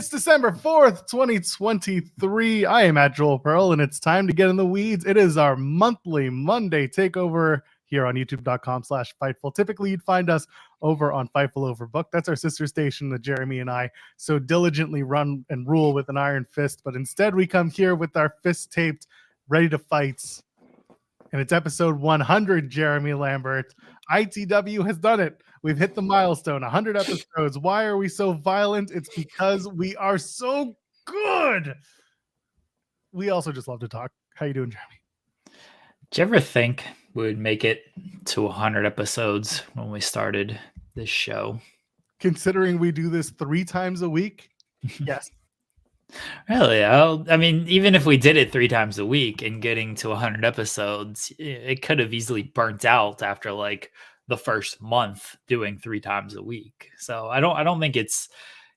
It's December 4th, 2023. I am at Joel Pearl, and it's time to get in the weeds. It is our monthly Monday takeover here on youtube.com/Fightful. Typically, you'd find us over on Fightful Overbook. That's our sister station that Jeremy and I so diligently run and rule with an iron fist. But instead, we come here with our fists taped, ready to fight. And it's episode 100, Jeremy Lambert. ITW has done it. We've hit the milestone, 100 episodes. Why are we so violent? It's because we are so good. We also just love to talk. How you doing, Jeremy? Did you ever think we would make it to 100 episodes when we started this show? Considering we do this 3 times a week? Yes. Really? I mean, even if we did it 3 times a week and getting to 100 episodes, it could have easily burnt out after like the first month doing 3 times a week. So I don't think it's,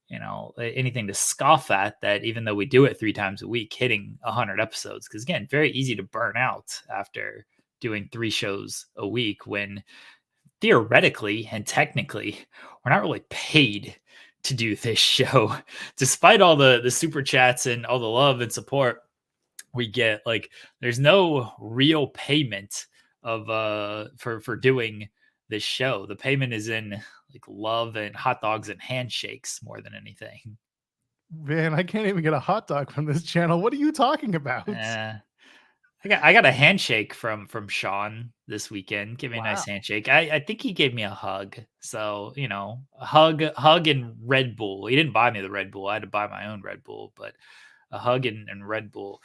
anything to scoff at that, even though we do it 3 times a week, hitting 100 episodes. Because again, very easy to burn out after doing 3 shows a week when theoretically and technically we're not really paid to do this show. Despite all the super chats and all the love and support we get, like there's no real payment of for doing this show. The payment is in like love and hot dogs and handshakes more than anything. Man, I can't even get a hot dog from this channel. What are you talking about? I got a handshake from Shawn this weekend. Give me a nice handshake. I think he gave me a hug. So, a hug and Red Bull. He didn't buy me the Red Bull. I had to buy my own Red Bull, but a hug and Red Bull.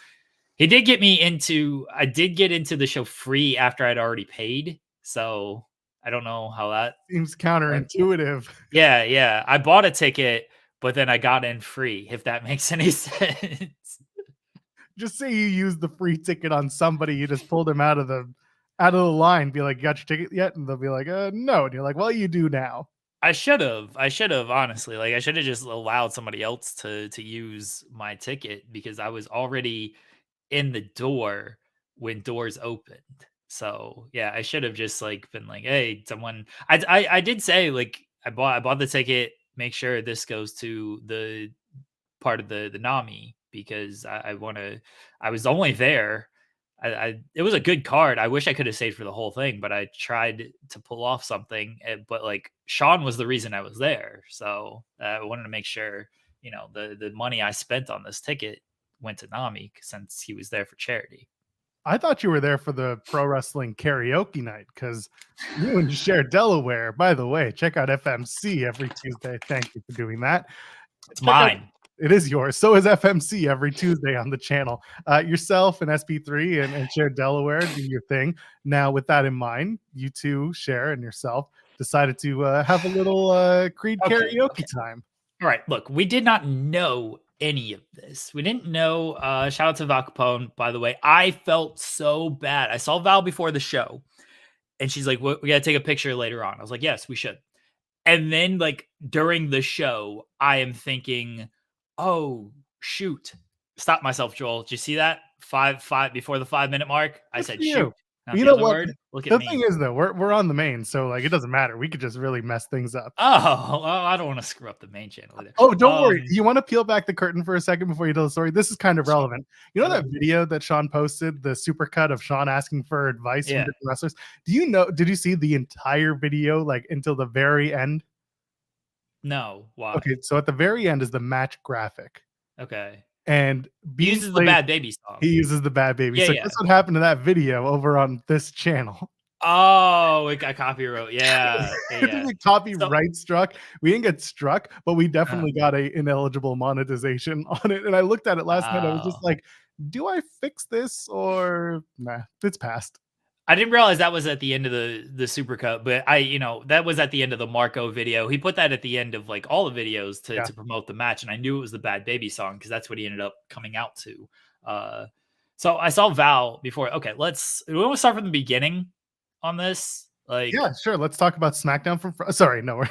He did get me I did get into the show free after I'd already paid. So I don't know how that seems counterintuitive. Yeah. I bought a ticket, but then I got in free, if that makes any sense. Just say you used the free ticket on somebody, you just pulled him out of the line, be like, you got your ticket yet? And they'll be like, no. And you're like, well, you do now. I should have, honestly. Like, I should have just allowed somebody else to use my ticket because I was already in the door when doors opened. So yeah, I should have just like been like, hey, someone. I did say like I bought the ticket. Make sure this goes to the part of the NAMI. Because I was only there. It was a good card. I wish I could have stayed for the whole thing, but I tried to pull off something. But like Shawn was the reason I was there, so I wanted to make sure the money I spent on this ticket went to Nami since he was there for charity. I thought you were there for the pro wrestling karaoke night because you and Share Delaware. By the way, check out FMC every Tuesday. Thank you for doing that. It's mine. It is yours. So is FMC every Tuesday on the channel. Yourself and SP3 and Share Delaware do your thing. Now, with that in mind, you two, Share and yourself, decided to have a little Creed karaoke time. All right. Look, we did not know any of this. We didn't know. Shout out to Val Capone, by the way. I felt so bad. I saw Val before the show, and she's like, we got to take a picture later on. I was like, yes, we should. And then, like, during the show, I am thinking, oh shoot! Stop myself, Joel. Did you see that? Five before the 5-minute mark. I said shoot. You know what? The thing is, though, we're on the main, so like it doesn't matter. We could just really mess things up. Oh, I don't want to screw up the main channel either. Oh, don't worry. You want to peel back the curtain for a second before you tell the story? This is kind of relevant. You know that video that Shawn posted, the supercut of Shawn asking for advice from different wrestlers? Did you see the entire video like until the very end? No. Why? Okay, so at the very end is the match graphic. Okay. And he uses the Bad Baby song. He uses the Bad Baby. So guess what happened to that video over on this channel? Oh, it got copyright. Yeah. Copyright struck. We didn't get struck, but we definitely got a ineligible monetization on it. And I looked at it last night. I was just like, do I fix this or nah, it's passed. I didn't realize that was at the end of the supercut, but that was at the end of the Marco video. He put that at the end of like all the videos to promote the match. And I knew it was the Bad Baby song because that's what he ended up coming out to. So I saw Val before. Okay, we want to start from the beginning on this. Like, yeah, sure. Let's talk about SmackDown from, sorry, no,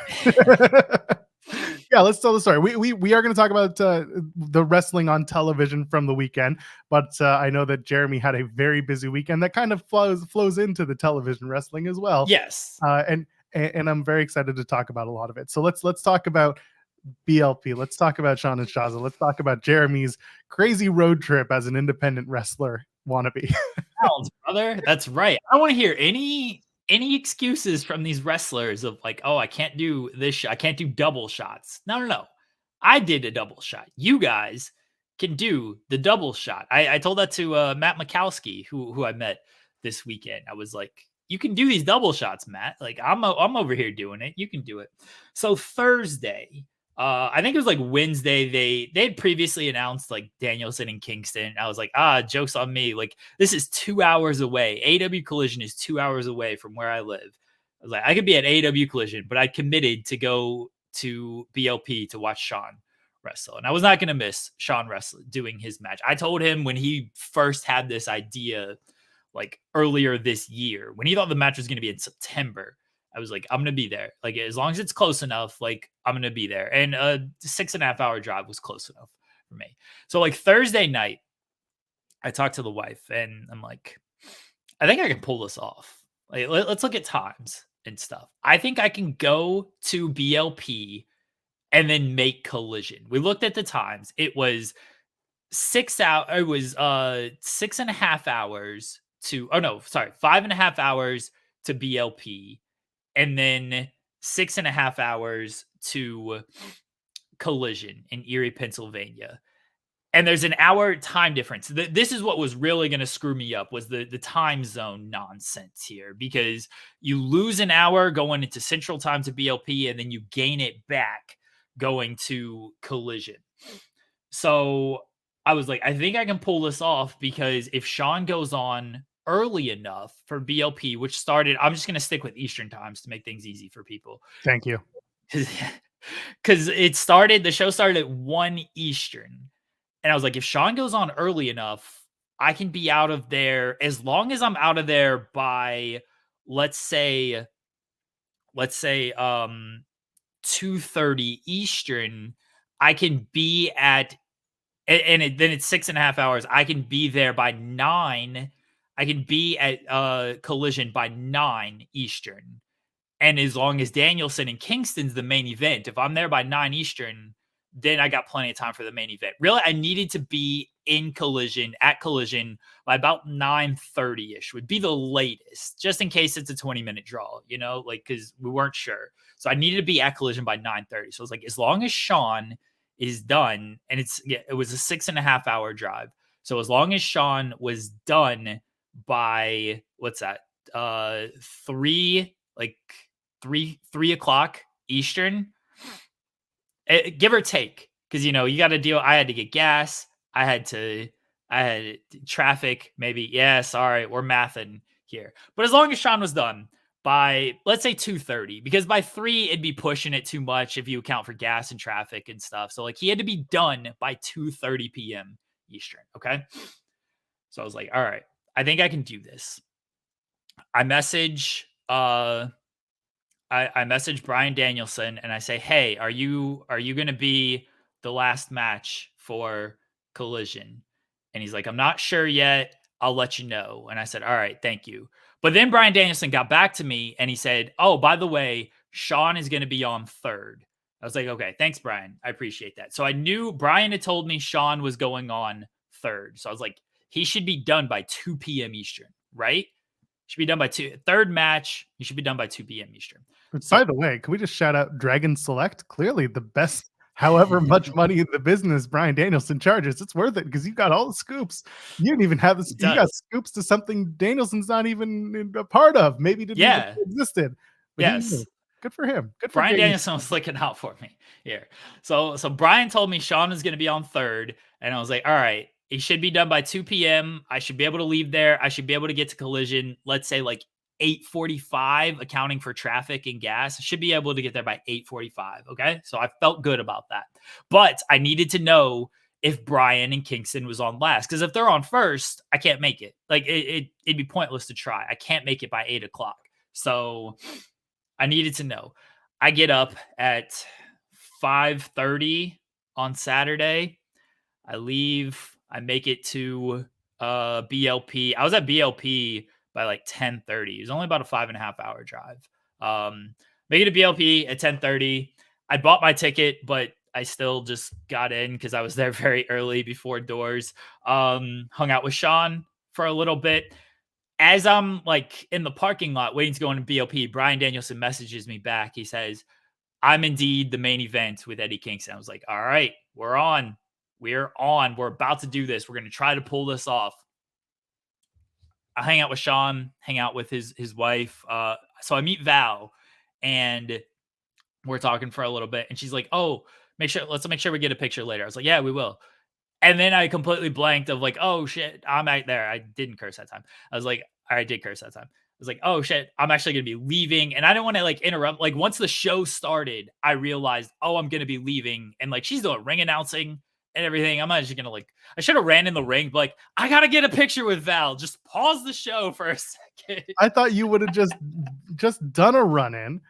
yeah, let's tell the story. We are going to talk about the wrestling on television from the weekend, but I know that Jeremy had a very busy weekend that kind of flows into the television wrestling as well. Yes, and I'm very excited to talk about a lot of it. So let's talk about BLP. Let's talk about Shawn and Shazza. Let's talk about Jeremy's crazy road trip as an independent wrestler wannabe. Brother, that's right. I don't want to hear any excuses from these wrestlers of like, oh, I can't do this. I can't do double shots. No. I did a double shot. You guys can do the double shot. I told that to Matt Mikowski, who I met this weekend. I was like, you can do these double shots, Matt. Like I'm over here doing it. You can do it. So Thursday, I think it was like Wednesday. They had previously announced like Danielson and Kingston. I was like, joke's on me. Like this is 2 hours away. AEW Collision is 2 hours away from where I live. I was like, I could be at AEW Collision, but I committed to go to BLP to watch Shawn wrestle, and I was not going to miss Shawn wrestle doing his match. I told him when he first had this idea, like earlier this year, when he thought the match was going to be in September. I was like, I'm going to be there. Like, as long as it's close enough, like, I'm going to be there. And a 6.5 hour drive was close enough for me. So, like, Thursday night, I talked to the wife and I'm like, I think I can pull this off. Like, let's look at times and stuff. I think I can go to BLP and then make Collision. We looked at the times. It was 6 hours. It was 6.5 hours to, 5.5 hours to BLP. And then 6.5 hours to Collision in Erie, Pennsylvania. And there's an hour time difference. This is what was really going to screw me up, was the time zone nonsense here, because you lose an hour going into Central Time to BLP, and then you gain it back going to Collision. So I was like, I think I can pull this off, because if Shawn goes on early enough for BLP, which started, I'm just going to stick with Eastern times to make things easy for people. Thank you. Because the show started at 1 Eastern. And I was like, if Shawn goes on early enough, I can be out of there. As long as I'm out of there by, let's say 2:30 Eastern, I can be at, then it's 6.5 hours. I can be there by 9. I can be at Collision by 9 Eastern. And as long as Danielson and Kingston's the main event, if I'm there by 9 Eastern, then I got plenty of time for the main event. Really, I needed to be at Collision by about 9:30-ish would be the latest, just in case it's a 20-minute draw, like, because we weren't sure. So I needed to be at Collision by 9:30. So I was like, as long as Shawn is done, and it was a 6.5 hour drive. So as long as Shawn was done by, what's that? 3 o'clock Eastern, give or take, because you got to deal. I had to get gas. I had traffic. Maybe, yes. All right, we're mathing here. But as long as Shawn was done by, let's say 2:30, because by 3 it'd be pushing it too much if you account for gas and traffic and stuff. So like he had to be done by 2:30 p.m. Eastern. Okay. So I was like, all right, I think I can do this. I message Bryan Danielson and I say, hey, are you going to be the last match for Collision? And he's like, I'm not sure yet. I'll let you know. And I said, all right, thank you. But then Bryan Danielson got back to me and he said, oh, by the way, Shawn is going to be on third. I was like, okay, thanks, Bryan. I appreciate that. So I knew Bryan had told me Shawn was going on third. So I was like, he should be done by 2 p.m. Eastern, right? Should be done by 2. Third match, he should be done by 2 p.m. Eastern. By the way, can we just shout out Dragon Select? Clearly the best, however much money in the business Bryan Danielson charges. It's worth it because you got all the scoops. You didn't even have this. You got scoops to something Danielson's not even a part of. Maybe didn't even existed. But yes. Good for him. Good for Bryan Danielson was looking out for me here. So Bryan told me Shawn is going to be on third. And I was like, all right, it should be done by 2 p.m. I should be able to leave there. I should be able to get to Collision, let's say like 8:45, accounting for traffic and gas. I should be able to get there by 8:45. Okay. So I felt good about that. But I needed to know if Bryan and Kingston was on last. Because if they're on first, I can't make it. Like it'd be pointless to try. I can't make it by 8 o'clock. So I needed to know. I get up at 5:30 on Saturday. I leave. I make it to BLP. I was at BLP by like 10:30. It was only about a 5.5 hour drive. Make it to BLP at 10:30. I bought my ticket, but I still just got in because I was there very early before doors. Hung out with Shawn for a little bit. As I'm like in the parking lot waiting to go into BOP, Bryan Danielson messages me back. He says, I'm indeed the main event with Eddie Kingston. I was like, all right, we're on. We're on. We're about to do this. We're going to try to pull this off. I hang out with Shawn, hang out with his wife. So I meet Val, and we're talking for a little bit. And she's like, oh, let's make sure we get a picture later. I was like, yeah, we will. And then I completely blanked of like, oh shit, I'm out there. I didn't curse that time. I was like, I did curse that time. I was like, oh shit, I'm actually going to be leaving. And I didn't want to like interrupt. Like once the show started, I realized, oh, I'm going to be leaving. And like, she's doing ring announcing and everything. I'm not just going to like, I should have ran in the ring, but like, I got to get a picture with Val. Just pause the show for a second. I thought you would have just done a run in.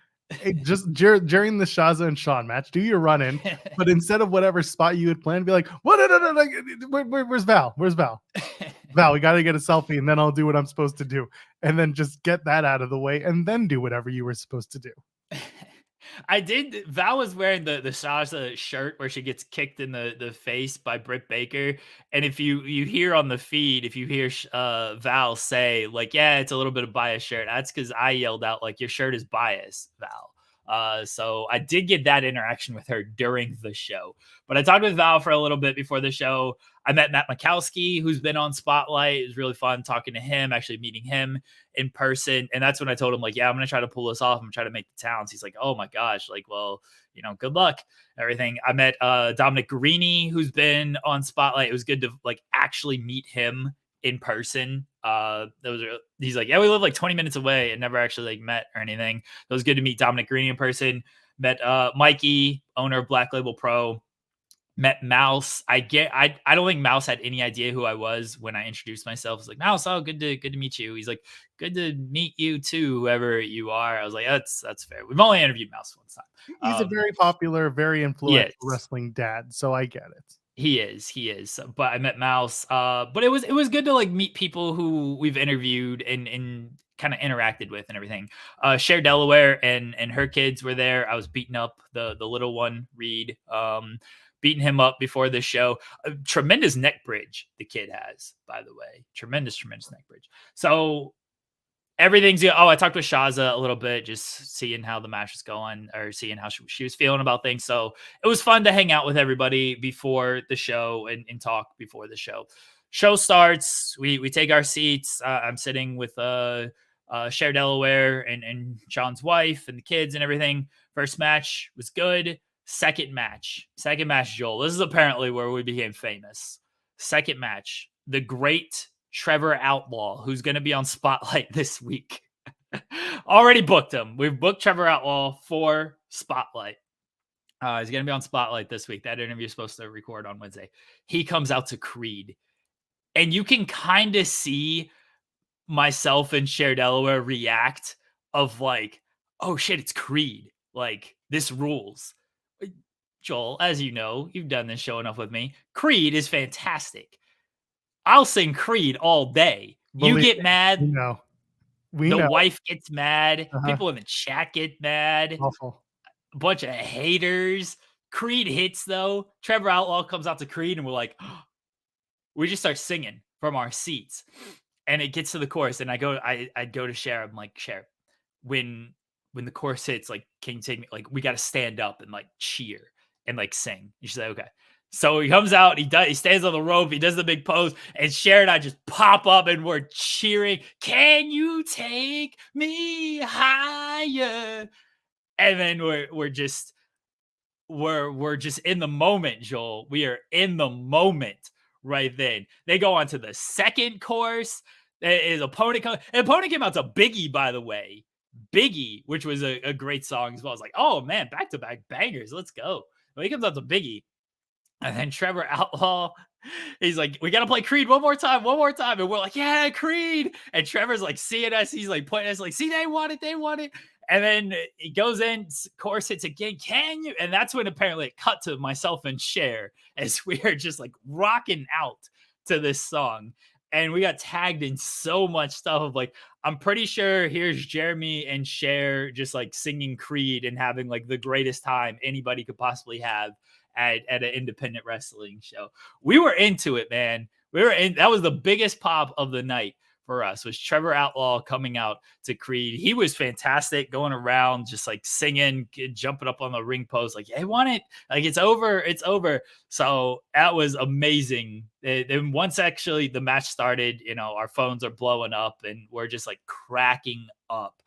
Just during the Shaza and Shawn match, do your run in, but instead of whatever spot you had planned, be like, what? Where's Val? Where's Val? Val, we got to get a selfie, and then I'll do what I'm supposed to do, and then just get that out of the way, and then do whatever you were supposed to do. I did. Val was wearing the Sasha shirt where she gets kicked in the face by Britt Baker. And if you hear on the feed, if you hear Val say like, yeah, it's a little bit of bias shirt, that's because I yelled out like, your shirt is bias, Val. So I did get that interaction with her during the show. But I talked with Val for a little bit before the show. I met Matt Mikowski, who's been on Spotlight. It was really fun talking to him, actually meeting him in person. And that's when I told him, like, yeah, I'm going to try to pull this off. I'm going to try to make the towns. He's like, oh my gosh, like, well, you know, good luck, everything. I met Dominic Guarini, who's been on Spotlight. It was good to like actually meet him in person. He's like, yeah, we live like 20 minutes away and never actually like met or anything. It was good to meet Dominic Guarini in person. Met Mikey, owner of Black Label Pro. Met Mouse. I don't think Mouse had any idea who I was when I introduced myself. I was like, Mouse, oh, good to meet you. He's like, good to meet you too, whoever you are. I was like, that's fair. We've only interviewed Mouse one time. He's a very popular, very influential wrestling dad, so I get it. He is. But I met Mouse. But it was good to like meet people who we've interviewed and kind of interacted with and everything. Cher Delaware and her kids were there. I was beating up the little one, Reed. Beating him up before the show. A tremendous neck bridge the kid has, by the way. Tremendous neck bridge. So everything's good. Oh, I talked with Shaza a little bit, just seeing how the match was going or seeing how she was feeling about things. So it was fun to hang out with everybody before the show and talk before the show. Show starts. We take our seats. I'm sitting with Cher Delaware and Sean's wife and the kids and everything. First match was good. Second match, Joel. This is apparently where we became famous. Second match, the great Trevor Outlaw, who's going to be on Spotlight this week. Already booked him. We've booked Trevor Outlaw for Spotlight. He's going to be on Spotlight this week. That interview is supposed to record on Wednesday. He comes out to Creed. And you can kind of see myself and Cher Delaware react of like, oh shit, it's Creed. Like, this rules. Joel, as you know, you've done this show enough with me. Creed is fantastic. I'll sing Creed all day. You get mad. We know. Wife gets mad. People in the chat get mad. Awful. A bunch of haters. Creed hits, though. Trevor Outlaw comes out to Creed, and we're like, we just start singing from our seats. And it gets to the chorus, and I go to Cher. I'm like, Cher, when the chorus hits, like, can you take me? Like, we got to stand up and like cheer and like sing. You should say, okay. So he comes out, he stands on the rope, he does the big pose, and Cher and I just pop up and we're cheering. Can you take me higher? And then we're just in the moment, Joel. We are in the moment right then. They go on to the second course. His opponent came out to Biggie, by the way. Biggie, which was a great song as well. I was like, oh man, back-to-back bangers. Let's go. Well, he comes out to Biggie. And then Trevor Outlaw, he's like, we got to play Creed one more time. And we're like, yeah, Creed. And Trevor's like seeing us. He's like pointing us like, see, they want it. And then he goes in, chorus hits again. Can you? And that's when apparently it cut to myself and Cher as we are just like rocking out to this song. and we got tagged in so much stuff of like, I'm pretty sure here's Jeremy and Cher just like singing Creed and having like the greatest time anybody could possibly have at an independent wrestling show. We were into it, man. That was the biggest pop of the night for us, was Trevor Outlaw coming out to Creed. He was fantastic, going around just like singing, jumping up on the ring post, like, "Hey, want it? Like, it's over, it's over." So that was amazing. And once actually the match started, our phones are blowing up and we're just like cracking up,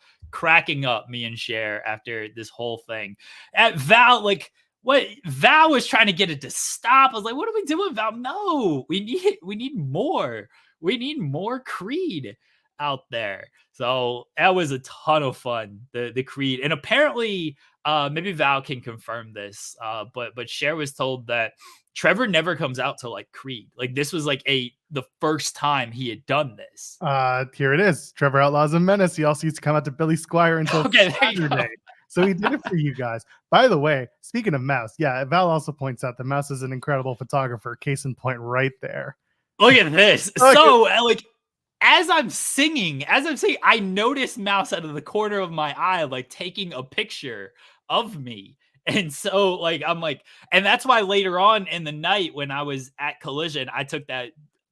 me and Cher, after this whole thing. At Val, like, what Val was trying to get it to stop. I was like, "What are we doing, Val? No, we need more. We need more Creed out there." So that was a ton of fun, the Creed. And apparently, maybe Val can confirm this, but Cher was told that Trevor never comes out to like Creed. Like, this was like the first time he had done this. Here it is. Trevor Outlaw's a menace. He also used to come out to Billy Squire until Saturday. So he did it for you guys. By the way, speaking of Mouse, yeah, Val also points out that Mouse is an incredible photographer. Case in point right there. Look at this. So, like, as I'm singing, I noticed Mouse out of the corner of my eye, like, taking a picture of me. And so, like, I'm like, and that's why later on in the night when I was at Collision, I took that,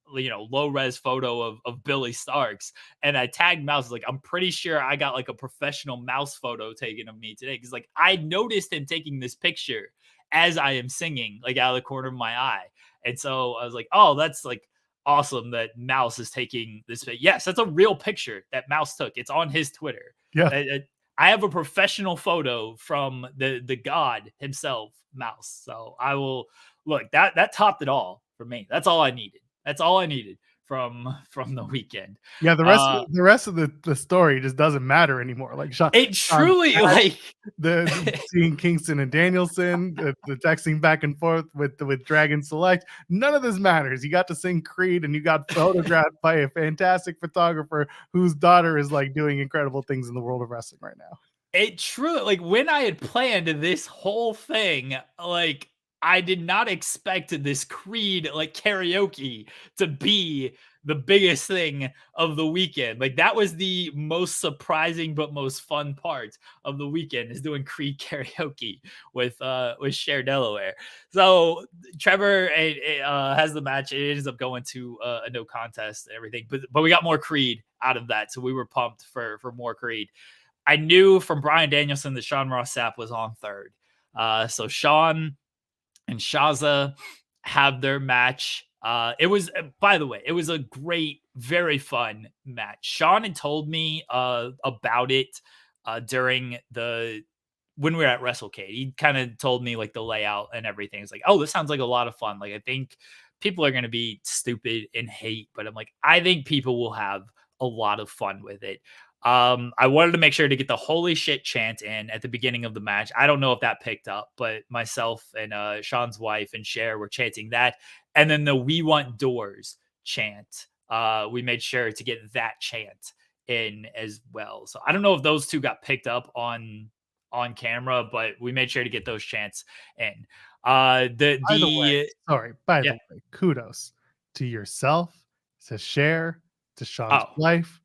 low res photo of Billy Starks, and I tagged Mouse. Like, I'm pretty sure I got like a professional Mouse photo taken of me today, because like I noticed him taking this picture as I am singing, like, out of the corner of my eye. And so I was like, oh, that's like awesome that Mouse is taking this. Yes, that's a real picture that Mouse took. It's on his Twitter. Yeah. I have a professional photo from the god himself, Mouse. So I will look, that topped it all for me. That's all I needed. That's all I needed from the weekend. Yeah, the rest of the story just doesn't matter anymore. Like, Shawn, it truly like the seeing Kingston and Danielson, the texting back and forth with Dragon Select. None of this matters. You got to sing Creed, and you got photographed by a fantastic photographer whose daughter is like doing incredible things in the world of wrestling right now. It truly, like, when I had planned this whole thing, like, I did not expect this Creed like karaoke to be the biggest thing of the weekend. Like, that was the most surprising but most fun part of the weekend, is doing Creed karaoke with Cher Delaware. So Trevor has the match. It ends up going to a no contest and everything, but we got more Creed out of that, so we were pumped for more Creed. I knew from Bryan Danielson that Shawn Ross Sapp was on third. So Shawn and Shaza have their match. It was, by the way, it was a great, very fun match. Shawn had told me about it during when we were at WrestleCade. He kind of told me like the layout and everything. It's like, oh, this sounds like a lot of fun. Like, I think people are going to be stupid and hate, but I'm like, I think people will have a lot of fun with it. I wanted to make sure to get the holy shit chant in at the beginning of the match. I don't know if that picked up, but myself and Shawn's wife and Cher were chanting that. And then the "We Want Doors" chant. We made sure to get that chant in as well. So I don't know if those two got picked up on camera, but we made sure to get those chants in. By the way, kudos to yourself, to Cher, to Shawn's wife.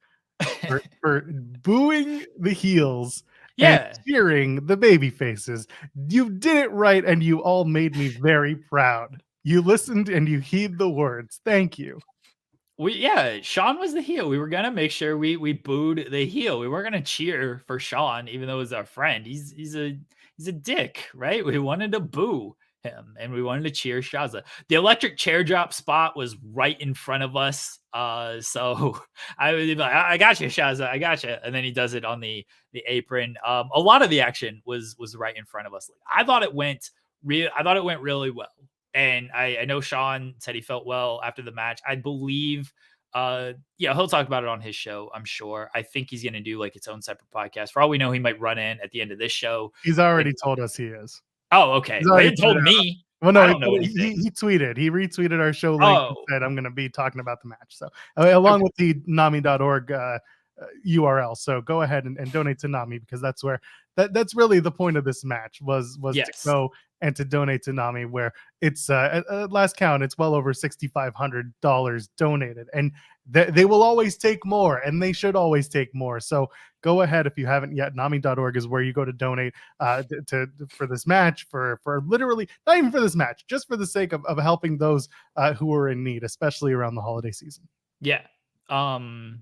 For booing the heels and cheering the baby faces. You did it right, and you all made me very proud. You listened and you heed the words. Thank you. Shawn was the heel. We were gonna make sure we booed the heel. We weren't gonna cheer for Shawn, even though he's our friend. He's a dick, right? We wanted to boo him, and we wanted to cheer Shaza. The electric chair drop spot was right in front of us, so I was like, "I got you, Shaza, I got you." And then he does it on the apron. A lot of the action was right in front of us. I thought it went really well, and I know Shawn said he felt well after the match. I believe he'll talk about it on his show, I'm sure. I think he's going to do like its own separate podcast. For all we know, he might run in at the end of this show. He's already told us he is. Oh, okay. He told me. Well, no, he tweeted. He retweeted our show link and said, "I'm going to be talking about the match." So along with the NAMI.org URL. So go ahead and donate to NAMI, because that's where that's really the point of this match was to go and to donate to NAMI, where it's at last count, it's well over $6,500 donated. And they will always take more, and they should always take more. So go ahead if you haven't yet. NAMI.org is where you go to donate for this match, for literally not even for this match, just for the sake of helping those who are in need, especially around the holiday season. Yeah. And,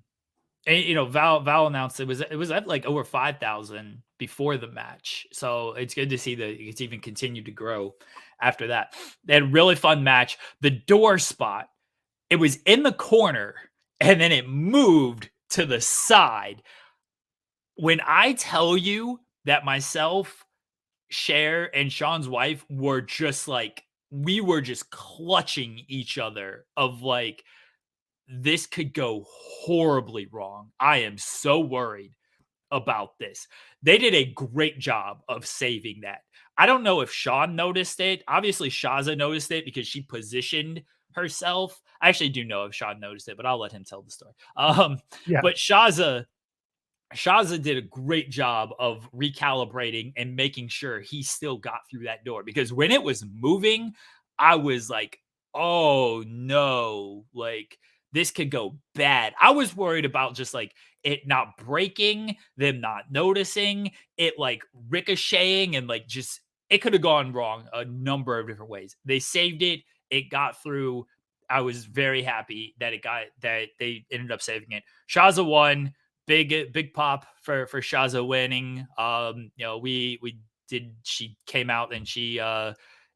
you know, Val announced it was at like over 5,000 before the match, so it's good to see that it's even continued to grow after that. They had a really fun match. The door spot, it was in the corner, and then it moved to the side. When I tell you that myself, Cher, and Sean's wife were just like, we were just clutching each other of like, this could go horribly wrong. I am so worried about this. They did a great job of saving that. I don't know if Sean noticed it. Obviously, Shaza noticed it because she positioned herself. I actually do know if Sean noticed it, but I'll let him tell the story. Yeah. But Shaza did a great job of recalibrating and making sure he still got through that door, because when it was moving, I was like, oh no, like this could go bad. I was worried about just like it not breaking, them not noticing, it like ricocheting, and like just it could have gone wrong a number of different ways. They saved it, it got through. I was very happy that they ended up saving it. Shaza won. Big pop for Shaza winning. You know, she came out and she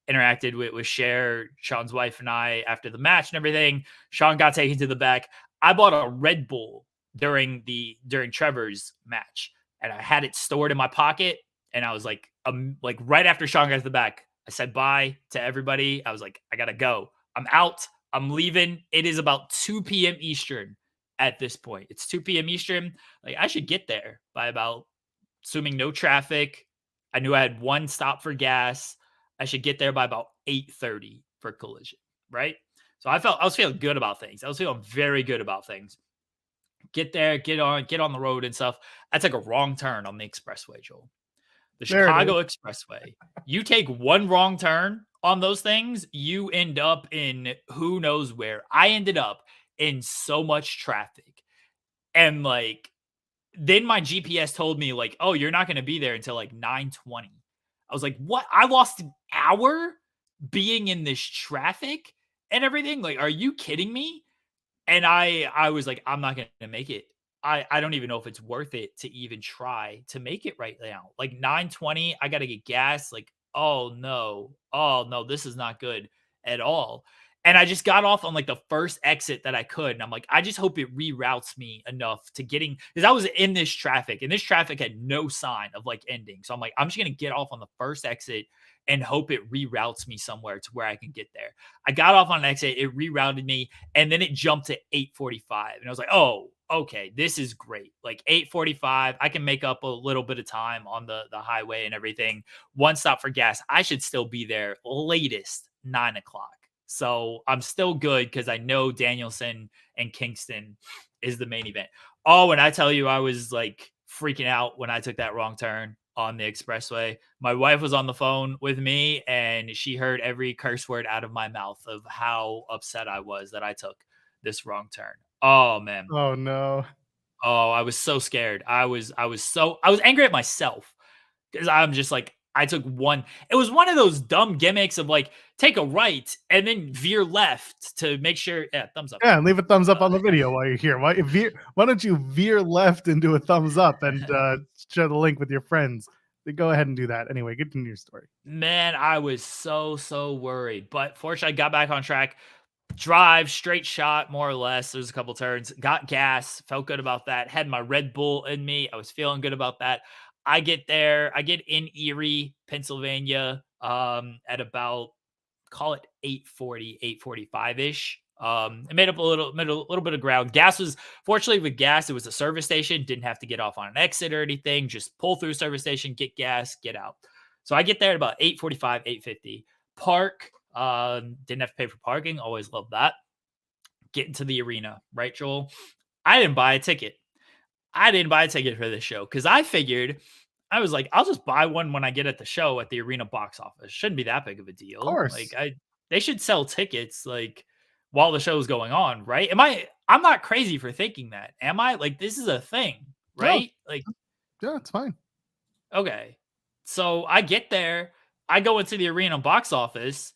interacted with Cher, Sean's wife, and I after the match and everything. Sean got taken to the back. I bought a Red Bull during Trevor's match, and I had it stored in my pocket. And I was like right after Sean got to the back, I said bye to everybody. I was like, I gotta go. I'm out. I'm leaving. It is about 2 p.m. Eastern at this point. It's 2 p.m. Eastern. Like I should get there by about, assuming no traffic. I knew I had one stop for gas. I should get there by about 8:30 for Collision, right? So I was feeling good about things. I was feeling very good about things. Get there, get on the road and stuff. I took a wrong turn on the expressway, Joel. The Chicago Expressway. You take one wrong turn on those things, you end up in who knows where. I ended up in so much traffic. And like, then my GPS told me like, oh, you're not going to be there until like 9:20. I was like, what? I lost an hour being in this traffic and everything. Like, are you kidding me? And I was like, I'm not going to make it. I don't even know if it's worth it to even try to make it right now. Like 9:20, I got to get gas. Like, oh no, this is not good at all. And I just got off on like the first exit that I could. And I'm like, I just hope it reroutes me enough to getting, because I was in this traffic and this traffic had no sign of like ending. So I'm like, I'm just going to get off on the first exit and hope it reroutes me somewhere to where I can get there. I got off on an exit, it rerouted me, and then it jumped to 8:45. And I was like, oh, okay, this is great. Like 8:45, I can make up a little bit of time on the highway and everything. One stop for gas. I should still be there latest 9 o'clock. So I'm still good because I know Danielson and Kingston is the main event. Oh, and I tell you, I was like freaking out when I took that wrong turn on the expressway. My wife was on the phone with me and she heard every curse word out of my mouth of how upset I was that I took this wrong turn. Oh man. Oh no. Oh, I was so scared. I was angry at myself because I'm just like, I took one. It was one of those dumb gimmicks of like, take a right and then veer left to make sure. Yeah, thumbs up. Yeah, and leave a thumbs up on the video while you're here. Why don't you veer left and do a thumbs up and share the link with your friends? Go ahead and do that. Anyway, get into your story. Man, I was so worried. But fortunately, I got back on track. Drive, straight shot, more or less. There's a couple turns. Got gas. Felt good about that. Had my Red Bull in me. I was feeling good about that. I get there. I get in Erie, Pennsylvania, at about, call it 8:40, 8:45-ish. I made up a little bit of ground. Gas was, fortunately with gas, it was a service station. Didn't have to get off on an exit or anything. Just pull through service station, get gas, get out. So I get there at about 8:45, 8:50. Park. Didn't have to pay for parking. Always love that. Get into the arena, right, Joel? I didn't buy a ticket. I didn't buy a ticket for this show because I figured, I was like, I'll just buy one when I get at the show at the arena box office. Shouldn't be that big of a deal. Of course. Like they should sell tickets like while the show is going on, right? I'm not crazy for thinking that, am I? Like, this is a thing, No, right? Like, yeah, it's fine. okay. So I get there, I go into the arena box office,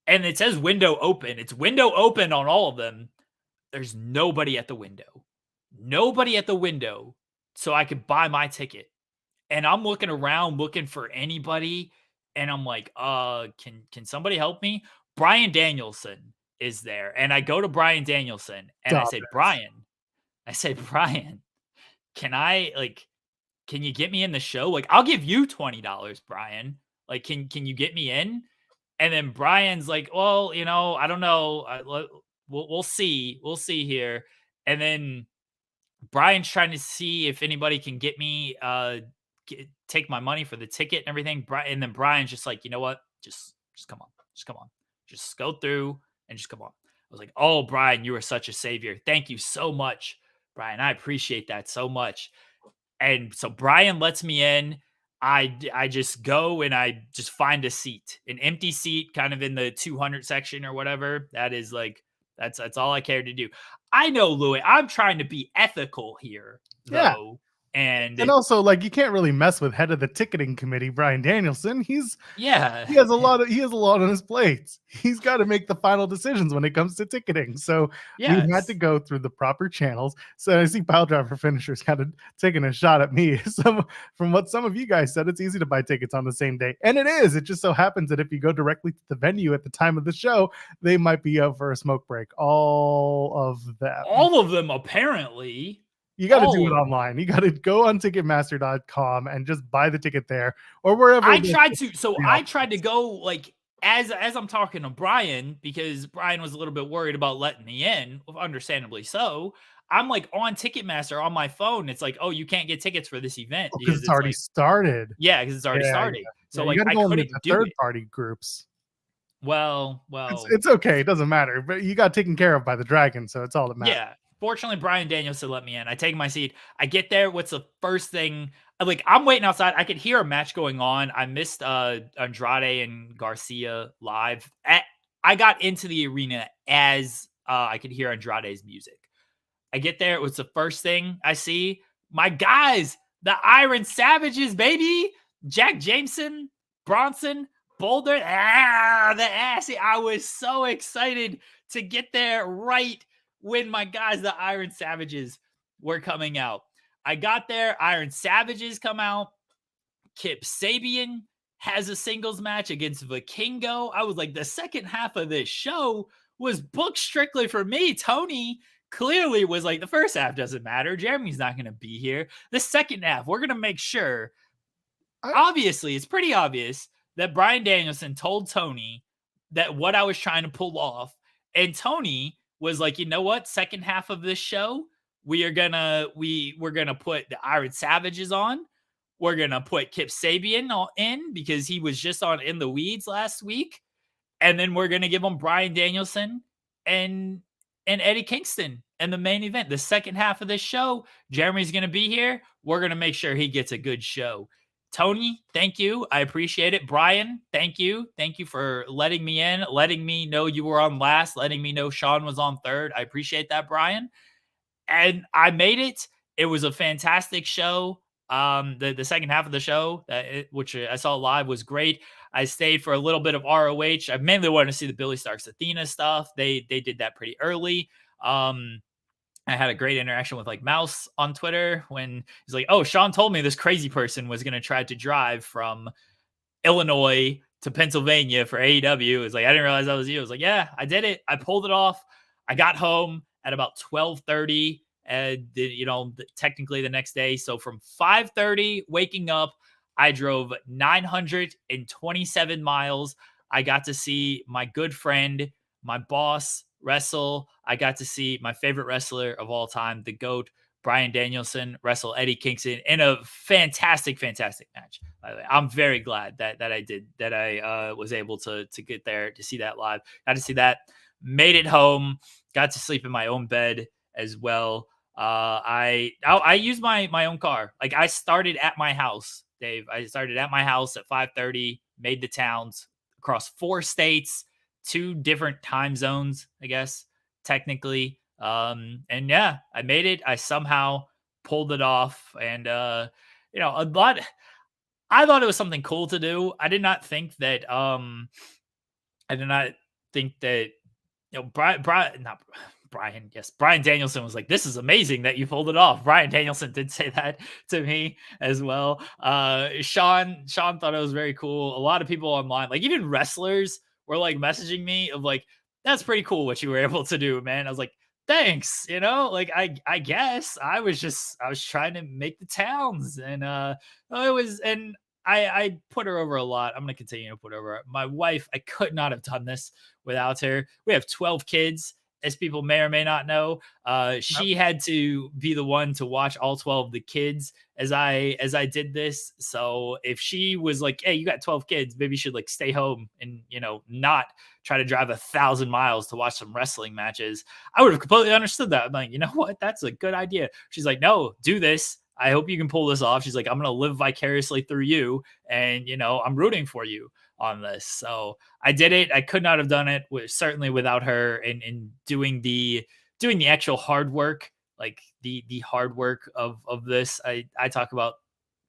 and it says window open. It's window open on all of them. There's nobody at the window. Nobody at the window, so I could buy my ticket. And I'm looking around looking for anybody, and I'm like, can somebody help me? Bryan Danielson is there. And I go to Bryan Danielson and Stop it. I say, Bryan, can I like can you get me in the show? Like, I'll give you $20, Bryan. Like, can you get me in? And then Bryan's like, well, I don't know. We'll see. We'll see here. And then Bryan's trying to see if anybody can get me take my money for the ticket and everything. And then Bryan's just like, you know what? Just come on. Just come on. Just go through and just come on. I was like, oh, Bryan, you are such a savior. Thank you so much, Bryan. I appreciate that so much. And so Bryan lets me in. I just go and I just find a seat, an empty seat, kind of in the 200 section or whatever. That is like that's all I care to do. I know, Louis. I'm trying to be ethical here, Yeah. though, and And also, like, you can't really mess with head of the ticketing committee, Bryan Danielson. yeah, He has a lot on his plate. He's got to make the final decisions when it comes to ticketing. So we had to yes. go through the proper channels. So I see Pile Driver Finishers kind of taking a shot at me. From what some of you guys said, it's easy to buy tickets on the same day. And it is. It just so happens that if you go directly to the venue at the time of the show, they might be out for a smoke break. All of them. All of them apparently. You got to do All it of them. online. You got to go on Ticketmaster.com and just buy the ticket there or wherever. I tried to go like as I'm talking to Bryan because Bryan was a little bit worried about letting me in, understandably so. I'm like on Ticketmaster on my phone. It's like, oh, you can't get tickets for this event Because because it's it's already like, started. yeah, because it's already Yeah, started. yeah. So Yeah, you like gotta I go into couldn't the do third it. party groups. Well, It's okay, it doesn't matter, but you got taken care of by the dragon, so it's all that matters. yeah. Fortunately, Bryan Danielson let me in. I take my seat. I get there. What's the first thing? Like, I'm waiting outside. I could hear a match going on. I missed Andrade and Garcia live. I got into the arena as I could hear Andrade's music. I get there. It was the first thing I see. My guys, the Iron Savages, baby. Jack Jameson, Bronson, Boulder. The ass. I was so excited to get there right when my guys, the Iron Savages, were coming out. I got there. Iron Savages come out. Kip Sabian has a singles match against Vikingo. I was like, the second half of this show was booked strictly for me. Tony clearly was like, the first half doesn't matter. Jeremy's not going to be here. The second half, we're going to make sure. Obviously, it's pretty obvious that Bryan Danielson told Tony that what I was trying to pull off. And Tony was like, you know what? Second half of this show, we're gonna put the Iron Savages on. We're gonna put Kip Sabian in because he was just on In the Weeds last week, and then we're gonna give him Bryan Danielson and Eddie Kingston in the main event. The second half of this show, Jeremy's gonna be here. We're gonna make sure he gets a good show. Tony, thank you. I appreciate it. Bryan, thank you. Thank you for letting me in, letting me know you were on last, letting me know Shawn was on third. I appreciate that, Bryan. And I made it. It was a fantastic show. The second half of the show, which I saw live, was great. I stayed for a little bit of ROH. I mainly wanted to see the Billy Starks Athena stuff. They did that pretty early. I had a great interaction with like Mouse on Twitter when he's like, "Oh, Shawn told me this crazy person was going to try to drive from Illinois to Pennsylvania for AEW." It's like, I didn't realize that was you. I was like, yeah, I did it. I pulled it off. I got home at about 12:30 and technically the next day. So from 5:30 waking up, I drove 927 miles. I got to see my good friend, my boss wrestle. I got to see my favorite wrestler of all time, the GOAT, Bryan Danielson, wrestle Eddie Kingston in a fantastic, fantastic match. By the way, I'm very glad that I was able to get there to see that live. Got to see that. Made it home. Got to sleep in my own bed as well. I used my own car. Like, I started at my house, Dave. I started at my house at 5:30. Made the towns across 4 states, 2 different time zones, I guess technically. And yeah, I made it. I somehow pulled it off, and a lot. I thought it was something cool to do. I did not think that. I did not think that not Bryan, yes, Bryan Danielson was like, "This is amazing that you pulled it off." Bryan Danielson did say that to me as well. Shawn thought it was very cool. A lot of people online, like even wrestlers, were like messaging me of like, "That's pretty cool what you were able to do, man." I was like, "Thanks," like I guess I was trying to make the towns, and it was and. I put her over a lot. I'm going to continue to put her over. My wife, I could not have done this without her. We have 12 kids, as people may or may not know. She had to be the one to watch all 12 of the kids as I did this. So if she was like, "Hey, you got 12 kids, maybe you should like stay home and not try to drive 1,000 miles to watch some wrestling matches," I would have completely understood that. I'm like, you know what? That's a good idea. She's like, "No, do this. I hope you can pull this off." She's like, "I'm going to live vicariously through you. And, I'm rooting for you on this." So I did it. I could not have done it certainly without her and doing the actual hard work, like the hard work of this. I talk about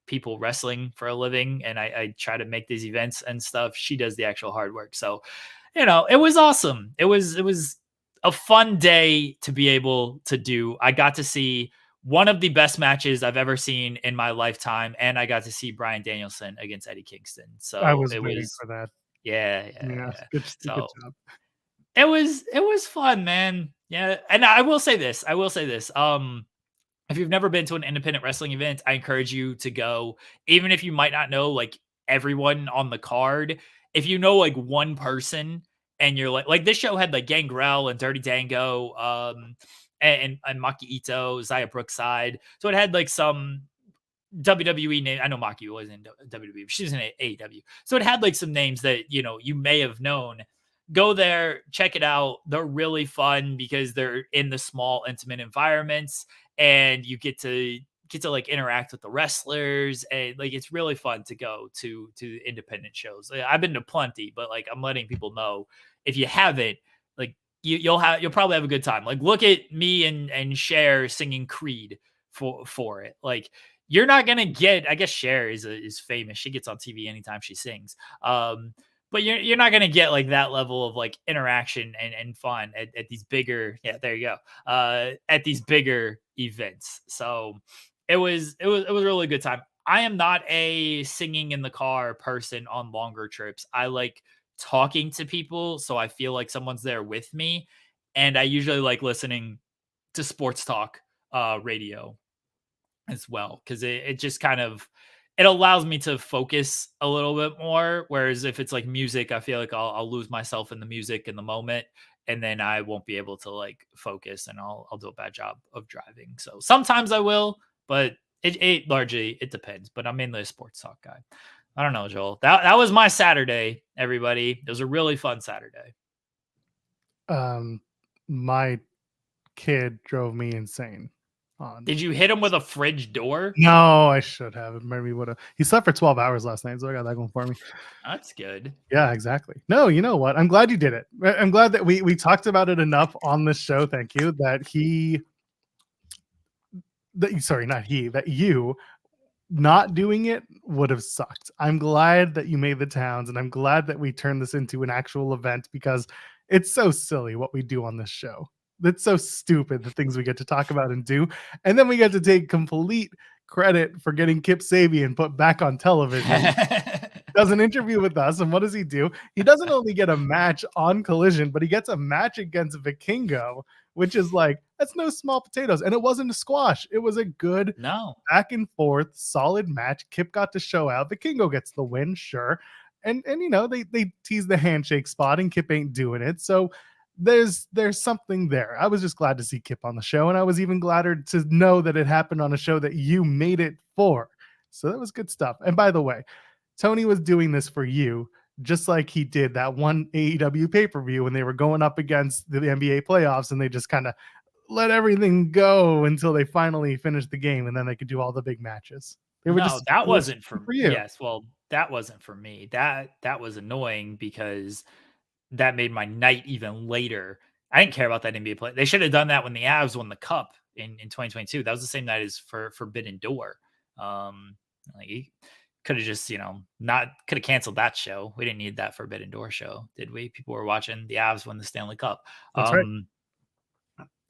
people wrestling for a living, and I try to make these events and stuff. She does the actual hard work. So, it was awesome. It was a fun day to be able to do. I got to see one of the best matches I've ever seen in my lifetime, and I got to see Bryan Danielson against Eddie Kingston. I So was it waiting was, for that. yeah, Yeah, yeah. good So job. it was fun, man. Yeah, and I will say this. If you've never been to an independent wrestling event, I encourage you to go, even if you might not know like everyone on the card. If you know like one person, and you're like this show had like Gangrel and Dirty Dango, and Maki Ito, Zaya Brookside. So it had like some WWE name. I know Maki was in WWE, but she was in AEW. So it had like some names that you may have known. Go there, check it out. They're really fun because they're in the small, intimate environments, and you get to like interact with the wrestlers, and like it's really fun to go to independent shows. I've been to plenty, but like I'm letting people know, if you haven't, like you'll probably have a good time. Like look at me and Cher singing Creed for it. Like you're not gonna get. I guess Cher is famous. She gets on TV anytime she sings. But you're not gonna get like that level of like interaction and fun at these bigger. Yeah, there you go. At these bigger events. So it was a really good time. I am not a singing in the car person on longer trips. I like talking to people, so I feel like someone's there with me, and I usually like listening to sports talk radio as well, because it just kind of it allows me to focus a little bit more. Whereas if it's like music, I feel like I'll lose myself in the music in the moment, and then I won't be able to like focus, and I'll do a bad job of driving. So sometimes I will, but it largely it depends. But I'm mainly a sports talk guy. I don't know, Joel. That was my Saturday, everybody. It was a really fun Saturday. My kid drove me insane on. Did you hit him with a fridge door? No, I should have. Maybe would have. He slept for 12 hours last night, so I got that going for me. That's good. Yeah, exactly. No, you know what? I'm glad you did it. I'm glad that we talked about it enough on this show. Thank you. That you not doing it would have sucked. I'm glad that you made the towns, and I'm glad that we turned this into an actual event, because it's so silly what we do on this show. It's so stupid, the things we get to talk about and do. And then we get to take complete credit for getting Kip Sabian put back on television. Does an interview with us, and what does he do? He doesn't only get a match on Collision, but he gets a match against Vikingo, which is like, that's no small potatoes. And it wasn't a squash. It was a good back and forth, solid match. Kip got to show out. Vikingo gets the win, sure. And they tease the handshake spot, and Kip ain't doing it. So there's something there. I was just glad to see Kip on the show, and I was even gladder to know that it happened on a show that you made it for. So that was good stuff. And by the way, Tony was doing this for you, just like he did that one AEW pay-per-view when they were going up against the NBA playoffs, and they just kind of let everything go until they finally finished the game, and then they could do all the big matches. That wasn't for you. Yes, well, that wasn't for me. That was annoying, because that made my night even later. I didn't care about that NBA play. They should have done that when the Avs won the cup in 2022. That was the same night as for Forbidden Door. Like he could have just, not could have canceled that show. We didn't need that Forbidden Door show, did we? People were watching the Avs win the Stanley Cup. That's right.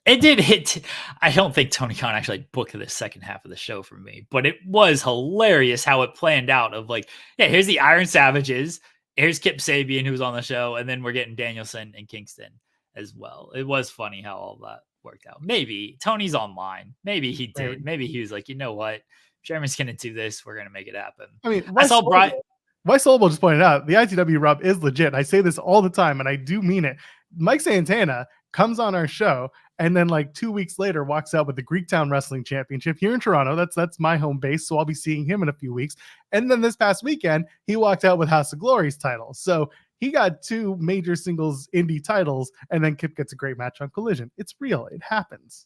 It did hit. I don't think Tony Khan actually booked the second half of the show for me, but it was hilarious how it planned out of like, yeah, here's the Iron Savages. Here's Kip Sabian, who's on the show. And then we're getting Danielson and Kingston as well. It was funny how all that worked out. Maybe Tony's online. Maybe he did. Maybe he was like, you know what? Jeremy's going to do this. We're going to make it happen. I mean, Vice Solable just pointed out the ITW rub is legit. I say this all the time, and I do mean it. Mike Santana comes on our show and then like 2 weeks later walks out with the Greektown Wrestling Championship here in Toronto. That's my home base, so I'll be seeing him in a few weeks. And then this past weekend, he walked out with House of Glory's title. So he got 2 major singles indie titles, and then Kip gets a great match on Collision. It's real. It happens.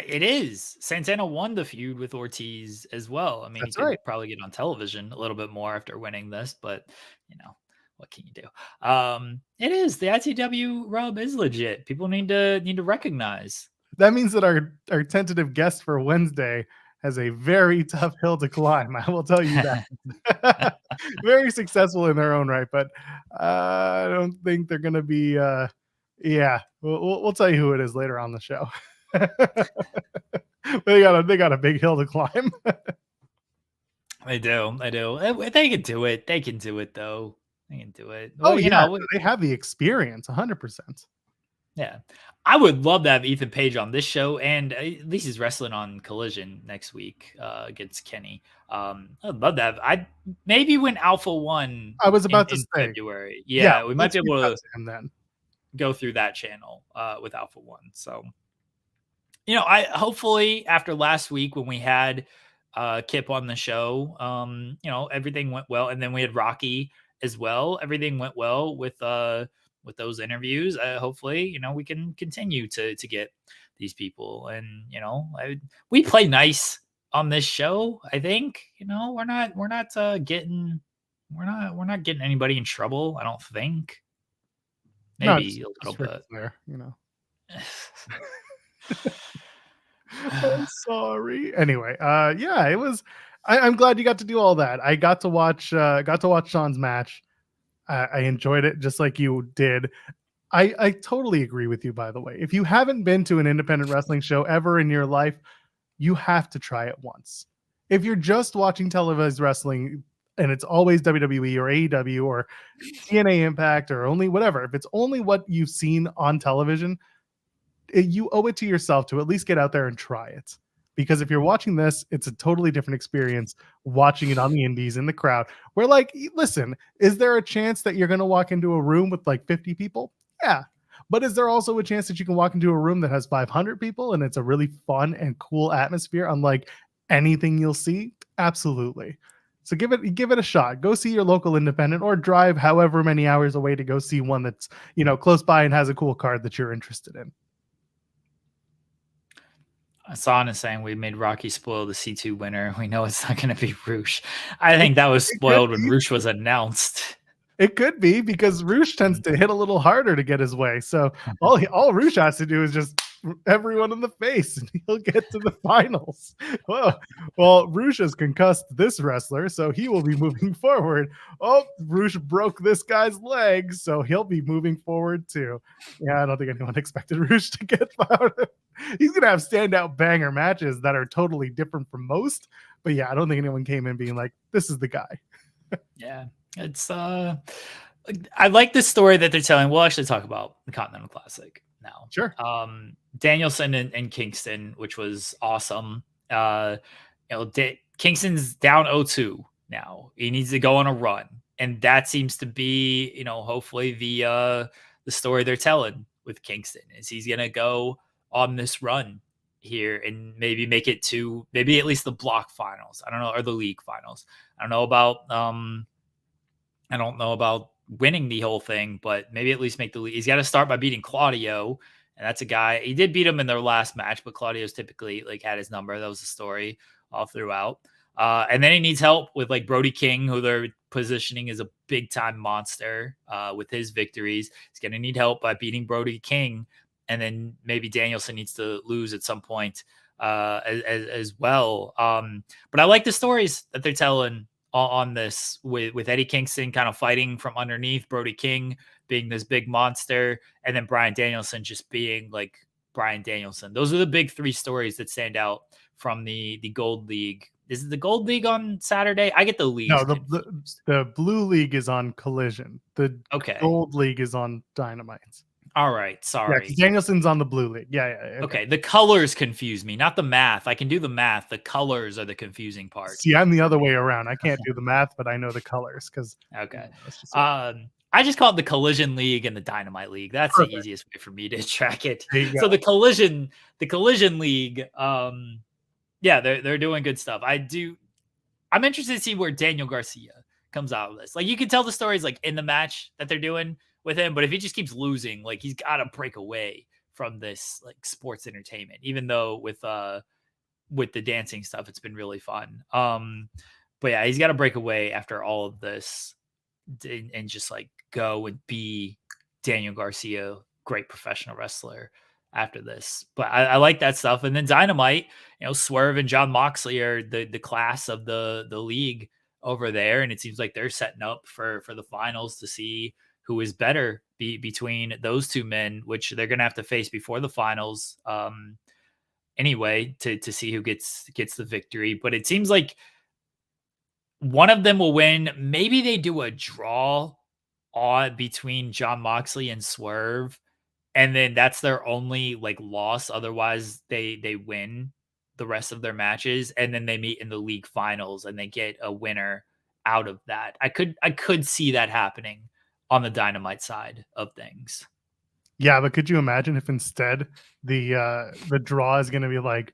It is. Santana won the feud with Ortiz as well. I mean, he could probably get on television a little bit more after winning this, but what can you do? It is. The ITW rub is legit. People need to recognize. That means that our tentative guest for Wednesday has a very tough hill to climb. I will tell you that. Very successful in their own right, but I don't think they're going to be. We'll tell you who it is later on the show. They got a big hill to climb. They do. They can do it. They can do it though. They can do it. Well, they have the experience 100%. Yeah. I would love to have Ethan Page on this show, and at least he's wrestling on Collision next week against Kenny. I'd love to have. I maybe when Alpha One. I was about to say February. Yeah, we might be able to him then go through that channel with Alpha One. So, I hopefully after last week when we had Kip on the show, everything went well, and then we had Rocky as well. Everything went well with those interviews. Hopefully, we can continue to get these people, and we play nice on this show. I think we're not getting anybody in trouble. I don't think. Maybe a little bit there, I'm sorry. Anyway, it was. I'm glad you got to do all that. I got to watch Shawn's match. I enjoyed it just like you did. I totally agree with you, by the way. If you haven't been to an independent wrestling show ever in your life, you have to try it once. If you're just watching televised wrestling and it's always WWE or AEW or TNA Impact or only whatever, if it's only what you've seen on television, you owe it to yourself to at least get out there and try it. Because if you're watching this, it's a totally different experience watching it on the indies in the crowd. Where listen, is there a chance that you're going to walk into a room with 50 people? Yeah. But is there also a chance that you can walk into a room that has 500 people and it's a really fun and cool atmosphere unlike anything you'll see? Absolutely. So give it a shot. Go see your local independent or drive however many hours away to go see one that's, close by and has a cool card that you're interested in. Hassan is saying we made Rocky spoil the C2 winner. We know it's not going to be Roosh. I think that was spoiled when Roosh was announced. It could be because Roosh tends to hit a little harder to get his way. So all Roosh has to do is just everyone in the face and he'll get to the finals. Well, Roosh has concussed this wrestler, so he will be moving forward. Oh, Roosh broke this guy's leg, so he'll be moving forward too. Yeah, I don't think anyone expected Roosh to get out. He's going to have standout banger matches that are totally different from most. But yeah, I don't think anyone came in being like, this is the guy. Yeah. It's I like the story that they're telling. We'll actually talk about the Continental Classic now. Sure. Danielson and Kingston, which was awesome. Kingston's down 0-2 now. He needs to go on a run, and that seems to be, hopefully the story they're telling with Kingston is he's gonna go on this run here and maybe make it to maybe at least the block finals. I don't know, or the league finals. I don't know about winning the whole thing, but maybe at least make the league. He's got to start by beating Claudio, and that's a guy. He did beat him in their last match, but Claudio's typically had his number. That was the story all throughout. And then he needs help with like Brody King, who they're positioning as a big time monster with his victories. He's going to need help by beating Brody King. And then maybe Danielson needs to lose at some point as well. But I like the stories that they're telling on this with Eddie Kingston kind of fighting from underneath, Brody King being this big monster, and then Bryan Danielson just being like Bryan Danielson. Those are the big three stories that stand out from the Gold League. Is it the Gold League on Saturday? I get the leagues. No, the Blue League is on Collision. The Gold League is on Dynamite. All right, sorry. Yeah, Danielson's on the Blue League. Yeah. Okay, the colors confuse me, not the math. I can do the math. The colors are the confusing part. See, I'm the other way around. I can't do the math, but I know the colors because. Okay. I just call it the Collision League and the Dynamite League. That's the easiest way for me to track it. So the Collision League, yeah, they're doing good stuff. I'm interested to see where Daniel Garcia comes out of this. Like, you can tell the stories like in the match that they're doing with him, but if he just keeps losing, like, he's got to break away from this like sports entertainment. Even though with the dancing stuff, it's been really fun. But yeah, he's got to break away after all of this and just like go and be Daniel Garcia, great professional wrestler after this. But I like that stuff. And then Dynamite, Swerve and John Moxley are the class of the league over there, and it seems like they're setting up for the finals to see who is better between those two men, which they're gonna have to face before the finals anyway to see who gets the victory. But it seems like one of them will win. Maybe they do a draw between John Moxley and Swerve, and then that's their only like loss. Otherwise, they win the rest of their matches, and then they meet in the league finals, and they get a winner out of that. I could see that happening on the Dynamite side of things. Yeah, but could you imagine if instead the draw is going to be like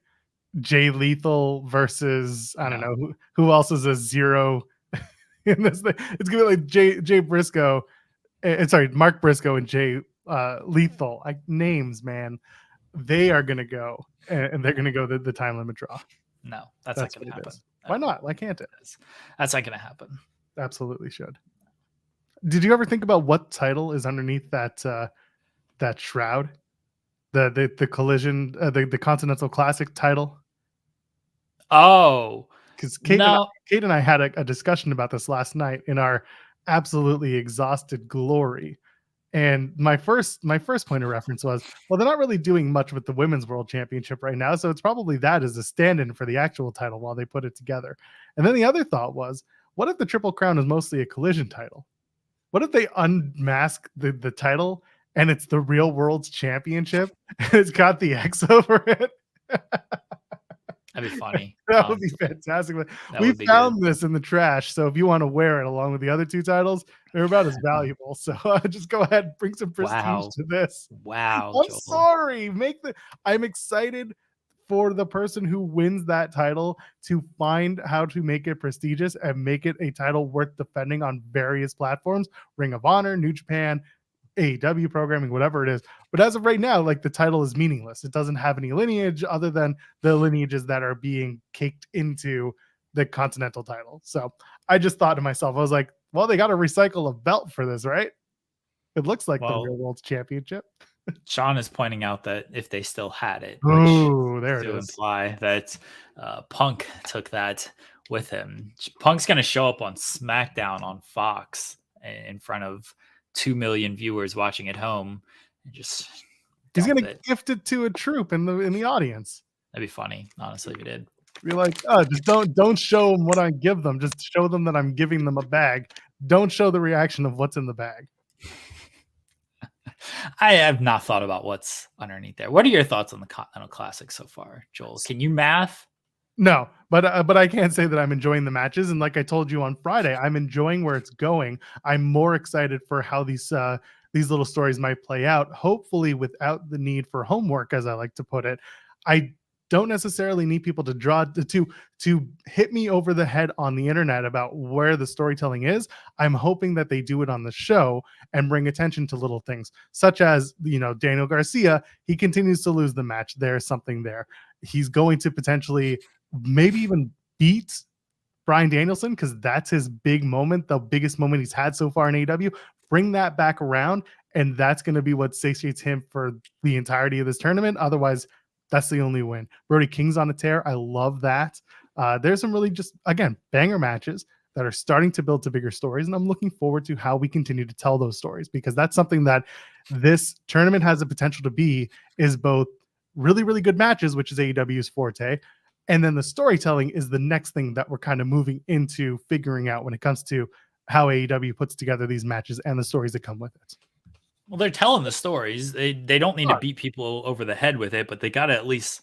Jay Lethal versus I don't know who else is a zero in this thing? It's gonna be like Jay Briscoe, sorry, Mark Briscoe and Jay Lethal. Names, man, they are gonna go and they're gonna go the time limit draw. No, that's not gonna happen. Why not? Why can't it? That's not gonna happen. Absolutely should. Did you ever think about what title is underneath that shroud? The Collision, the Continental Classic title. Oh, because Kate and I had a discussion about this last night in our absolutely exhausted glory. And my first point of reference was, well, they're not really doing much with the Women's World Championship right now, so it's probably that as a stand-in for the actual title while they put it together. And then the other thought was, what if the Triple Crown is mostly a Collision title? What if they unmask the title and it's the Real World's Championship and it's got the X over it? That'd be funny. That would be fantastic. We found this in the trash, so if you want to wear it along with the other two titles, they're about as valuable. So just go ahead and bring some prestige to this. Wow. I'm sorry. I'm excited for the person who wins that title to find how to make it prestigious and make it a title worth defending on various platforms, Ring of Honor, New Japan, AEW programming, whatever it is. But as of right now, like, the title is meaningless. It doesn't have any lineage other than the lineages that are being caked into the Continental title. So I just thought to myself, I was like, well, they got to recycle a belt for this, right? It looks like the Real World's Championship. Sean is pointing out that if they still had it, which there it is, imply that Punk took that with him. Punk's going to show up on SmackDown on Fox in front of 2 million viewers watching at home, and just he's going to gift it to a troop in the audience. That'd be funny, honestly, if he did. You're like, oh, just don't show them what I give them. Just show them that I'm giving them a bag. Don't show the reaction of what's in the bag. I have not thought about what's underneath there. What are your thoughts on the Continental Classic so far, Joel? Can you math? No, but I can't say that I'm enjoying the matches. And like I told you on Friday, I'm enjoying where it's going. I'm more excited for how these little stories might play out, hopefully without the need for homework, as I like to put it. I don't necessarily need people to hit me over the head on the internet about where the storytelling is. I'm hoping that they do it on the show and bring attention to little things, such as, Daniel Garcia. He continues to lose the match. There's something there. He's going to potentially maybe even beat Bryan Danielson, because that's his big moment, the biggest moment he's had so far in AEW. Bring that back around, and that's going to be what satiates him for the entirety of this tournament. Otherwise, that's the only win. Brody King's on a tear. I love that. There's some really just, again, banger matches that are starting to build to bigger stories. And I'm looking forward to how we continue to tell those stories, because that's something that this tournament has the potential to be, is both really, really good matches, which is AEW's forte. And then the storytelling is the next thing that we're kind of moving into figuring out when it comes to how AEW puts together these matches and the stories that come with it. Well, they're telling the stories. They don't need to beat people over the head with it, but they got to at least,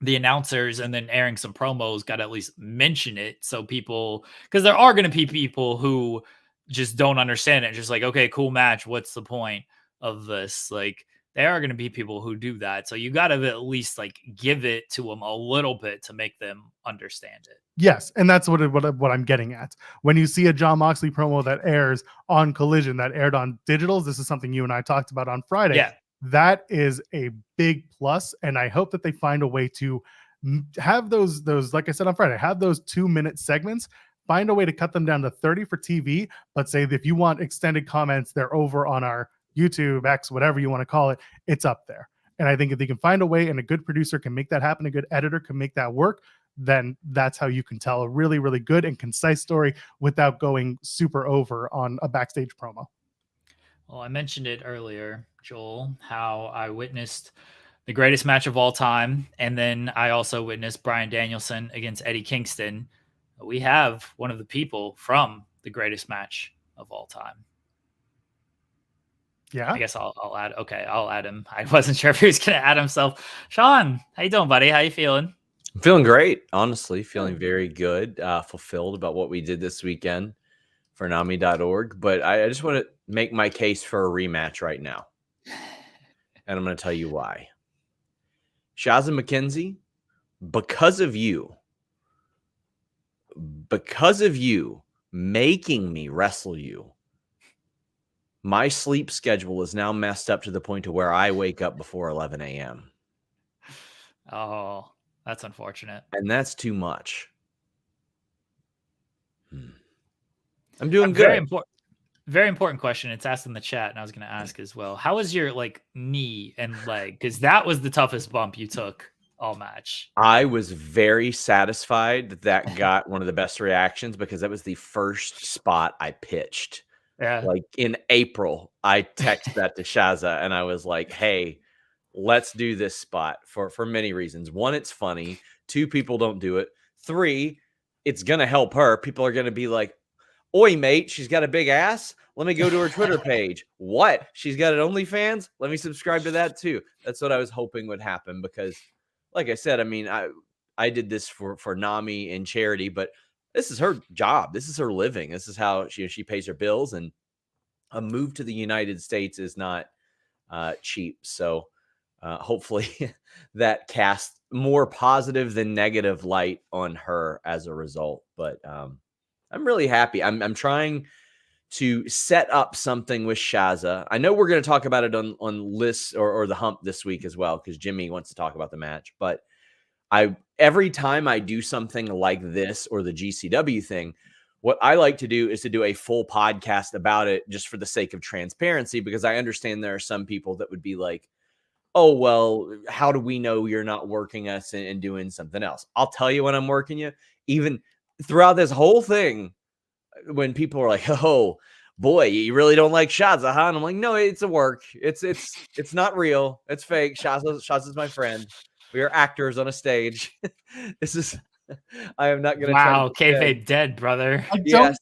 the announcers and then airing some promos got to at least mention it, so people, because there are going to be people who just don't understand it. Just like, okay, cool match. What's the point of this? Like, there are going to be people who do that. So you got to at least like give it to them a little bit to make them understand it. Yes, and that's what I'm getting at. When you see a Jon Moxley promo that airs on Collision, that aired on digitals, this is something you and I talked about on Friday. Yeah. That is a big plus, and I hope that they find a way to have those, like I said on Friday, have those 2-minute segments, find a way to cut them down to 30 for TV, but say that if you want extended comments, they're over on our YouTube, X, whatever you want to call it, it's up there. And I think if they can find a way, and a good producer can make that happen, a good editor can make that work, then that's how you can tell a really, really good and concise story without going super over on a backstage promo. Well, I mentioned it earlier, Joel, how I witnessed the greatest match of all time. And then I also witnessed Bryan Danielson against Eddie Kingston. We have one of the people from the greatest match of all time. Yeah. I guess I'll add. Okay, I'll add him. I wasn't sure if he was going to add himself. Shawn, how you doing, buddy? How you feeling? I'm feeling great, honestly. Feeling very good, fulfilled about what we did this weekend for Nami.org. But I just want to make my case for a rematch right now. And I'm going to tell you why. Shazza McKenzie, because of you making me wrestle you, my sleep schedule is now messed up to the point to where I wake up before 11 a.m. Oh, that's unfortunate. And that's too much. I'm doing good. Very important question. It's asked in the chat, and I was going to ask as well. How was your knee and leg? Because that was the toughest bump you took all match. I was very satisfied that got one of the best reactions, because that was the first spot I pitched. Yeah. Like in April, I texted that to Shazza, and I was like, hey, let's do this spot for many reasons. One, it's funny. Two, people don't do it. Three, it's going to help her. People are going to be like, oi, mate, she's got a big ass. Let me go to her Twitter page. What? She's got an OnlyFans? Let me subscribe to that too. That's what I was hoping would happen, because like I said, I mean, I did this for Nami in charity, but this is her job. This is her living. This is how she pays her bills, and a move to the United States is not cheap. So hopefully that casts more positive than negative light on her as a result. But I'm really happy. I'm trying to set up something with Shazza. I know we're going to talk about it on lists or the hump this week as well, because Jimmy wants to talk about the match. But every time I do something like this or the GCW thing, what I like to do is to do a full podcast about it, just for the sake of transparency, because I understand there are some people that would be like, oh, well, how do we know you're not working us and doing something else? I'll tell you when I'm working you. Even throughout this whole thing, when people are like, oh, boy, you really don't like Shazza, huh? And I'm like, no, it's a work. It's not real. It's fake. Shazza's my friend. We are actors on a stage. I am not going to. Wow, kayfabe dead, brother.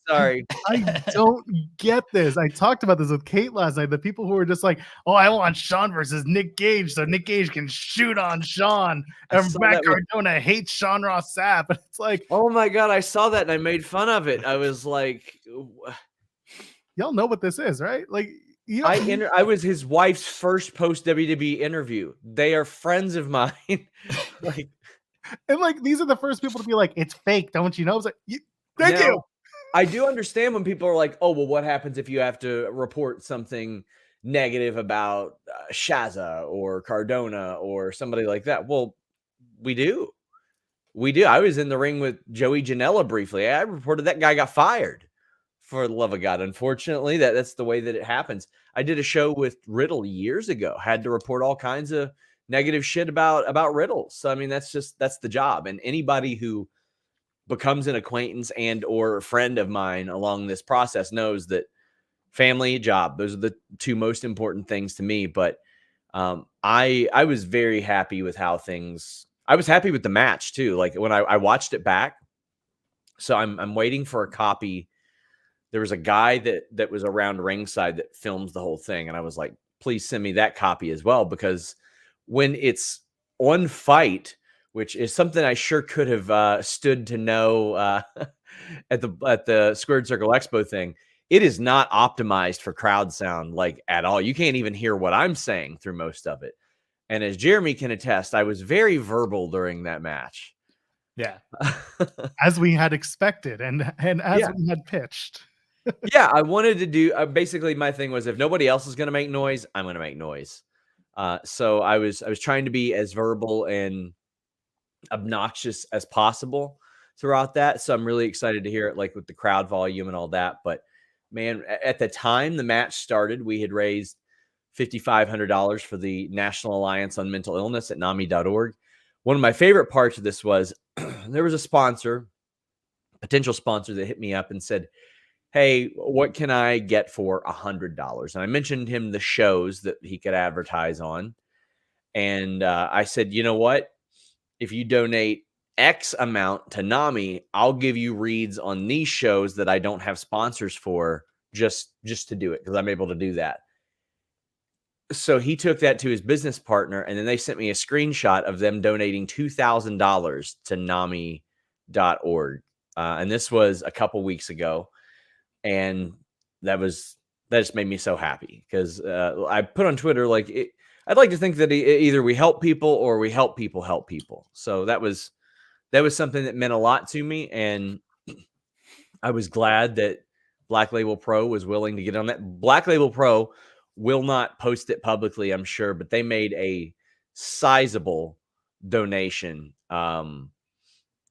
Sorry. I don't get this. I talked about this with Kate last night. The people who were just like, oh, I want Shawn versus Nick Gage so Nick Gage can shoot on Shawn. And Matt Cardona hates Shawn Ross Sapp. But it's like, oh my God, I saw that and I made fun of it. I was like, y'all know what this is, right? Like, I was his wife's first post WWE interview. They are friends of mine. And these are the first people to be like, it's fake, don't you know? It's like, thank you. I do understand when people are like, oh, well, what happens if you have to report something negative about Shazza or Cardona or somebody like that? Well, we do. We do. I was in the ring with Joey Janela briefly. I reported that guy got fired, for the love of God. Unfortunately, that's the way that it happens. I did a show with Riddle years ago, had to report all kinds of negative shit about Riddle. So, I mean, that's the job. And anybody who becomes an acquaintance and or friend of mine along this process knows that family, job, those are the two most important things to me. But I was very happy with how things, I was happy with the match too. Like when I watched it back, so I'm waiting for a copy. There was a guy that was around ringside that films the whole thing. And I was like, please send me that copy as well. Because when it's on Fight, which is something I sure could have stood to know at the Squared Circle Expo thing, it is not optimized for crowd sound like at all. You can't even hear what I'm saying through most of it. And as Jeremy can attest, I was very verbal during that match. Yeah. As we had expected and as we had pitched. Yeah, I wanted to do basically my thing was if nobody else is going to make noise, I'm going to make noise. So I was trying to be as verbal and obnoxious as possible throughout that. So I'm really excited to hear it, like with the crowd volume and all that. But man, at the time the match started, we had raised $5,500 for the National Alliance on Mental Illness at NAMI.org. One of my favorite parts of this was there was a potential sponsor that hit me up and said, hey, what can I get for $100? And I mentioned him the shows that he could advertise on. And I said, you know what? If you donate X amount to NAMI, I'll give you reads on these shows that I don't have sponsors for just to do it because I'm able to do that. So he took that to his business partner, and then they sent me a screenshot of them donating $2,000 to NAMI.org. And this was a couple weeks ago. And that just made me so happy because I put on Twitter, like, I'd like to think that either we help people or we help people help people. So that was something that meant a lot to me. And I was glad that Black Label Pro was willing to get on that. Black Label Pro will not post it publicly, I'm sure, but they made a sizable donation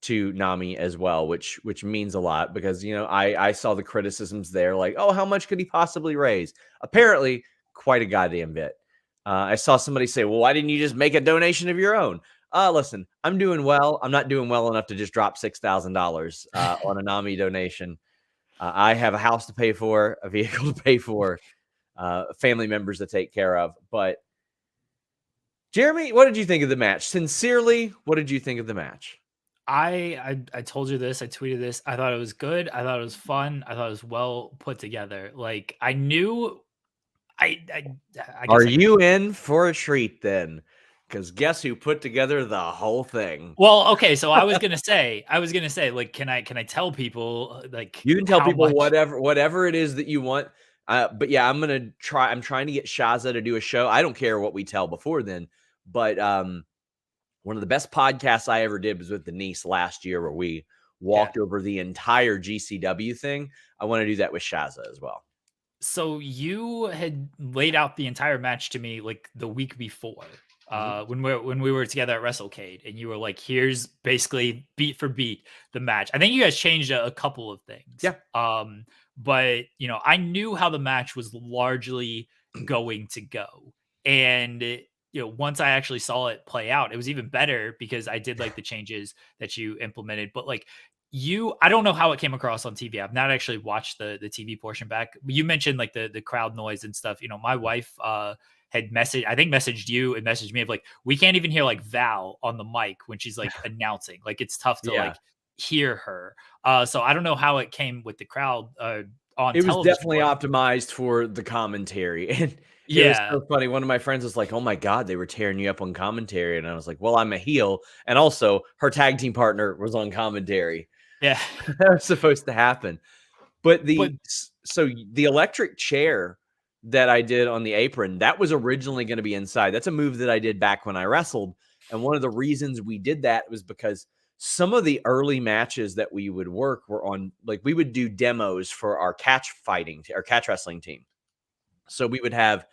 to NAMI as well, which means a lot because, you know, I saw the criticisms there like, oh, how much could he possibly raise? Apparently quite a goddamn bit. I saw somebody say, well, why didn't you just make a donation of your own? Listen, I'm doing well. I'm not doing well enough to just drop $6,000 on a NAMI donation. I have a house to pay for, a vehicle to pay for, family members to take care of. But Jeremy, what did you think of the match? Sincerely, what did you think of the match? I told you this. I tweeted this. I thought it was good. I thought it was fun. I thought it was well put together. Like I knew. I guess Are you in for a treat then? Because guess who put together the whole thing? Well, okay. So I was gonna say, like, can I tell people like you can tell people much... whatever it is that you want. But yeah, I'm trying to get Shaza to do a show. I don't care what we tell before then, but one of the best podcasts I ever did was with Denise last year where we walked over the entire GCW thing. I want to do that with Shaza as well. So you had laid out the entire match to me like the week before when we were together at WrestleCade, and you were like, here's basically beat for beat the match. I think you guys changed a couple of things. Yeah. But you know, I knew how the match was largely going to go. And you know, once I actually saw it play out, it was even better because I did like the changes that you implemented. But like I don't know how it came across on TV. I've not actually watched the TV portion back. You mentioned like the crowd noise and stuff. You know, my wife had messaged you and messaged me of like, we can't even hear like Val on the mic when she's like announcing. Like it's tough to like hear her. So I don't know how it came with the crowd on it television. Was definitely optimized for the commentary. And it was so funny. One of my friends was like, oh my God, they were tearing you up on commentary. And I was like, well, I'm a heel. And also her tag team partner was on commentary. Yeah. That was supposed to happen. But the electric chair that I did on the apron, that was originally going to be inside. That's a move that I did back when I wrestled. And one of the reasons we did that was because some of the early matches that we would work were on, like we would do demos for our catch wrestling team. So we would have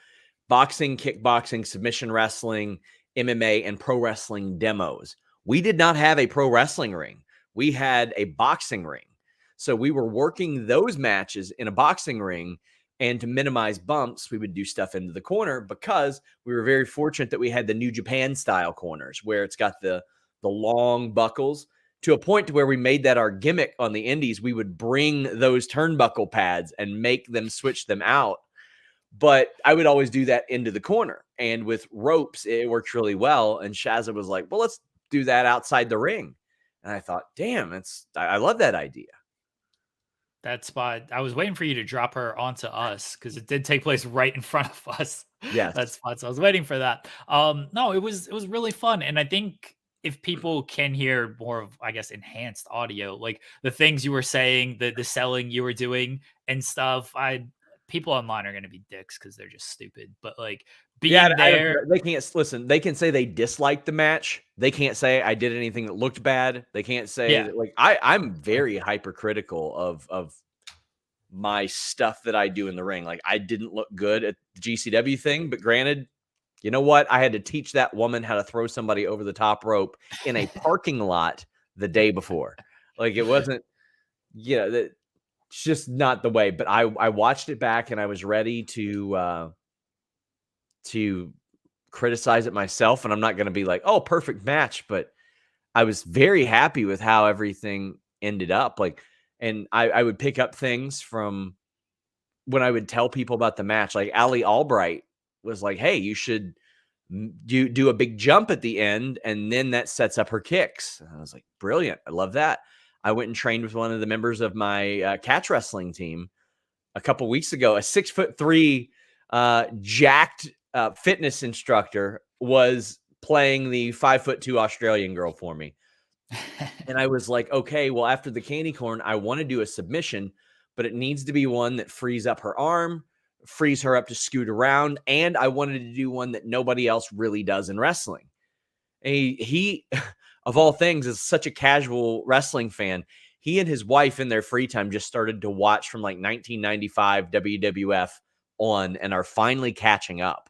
boxing, kickboxing, submission wrestling, MMA, and pro wrestling demos. we did not have a pro wrestling ring. We had a boxing ring. So we were working those matches in a boxing ring, and to minimize bumps, we would do stuff into the corner because we were very fortunate that we had the New Japan style corners where it's got the long buckles, to a point to where we made that our gimmick on the indies. We would bring those turnbuckle pads and make them switch them out. But I would always do that into the corner. And with ropes, it works really well. And Shazza was like, well, let's do that outside the ring. And I thought, damn, I love that idea. That spot, I was waiting for you to drop her onto us because it did take place right in front of us. Yes. That spot. So I was waiting for that. No, it was really fun. And I think if people can hear more of, I guess, enhanced audio, like the things you were saying, the selling you were doing and stuff, people online are going to be dicks because they're just stupid. But like being there, they can't listen. They can say they disliked the match. They can't say I did anything that looked bad. They can't say that, like I'm very hypercritical of my stuff that I do in the ring. Like I didn't look good at the GCW thing, but granted, you know what? I had to teach that woman how to throw somebody over the top rope in a parking lot the day before. Like it wasn't, it's just not the way. But I watched it back and I was ready to criticize it myself. And I'm not going to be like, oh, perfect match. But I was very happy with how everything ended up. Like, and I would pick up things from when I would tell people about the match. Like Ali Albright was like, hey, you should do a big jump at the end, and then that sets up her kicks. And I was like, brilliant. I love that. I went and trained with one of the members of my catch wrestling team a couple weeks ago. A 6'3" jacked fitness instructor was playing the 5'2" Australian girl for me. And I was like, okay, well, after the candy corn, I want to do a submission, but it needs to be one that frees up her arm, frees her up to scoot around. And I wanted to do one that nobody else really does in wrestling. And he of all things, is such a casual wrestling fan. He and his wife in their free time just started to watch from like 1995 WWF on and are finally catching up.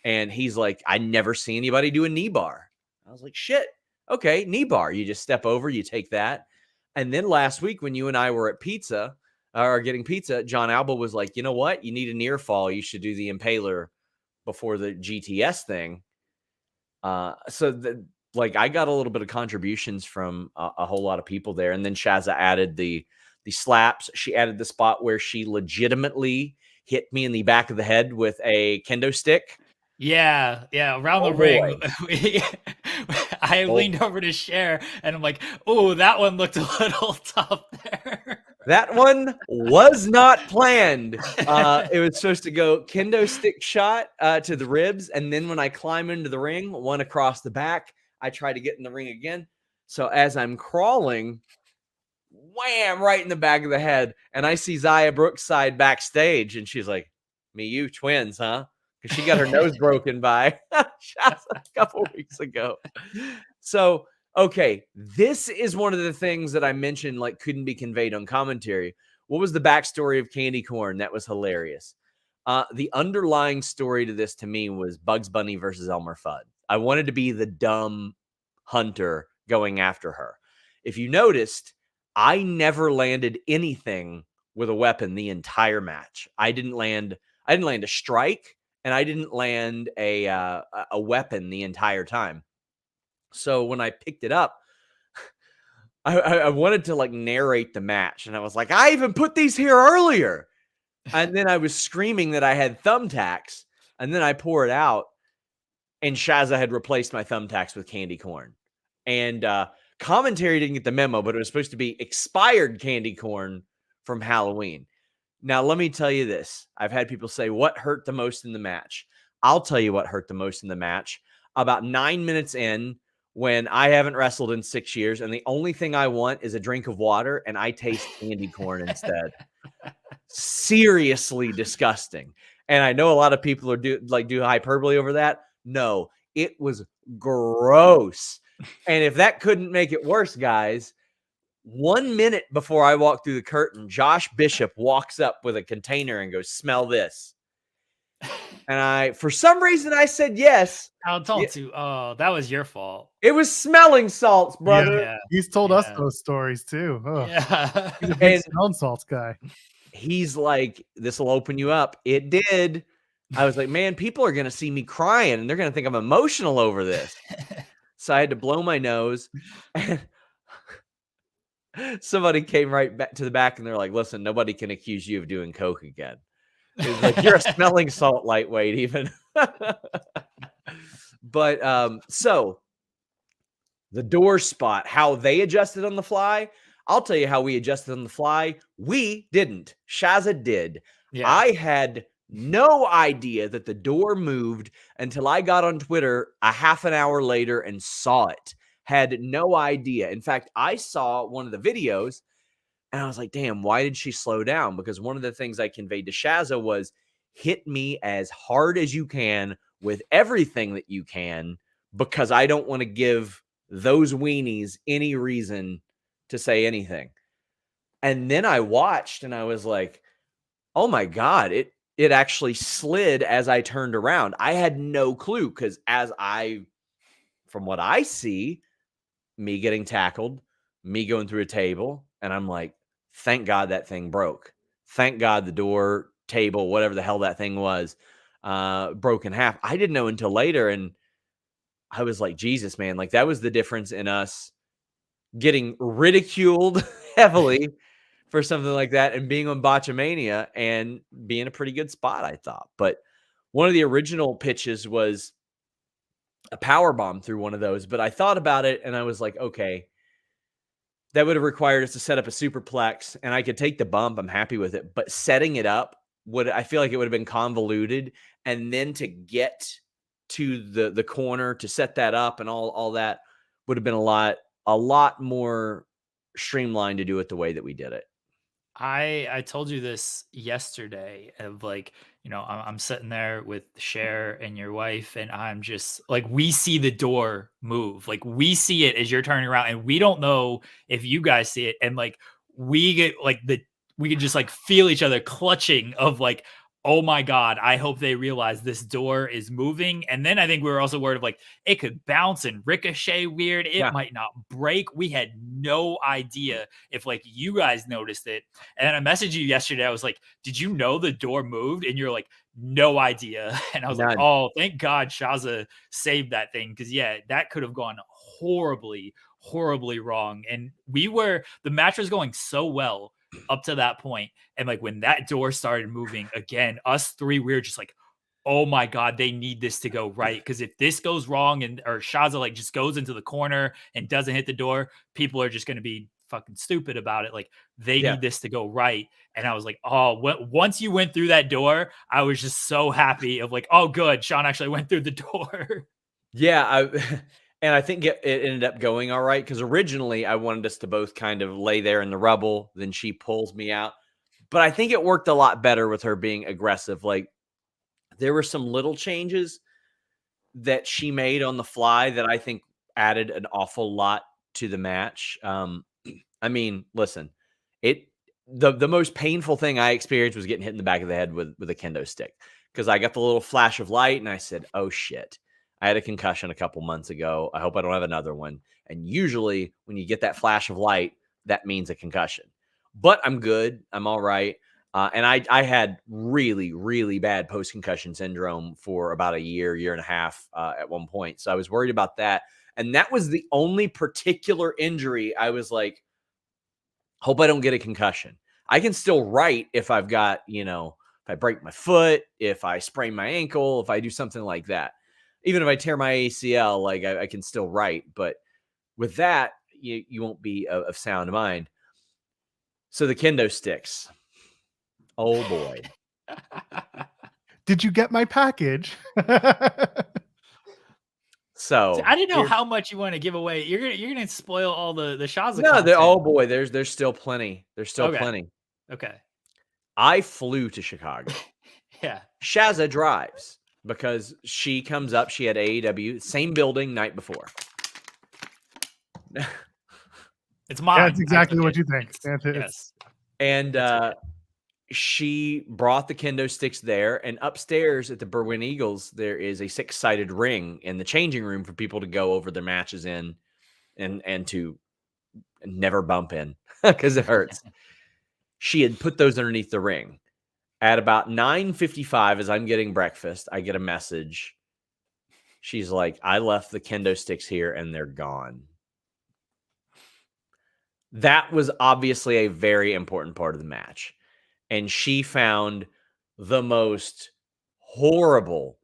And he's like, I never see anybody do a knee bar. I was like, shit. Okay, knee bar. You just step over, you take that. And then last week when you and I were at pizza, or getting pizza, John Alba was like, you know what? You need a near fall. You should do the impaler before the GTS thing. Like I got a little bit of contributions from a whole lot of people there. And then Shazza added the slaps. She added the spot where she legitimately hit me in the back of the head with a kendo stick. Yeah, around the ring. I leaned over to share, and I'm like, oh, that one looked a little tough there. That one was not planned. It was supposed to go kendo stick shot to the ribs, and then when I climb into the ring, one across the back, I try to get in the ring again. So as I'm crawling, wham, right in the back of the head, and I see Zaya Brookside backstage, and she's like, me, you twins, huh? Because she got her nose broken by a couple weeks ago. So, okay, this is one of the things that I mentioned, like, couldn't be conveyed on commentary. What was the backstory of Candy Corn? That was hilarious. The underlying story to this, to me, was Bugs Bunny versus Elmer Fudd. I wanted to be the dumb hunter going after her. If you noticed, I never landed anything with a weapon the entire match. I didn't land a strike. And I didn't land a weapon the entire time. So when I picked it up, I wanted to like narrate the match. And I was like, I even put these here earlier. And then I was screaming that I had thumbtacks. And then I pour it out. And Shazza had replaced my thumbtacks with candy corn. And commentary didn't get the memo, but it was supposed to be expired candy corn from Halloween. Now, let me tell you this. I've had people say, what hurt the most in the match? I'll tell you what hurt the most in the match. About 9 minutes in, when I haven't wrestled in 6 years, and the only thing I want is a drink of water, and I taste candy corn instead. Seriously disgusting. And I know a lot of people are do hyperbole over that. No, it was gross. And if that couldn't make it worse, guys, 1 minute before I walk through the curtain, Josh Bishop walks up with a container and goes, smell this. And for some reason, I said yes. Oh, that was your fault. It was smelling salts, brother. Yeah. He's told us those stories too. Ugh. Yeah. He's a big smelling salts guy. He's like, this will open you up. It did. I was like, man, people are going to see me crying and they're going to think I'm emotional over this. So I had to blow my nose. And somebody came right back to the back and they're like, listen, nobody can accuse you of doing coke again. It was like, you're a smelling salt lightweight even. But so the door spot, how they adjusted on the fly, I'll tell you how we adjusted on the fly. We didn't. Shazza did. Yeah. I had no idea that the door moved until I got on Twitter a half an hour later and saw it. Had no idea. In fact, I saw one of the videos and I was like, damn, why did she slow down? Because one of the things I conveyed to Shazza was hit me as hard as you can with everything that you can, because I don't want to give those weenies any reason to say anything. And then I watched and I was like, oh my God, it actually slid as I turned around. I had no clue, because from what I see, me getting tackled, me going through a table, and I'm like, thank God that thing broke. Thank God the door, table, whatever the hell that thing was, broke in half. I didn't know until later, and I was like, Jesus, man, like that was the difference in us getting ridiculed heavily for something like that and being on Botchamania and being a pretty good spot, I thought. But one of the original pitches was a power bomb through one of those. But I thought about it and I was like, okay, that would have required us to set up a superplex, and I could take the bump. I'm happy with it. But setting it up I feel like it would have been convoluted. And then to get to the corner to set that up and all that would have been a lot more streamlined to do it the way that we did it. I told you this yesterday of like, I'm sitting there with Cher and your wife, and I'm just like, we see the door move. Like we see it as you're turning around, and we don't know if you guys see it. And like, we get like we can just like feel each other clutching of like, oh my God, I hope they realize this door is moving. And then I think we were also worried of like, it could bounce and ricochet weird. It might not break. We had no idea if like you guys noticed it. And then I messaged you yesterday. I was like, did you know the door moved? And you're like, no idea. And I was like, oh, thank God Shazza saved that thing. Cause yeah, that could have gone horribly wrong. And the match was going so well up to that point. And like when that door started moving again, us three, we were just like, oh my God, they need this to go right. Because if this goes wrong or Shazza like just goes into the corner and doesn't hit the door, people are just going to be fucking stupid about it. Like they need this to go right. And I was like, oh, once you went through that door, I was just so happy of like, oh good, Shawn actually went through the door. Yeah, and I think it ended up going all right, because originally I wanted us to both kind of lay there in the rubble. Then she pulls me out. But I think it worked a lot better with her being aggressive. Like there were some little changes that she made on the fly that I think added an awful lot to the match. I mean, listen, the most painful thing I experienced was getting hit in the back of the head with a kendo stick, because I got the little flash of light and I said, oh shit. I had a concussion a couple months ago. I hope I don't have another one. And usually when you get that flash of light, that means a concussion. But I'm good. I'm all right. And I had really, really bad post-concussion syndrome for about a year and a half at one point. So I was worried about that. And that was the only particular injury I was like, hope I don't get a concussion. I can still write if I've got, if I break my foot, if I sprain my ankle, if I do something like that. Even if I tear my ACL, like I can still write. But with that, you won't be of sound mind. So the kendo sticks. Oh boy. Did you get my package? So I didn't know how much you want to give away. You're gonna spoil all the Shazza. No, oh boy, there's still plenty. There's still plenty. Okay. I flew to Chicago. Yeah. Shazza drives, because she comes up. She had AEW, same building night before. It's mine. That's exactly what you think. Yes. And she brought the kendo sticks there, and upstairs at the Berwyn Eagles, there is a 6-sided ring in the changing room for people to go over their matches in and to never bump in because it hurts. She had put those underneath the ring. At about 9:55, as I'm getting breakfast, I get a message. She's like, I left the kendo sticks here and they're gone. That was obviously a very important part of the match. And she found the most horrible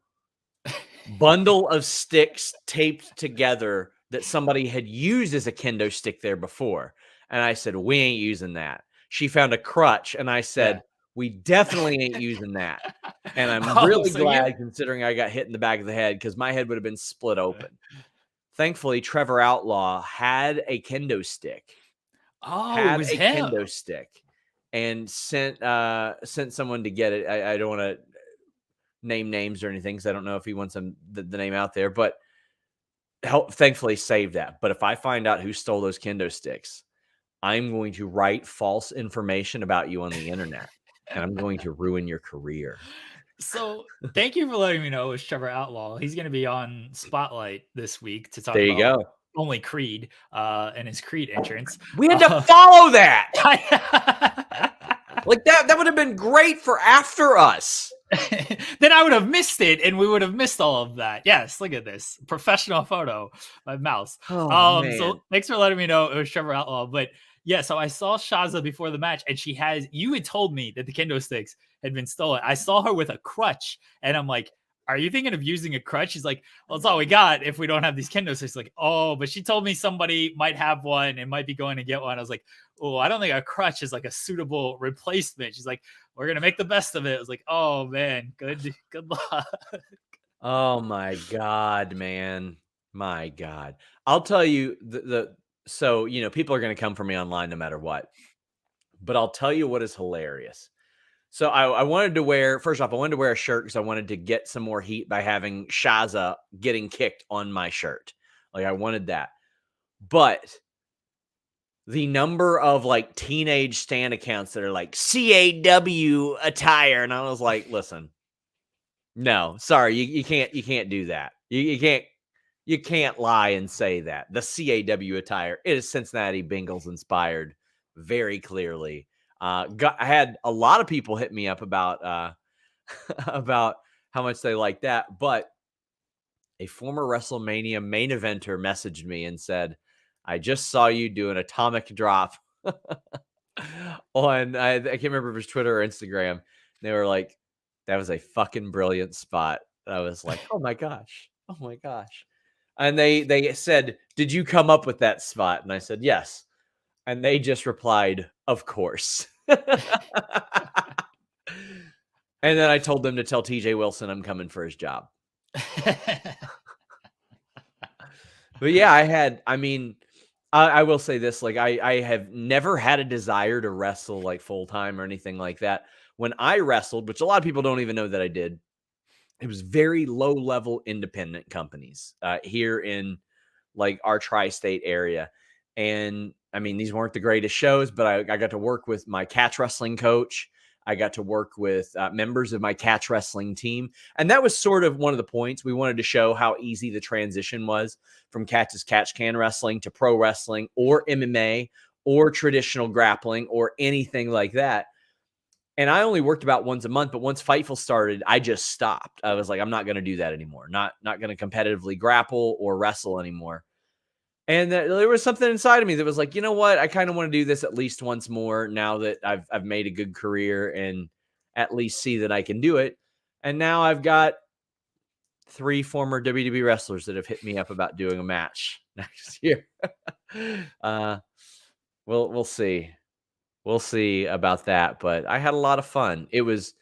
bundle of sticks taped together that somebody had used as a kendo stick there before. And I said, we ain't using that. She found a crutch, and I said, we definitely ain't using that. And I'm really glad, considering I got hit in the back of the head, because my head would have been split open. Thankfully, Trevor Outlaw had a kendo stick. It was him. Kendo stick. And sent someone to get it. I don't want to name names or anything because I don't know if he wants the name out there, but thankfully saved that. But if I find out who stole those kendo sticks, I'm going to write false information about you on the internet, and I'm going to ruin your career. So thank you for letting me know it was Trevor Outlaw. He's going to be on Spotlight this week to talk there you about go. Only Creed and his Creed entrance. We had to follow that. Like that would have been great for after us. Then I would have missed it, and we would have missed all of that. Yes, look at this professional photo by Mouse. So thanks for letting me know it was Trevor Outlaw. But yeah, so I saw Shaza before the match, and you had told me that the kendo sticks had been stolen. I saw her with a crutch, and I'm like, are you thinking of using a crutch? She's like, well, it's all we got if we don't have these kendo sticks. Like, oh, but she told me somebody might have one and might be going to get one. I was like, oh, I don't think a crutch is like a suitable replacement. She's like, we're going to make the best of it. I was like, oh man, good luck. Oh my God, man. My God. I'll tell you so, people are going to come for me online no matter what, but I'll tell you what is hilarious. So I wanted to wear a shirt because I wanted to get some more heat by having Shaza getting kicked on my shirt. Like I wanted that. But the number of like teenage stan accounts that are like CAW attire. And I was like, listen, no, sorry, you can't do that. You can't lie and say that. The CAW attire, it is Cincinnati Bengals inspired very clearly. I had a lot of people hit me up about about how much they like that, but a former Wrestlemania main eventer messaged me and said, I just saw you do an atomic drop on, I can't remember if it was Twitter or Instagram. They were like, that was a fucking brilliant spot. I was like, oh my gosh. And they said, did you come up with that spot? And I said, yes. And they just replied, of course. And then I told them to tell TJ Wilson I'm coming for his job. But yeah, I will say this, like I have never had a desire to wrestle like full time or anything like that. When I wrestled, which a lot of people don't even know that I did, it was very low level independent companies here in like our tri-state area. And I mean, these weren't the greatest shows, but I got to work with my catch wrestling coach. I got to work with members of my catch wrestling team. And that was sort of one of the points. We wanted to show how easy the transition was from catch can wrestling to pro wrestling or MMA or traditional grappling or anything like that. And I only worked about once a month, but once Fightful started, I just stopped. I was like, I'm not going to do that anymore. Not going to competitively grapple or wrestle anymore. And there was something inside of me that was like, you know what? I kind of want to do this at least once more now that I've made a good career and at least see that I can do it. And now I've got 3 former WWE wrestlers that have hit me up about doing a match next year. We'll see. We'll see about that. But I had a lot of fun. It was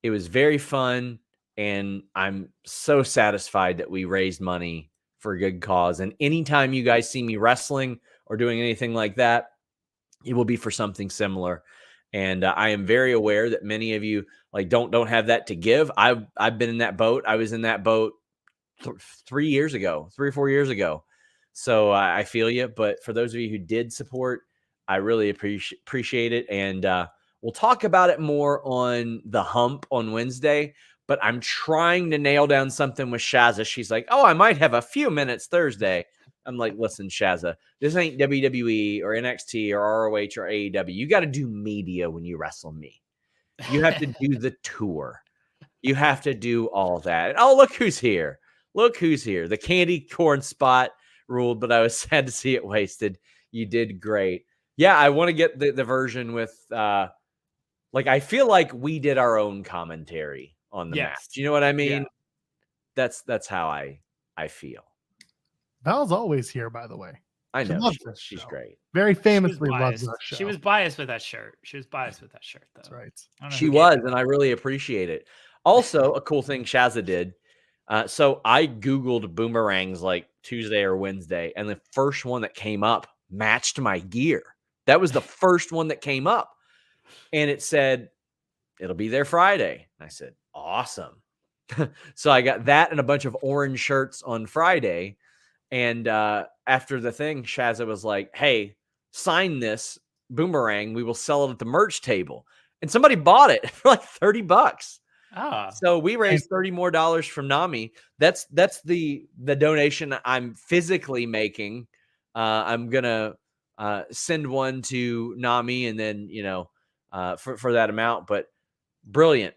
very fun. And I'm so satisfied that we raised money for a good cause. And anytime you guys see me wrestling or doing anything like that, it will be for something similar. And I am very aware that many of you like don't have that to give. I've been in that boat. I was in that boat 3 or 4 years ago. So I feel you. But for those of you who did support, I really appreciate it. And We'll talk about it more on the hump on Wednesday, but I'm trying to nail down something with Shazza. She's like, oh, I might have a few minutes Thursday. I'm like, listen, Shazza, this ain't WWE or NXT or ROH or AEW. You got to do media when you wrestle me. You have to do the tour. You have to do all that. And, oh, look who's here. Look who's here. The candy corn spot ruled, but I was sad to see it wasted. You did great. Yeah, I want to get the version with like I feel like we did our own commentary on the match. You know what I mean? Yeah. That's how I feel. Val's always here, by the way. I know she's great. Very famously loves our show. She was biased with that shirt. Though. That's right. She was, and I really appreciate it. Also, a cool thing Shazza did. So I Googled boomerangs like Tuesday or Wednesday, and the first one that came up matched my gear. That was the first one that came up. And it said, it'll be there Friday. I said, awesome. So I got that and a bunch of orange shirts on Friday. And after the thing, Shazza was like, hey, sign this boomerang. We will sell it at the merch table. And somebody bought it for like $30. So we raised $30 more from Nami. That's the donation I'm physically making. I'm going to send one to Nami and then, for that amount, but brilliant.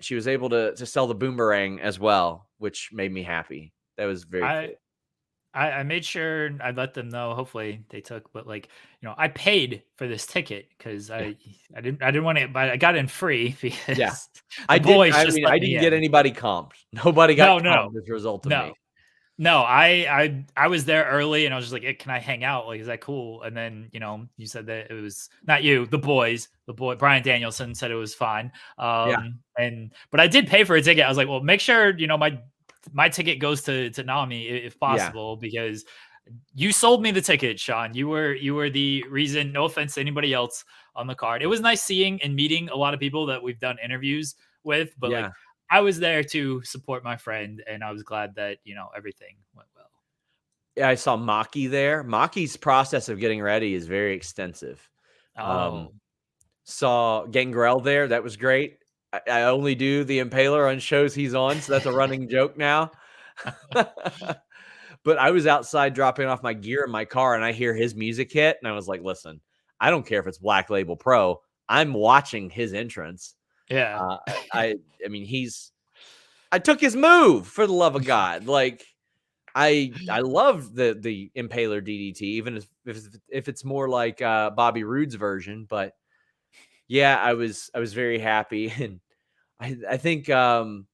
She was able to sell the boomerang as well, which made me happy. That was very cool. I made sure I let them know. Hopefully they took, but I paid for this ticket because I didn't want it, but I got in free because I didn't get anybody comped. Nobody got comped as a result of me. No, I was there early and I was just like, hey, can I hang out? Like, is that cool? And then, you said that it was not you, the boy, Bryan Danielson said it was fine. But I did pay for a ticket. I was like, well, make sure, my ticket goes to Nami if possible, because you sold me the ticket, Shawn. You were the reason. No offense to anybody else on the card. It was nice seeing and meeting a lot of people that we've done interviews with, but I was there to support my friend, and I was glad that everything went well. Yeah, I saw Maki there. Maki's process of getting ready is very extensive. Saw Gangrel there. That was great. I only do the Impaler on shows he's on, so that's a running joke now. But I was outside dropping off my gear in my car, and I hear his music hit, and I was like, listen, I don't care if it's Black Label Pro. I'm watching his entrance. Yeah. I mean, I took his move, for the love of God. Like, I love the Impaler DDT, even if it's more like Bobby Roode's version, but yeah, I was very happy, and I think I'm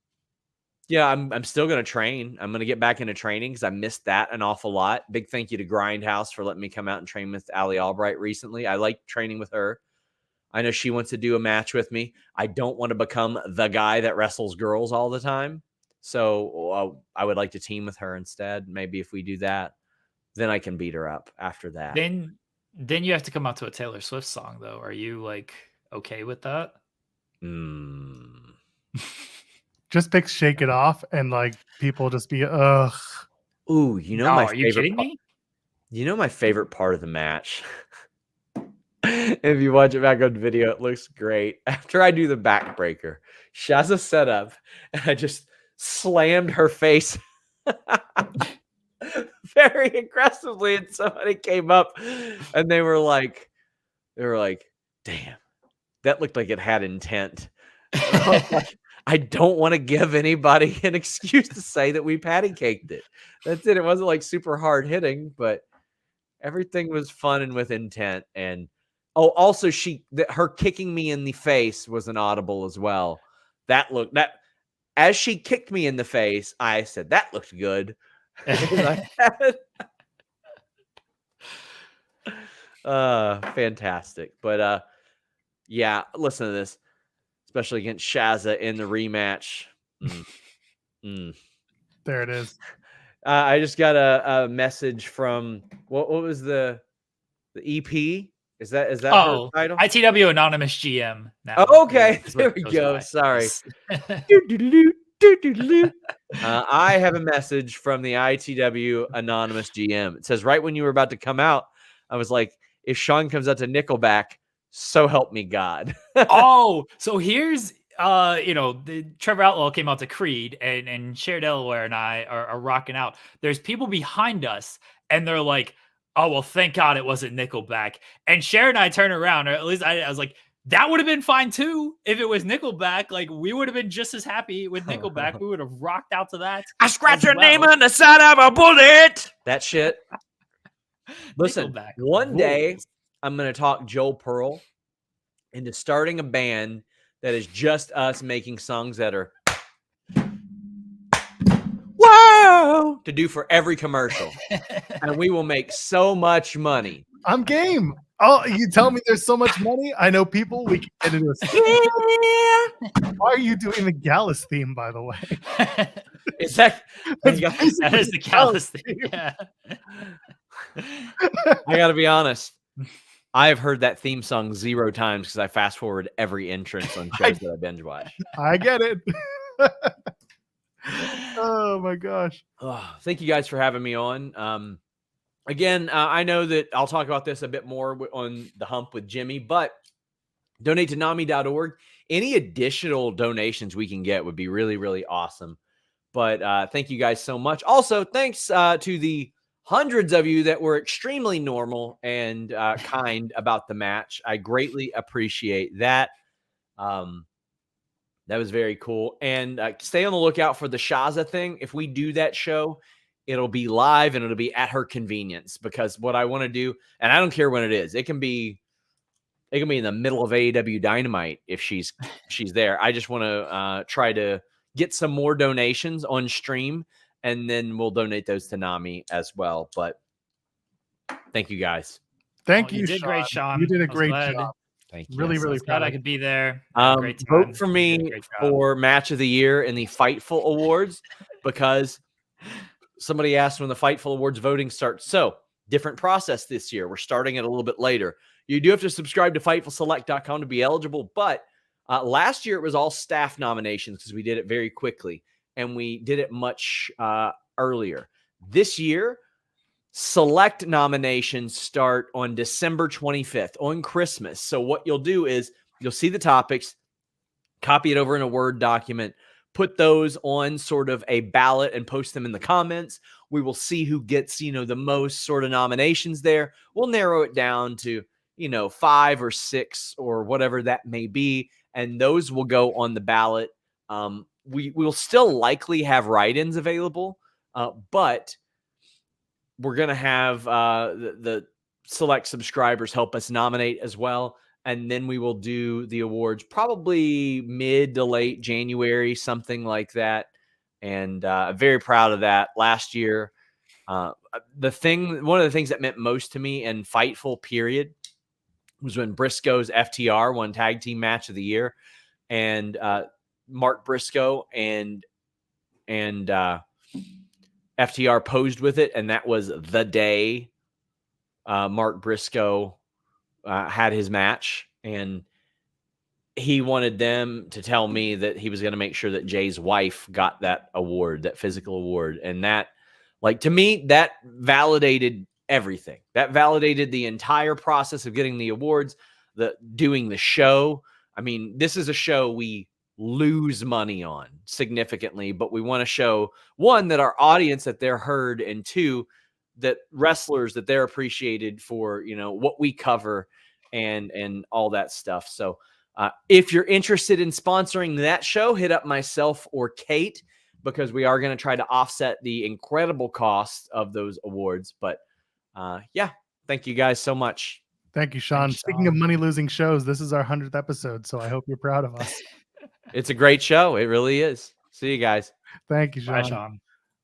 still gonna train. I'm gonna get back into training because I missed that an awful lot. Big thank you to Grindhouse for letting me come out and train with Ali Albright recently. I like training with her. I know she wants to do a match with me. I don't want to become the guy that wrestles girls all the time, so I would like to team with her instead. Maybe if we do that, then I can beat her up after that. Then you have to come out to a Taylor Swift song, though. Are you like okay with that? Just pick Shake It Off and like people just be ugh. Ooh, my are you kidding me? My favorite part of the match. If you watch it back on video, it looks great. After I do the backbreaker, Shazza set up and I just slammed her face very aggressively, and somebody came up and they were like, damn, that looked like it had intent. I don't want to give anybody an excuse to say that we patty caked it. That's it. It wasn't like super hard hitting, but everything was fun and with intent. And also her kicking me in the face was an audible as well. That as she kicked me in the face, I said that looked good. Fantastic. But yeah, listen to this, especially against Shazza in the rematch. There it is. I just got a message from what was the EP? Is that her title? ITW Anonymous GM now. Oh, okay, there we go. Sorry. I have a message from the ITW Anonymous GM. It says, right when you were about to come out, I was like, if Shawn comes out to Nickelback, So help me God. Oh, so here's the Trevor Outlaw came out to Creed, and Cher Delaware and I are rocking out. There's people behind us, and they're like, "Oh well, thank God it wasn't Nickelback." And Cher and I turn around, or at least I was like, "That would have been fine too if it was Nickelback. Like we would have been just as happy with Nickelback. We would have rocked out to that. I scratch your well. name on the side of a bullet. That shit. Listen, Nickelback, one day rules. I'm going to talk Joel Pearl into starting a band that is just us making songs that are whoa to do for every commercial. And we will make so much money. I'm game. Oh, you tell me there's so much money. I know people. We can get into a. Why are you doing the Gallus theme, by the way? Is that That is the Gallus thing. Yeah. I got to be honest. I have heard that theme song 0 times because I fast forward every entrance on shows that I binge watch. I get it. Oh my gosh. Oh, thank you guys for having me on. Again, I know that I'll talk about this a bit more on the hump with Jimmy, but donate to NAMI.org. Any additional donations we can get would be really, really awesome. But thank you guys so much. Also, thanks to the hundreds of you that were extremely normal and kind about the match. I greatly appreciate that. That was very cool. And stay on the lookout for the Shaza thing. If we do that show, it'll be live and it'll be at her convenience, because what I want to do, and I don't care when it is, it can be in the middle of AEW Dynamite if she's there. I just want to try to get some more donations on stream, and then we'll donate those to Nami as well. But thank you guys. Thank you. you, Did Sean. great, Sean. You did a I was great glad. job. Thank you. Really, Yes, I really was glad proud. I could be there. Had a great time. Vote for You did a me great job. for Match of the Year in the Fightful Awards, because somebody asked when the Fightful Awards voting starts. So, different process this year. We're starting it a little bit later. You do have to subscribe to FightfulSelect.com to be eligible, but last year it was all staff nominations because we did it very quickly, and we did it much earlier. This year, select nominations start on December 25th, on Christmas. So what you'll do is you'll see the topics, copy it over in a Word document, put those on sort of a ballot and post them in the comments. We will see who gets, the most sort of nominations there. We'll narrow it down to, 5 or 6 or whatever that may be. And those will go on the ballot. We will still likely have write-ins available, but we're going to have the select subscribers help us nominate as well. And then we will do the awards probably mid to late January, something like that. And I'm very proud of that. Last year, one of the things that meant most to me in Fightful period was when Briscoe's FTR won Tag Team Match of the Year. And Mark Briscoe and FTR posed with it, and that was the day Mark Briscoe had his match, and he wanted them to tell me that he was going to make sure that Jay's wife got that award, that physical award. And that, to me, that validated everything. That validated the entire process of getting the awards, doing the show. I mean, this is a show we lose money on significantly, but we want to show, one, that our audience, that they're heard, and two, that wrestlers, that they're appreciated for, what we cover and all that stuff. So if you're interested in sponsoring that show, hit up myself or Kate, because we are going to try to offset the incredible cost of those awards. But yeah, thank you guys so much. Thank you, Sean. Speaking of money-losing shows, this is our 100th episode, so I hope you're proud of us. It's a great show. It really is. See you guys. Thank you, Sean. Bye, Sean.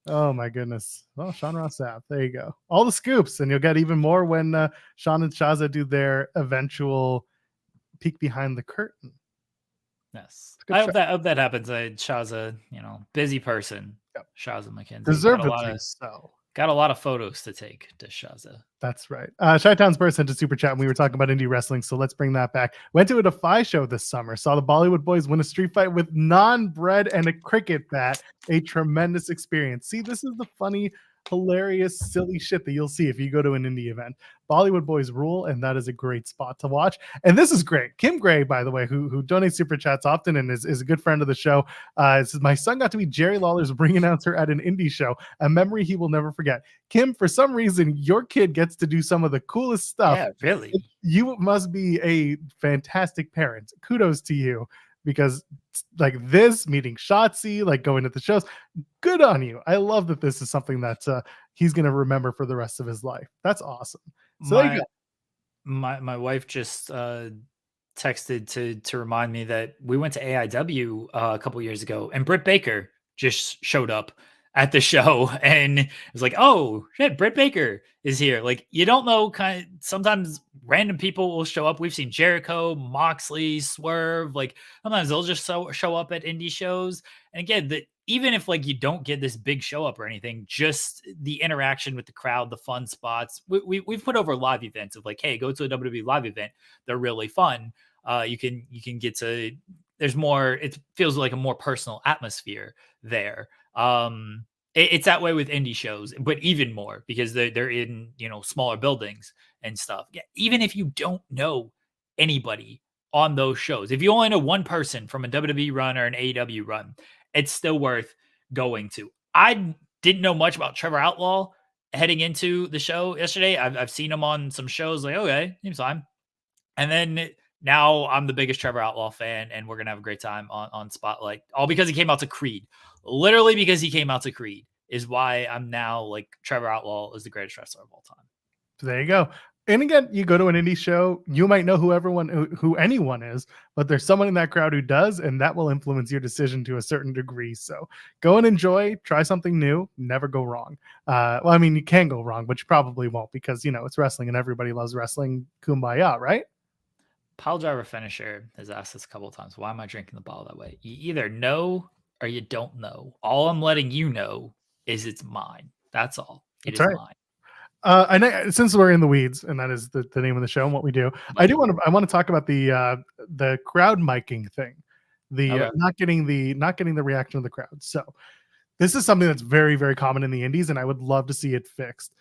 Oh, my goodness. Well, Shawn Ross Sapp. There you go. All the scoops, and you'll get even more when Sean and Shaza do their eventual peek behind the curtain. Yes. I hope that happens. Shaza, busy person. Yep. Shaza McKenzie. Deservedly so. Got a lot of photos to take to Shaza. That's right. Chi-Town's Burst sent a super chat, and we were talking about indie wrestling, so let's bring that back. Went to a Defy show this summer. Saw the Bollywood boys win a street fight with non-bread and a cricket bat. A tremendous experience. See, this is the funny hilarious, silly shit that you'll see if you go to an indie event. Bollywood boys rule, and that is a great spot to watch. And this is great. Kim Gray, by the way, who donates super chats often and is a good friend of the show, says, my son got to be Jerry Lawler's ring announcer at an indie show, a memory he will never forget. Kim, for some reason, your kid gets to do some of the coolest stuff. Yeah, really. You must be a fantastic parent. Kudos to you, because like this, meeting Shotzi, like going to the shows, good on you. I love that this is something that he's going to remember for the rest of his life. That's awesome. So there you go. My wife just texted to remind me that we went to AIW a couple years ago, and Britt Baker just showed up at the show, and it was like, oh shit, Britt Baker is here. Like, you don't know, sometimes random people will show up. We've seen Jericho, Moxley, Swerve. Like, sometimes they'll just show up at indie shows. And again, even if like you don't get this big show up or anything, just the interaction with the crowd, the fun spots. We've put over live events of like, hey, go to a WWE live event. They're really fun. You can get to, there's more, it feels like a more personal atmosphere there. It's that way with indie shows, but even more because they're in, smaller buildings and stuff. Yeah, even if you don't know anybody on those shows, if you only know one person from a WWE run or an AEW run, it's still worth going to. I didn't know much about Trevor Outlaw heading into the show yesterday. I've seen him on some shows, like, okay, seems fine. And then now I'm the biggest Trevor Outlaw fan, and we're going to have a great time on Spotlight, all because he came out to Creed. Literally because he came out to Creed is why I'm now like Trevor Outlaw is the greatest wrestler of all time. So there you go. And again, you go to an indie show, you might know who anyone is, but there's someone in that crowd who does, and that will influence your decision to a certain degree. So go and enjoy, try something new, never go wrong. Well, I mean, you can go wrong, but you probably won't because, it's wrestling and everybody loves wrestling. Kumbaya, right? Pile Driver Finisher has asked this a couple of times. Why am I drinking the bottle that way? You either know or you don't know. All I'm letting you know is it's mine. That's all. It is mine. I know, since we're in the weeds, and that is the name of the show and what we do, I want to talk about the crowd miking thing, not getting the reaction of the crowd. So this is something that's very, very common in the indies, and I would love to see it fixed.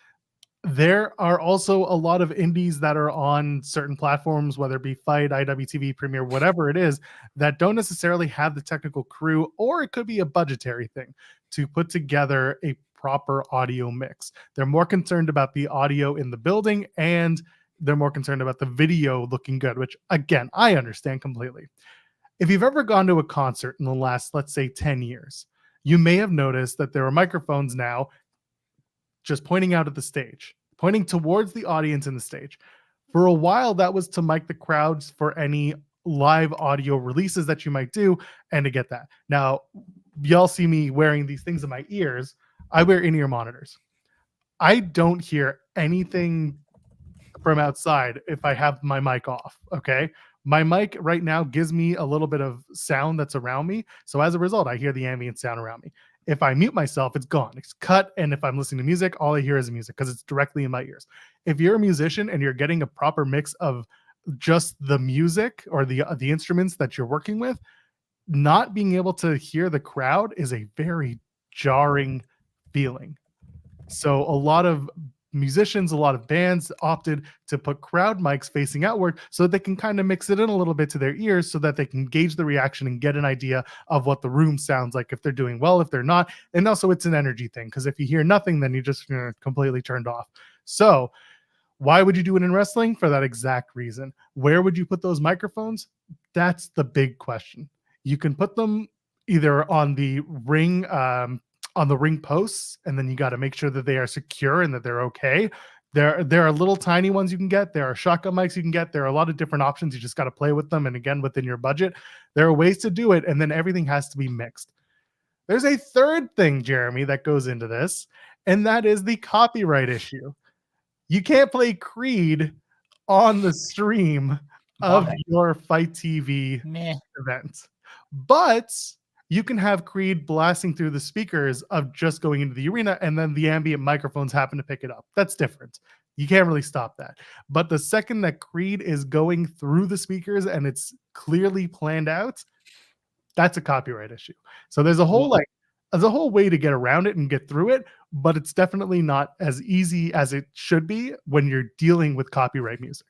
There are also a lot of indies that are on certain platforms, whether it be Fight, IWTV, Premiere, whatever it is, that don't necessarily have the technical crew, or it could be a budgetary thing to put together a proper audio mix. They're more concerned about the audio in the building, and they're more concerned about the video looking good, which again, I understand completely. If you've ever gone to a concert in the last, let's say 10 years, you may have noticed that there are microphones now just pointing out at the stage, pointing towards the audience in the stage. For a while, that was to mic the crowds for any live audio releases that you might do, and to get that. Now, y'all see me wearing these things in my ears. I wear in-ear monitors. I don't hear anything from outside if I have my mic off, okay? My mic right now gives me a little bit of sound that's around me, so as a result, I hear the ambient sound around me. If I mute myself, it's gone. It's cut, and if I'm listening to music, all I hear is music because it's directly in my ears. If you're a musician and you're getting a proper mix of just the music or the instruments that you're working with, not being able to hear the crowd is a very jarring feeling. So a lot of musicians, a lot of bands opted to put crowd mics facing outward so that they can kind of mix it in a little bit to their ears so that they can gauge the reaction and get an idea of what the room sounds like, if they're doing well, if they're not. And also it's an energy thing, because if you hear nothing, then you just completely turned off. So why would you do it in wrestling? For that exact reason. Where would you put those microphones? That's the big question. You can put them either on the ring posts, and then you got to make sure that they are secure and that they're okay. There are little tiny ones you can get. There are shotgun mics you can get. There are a lot of different options. You just got to play with them. And again, within your budget, there are ways to do it. And then everything has to be mixed. There's a third thing, Jeremy, that goes into this, and that is the copyright issue. You can't play Creed on the stream of your Fight TV event, but you can have Creed blasting through the speakers of just going into the arena, and then the ambient microphones happen to pick it up. That's different. You can't really stop that. But the second that Creed is going through the speakers and it's clearly planned out, that's a copyright issue. So there's a whole a whole way to get around it and get through it, but it's definitely not as easy as it should be when you're dealing with copyright music.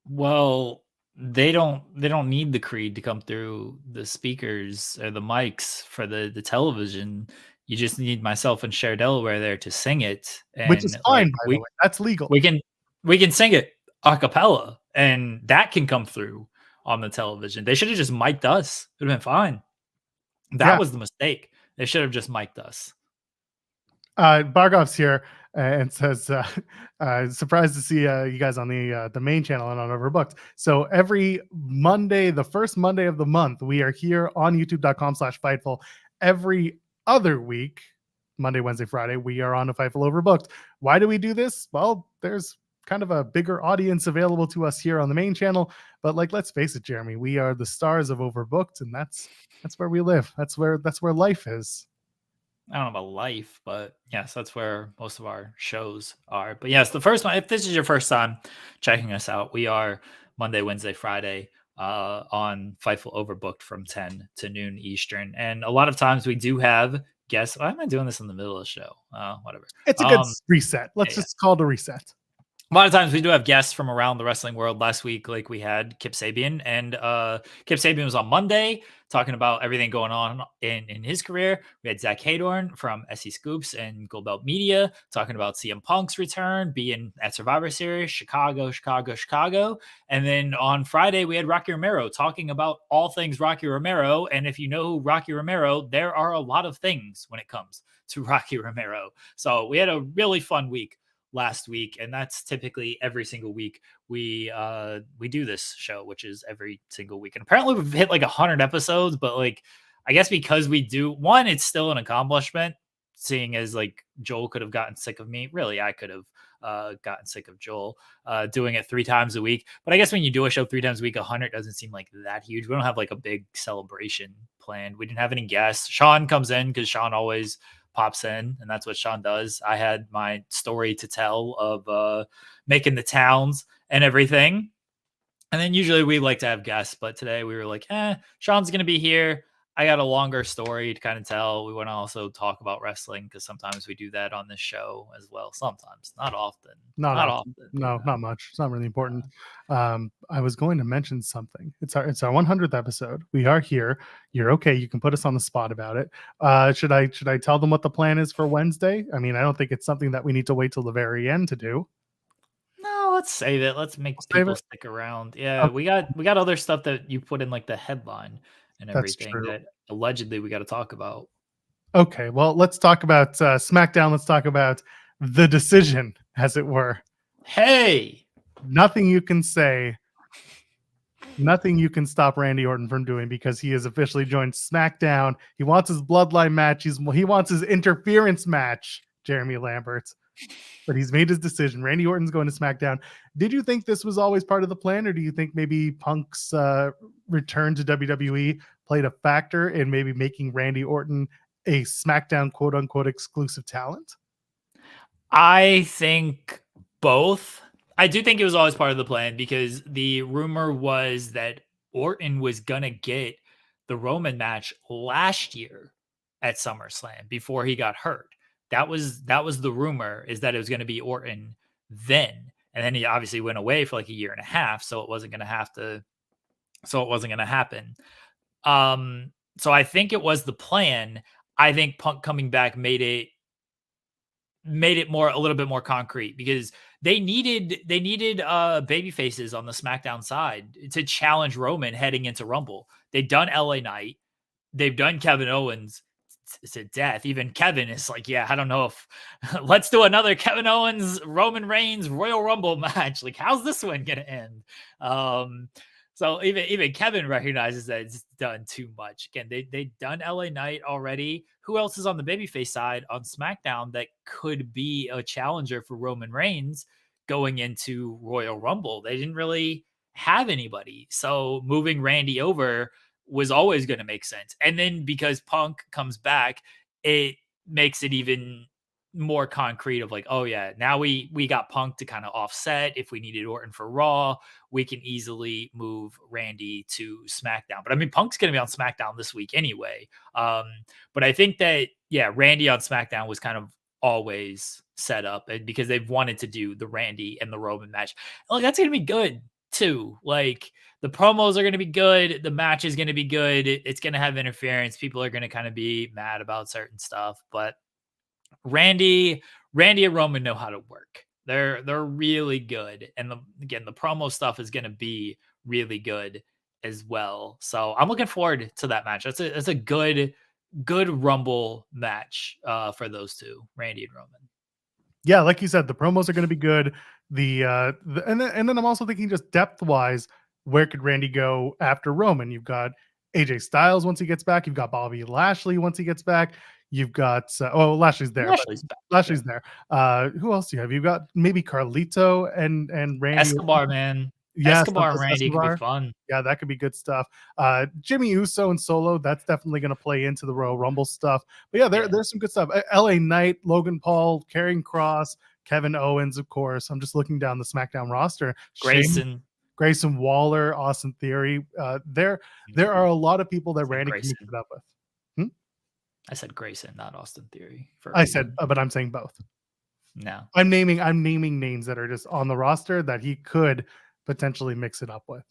Well, they don't need the Creed to come through the speakers or the mics for the television. You just need myself and Cher Delaware there to sing it, Which is and fine, by the way. That's legal. we can sing it a cappella, and that can come through on the television. They should have just mic'd us. It would have been fine. That was the mistake. They should have just mic'd us. Bargov's here and says, surprised to see you guys on the main channel and on Overbooked. So every Monday, the first Monday of the month, we are here on youtube.com/Fightful. Every other week, Monday, Wednesday, Friday, we are on a Fightful Overbooked. Why do we do this? Well, there's kind of a bigger audience available to us here on the main channel. But like, let's face it, Jeremy, we are the stars of Overbooked, and that's where we live. That's where life is. I don't know about life, but yes, that's where most of our shows are. But yes, the first one, if this is your first time checking us out, we are Monday, Wednesday, Friday on Fightful Overbooked from 10 to noon Eastern. And a lot of times we do have guests. Why am I doing this in the middle of the show? Whatever. It's a good reset. Let's just call it a reset. A lot of times we do have guests from around the wrestling world. Last week, like we had Kip Sabian, and Kip Sabian was on Monday talking about everything going on in his career. We had Zach Haydorn from SE Scoops and Gold Belt Media talking about CM Punk's return, being at Survivor Series, Chicago. And then on Friday, we had Rocky Romero talking about all things Rocky Romero. And if you know Rocky Romero, there are a lot of things when it comes to Rocky Romero. So we had a really fun week last week, and that's typically every single week we do this show, which is every single week. And apparently we've hit like 100 episodes, but like, I guess because we do one, it's still an accomplishment, seeing as like Joel could have gotten sick of me. Really, I could have gotten sick of Joel doing it 3 times a week. But I guess when you do a show 3 times a week, 100 doesn't seem like that huge. We don't have like a big celebration planned. We didn't have any guests. Sean comes in because Sean always pops in, and that's what Sean does. I had my story to tell of making the towns and everything. And then usually we like to have guests, but today we were like, Sean's going to be here. I got a longer story to kind of tell. We want to also talk about wrestling because sometimes we do that on this show as well. Sometimes, not often. Not often. No, not much. It's not really important. I was going to mention something. It's our 100th episode. We are here. You're okay. You can put us on the spot about it. Should I tell them what the plan is for Wednesday? I mean, I don't think it's something that we need to wait till the very end to do. No, let's save it. Let's make people stick around. Yeah, okay. we got other stuff that you put in like the headline and everything that allegedly we got to talk about. Okay, well, let's talk about SmackDown. Let's talk about the decision, as it were. Hey, nothing you can say, nothing you can stop Randy Orton from doing, because he has officially joined SmackDown. He wants his bloodline match. He wants his interference match, Jeremy Lambert. But he's made his decision. Randy Orton's going to SmackDown. Did you think this was always part of the plan, or do you think maybe Punk's return to WWE played a factor in maybe making Randy Orton a SmackDown quote-unquote exclusive talent? I think both. I do think it was always part of the plan, because the rumor was that Orton was going to get the Roman match last year at SummerSlam before he got hurt. That was the rumor, is that it was going to be Orton then. And then he obviously went away for like a year and a half. So it wasn't going to happen. So I think it was the plan. I think Punk coming back made it a little bit more concrete, because they needed baby faces on the SmackDown side to challenge Roman heading into Rumble. They've done LA Knight. They've done Kevin Owens to death. Even Kevin is like, yeah, I don't know if let's do another Kevin Owens Roman Reigns Royal Rumble match. Like, how's this one gonna end? So even Kevin recognizes that it's done too much. Again, they've done LA Knight already. Who else is on the babyface side on SmackDown that could be a challenger for Roman Reigns going into Royal Rumble? They didn't really have anybody. So moving Randy over was always going to make sense. And then because Punk comes back, it makes it even more concrete of like, oh yeah, now we got Punk to kind of offset. If we needed Orton for Raw, we can easily move Randy to SmackDown. But I mean, Punk's going to be on SmackDown this week anyway. But I think that, yeah, Randy on SmackDown was kind of always set up because they've wanted to do the Randy and the Roman match. Like, that's going to be good too. Like, the promos are going to be good. The match is going to be good. It's going to have interference. People are going to kind of be mad about certain stuff, but Randy and Roman know how to work. They're really good, and the promo stuff is going to be really good as well. So I'm looking forward to that match. That's a good Rumble match for those two, Randy and Roman. Yeah, like you said, the promos are going to be good. And then I'm also thinking just depth wise, where could Randy go after Roman? You've got AJ Styles once he gets back. You've got Bobby Lashley once he gets back. You've got Lashley's there. Lashley's back. Lashley's there. Who else do you have? You've got maybe Carlito and Randy. Escobar, man. Yeah, Escobar and Randy could be fun. Yeah, that could be good stuff. Jimmy Uso and Solo, that's definitely going to play into the Royal Rumble stuff. But yeah, there's some good stuff. LA Knight, Logan Paul, Karrion Kross, Kevin Owens, of course. I'm just looking down the SmackDown roster. Grayson Waller, Austin Theory. There are a lot of people that Randy can mix it up with. I said Grayson, not Austin Theory. But I'm saying both. No, I'm naming names that are just on the roster that he could potentially mix it up with.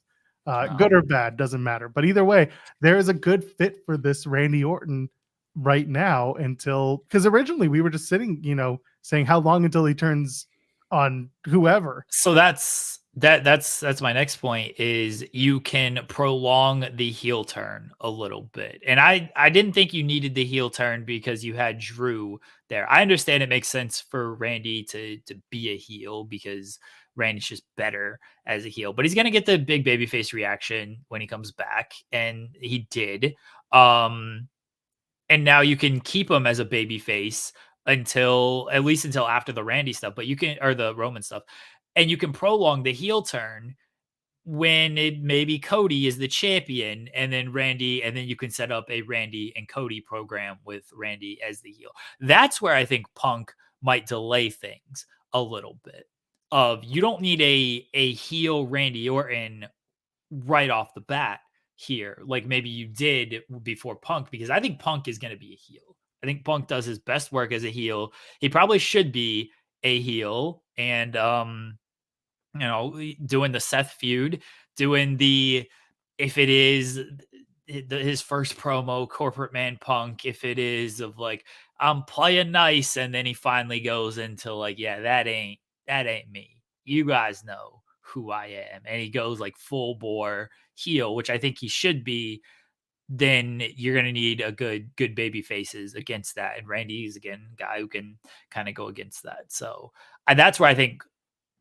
Good or bad, doesn't matter. But either way, there is a good fit for this Randy Orton right now because originally we were just sitting, saying how long until he turns on whoever. So that's my next point is you can prolong the heel turn a little bit. And I didn't think you needed the heel turn because you had Drew there. I understand it makes sense for Randy to be a heel because Randy's just better as a heel, but he's going to get the big babyface reaction when he comes back. And he did. And now you can keep him as a babyface until after the Randy stuff, or the Roman stuff. And you can prolong the heel turn when maybe Cody is the champion and then Randy, and then you can set up a Randy and Cody program with Randy as the heel. That's where I think Punk might delay things a little bit. You don't need a heel Randy Orton right off the bat here, like maybe you did before Punk, because I think Punk is going to be a heel. I think Punk does his best work as a heel. He probably should be a heel, and doing the Seth feud, doing if it is his first promo, corporate man Punk, if it is of like, I'm playing nice, and then he finally goes into like, yeah, that ain't me. You guys know who I am. And he goes like full bore heel, which I think he should be. Then you're going to need a good baby faces against that. And Randy's again, a guy who can kind of go against that. So that's where I think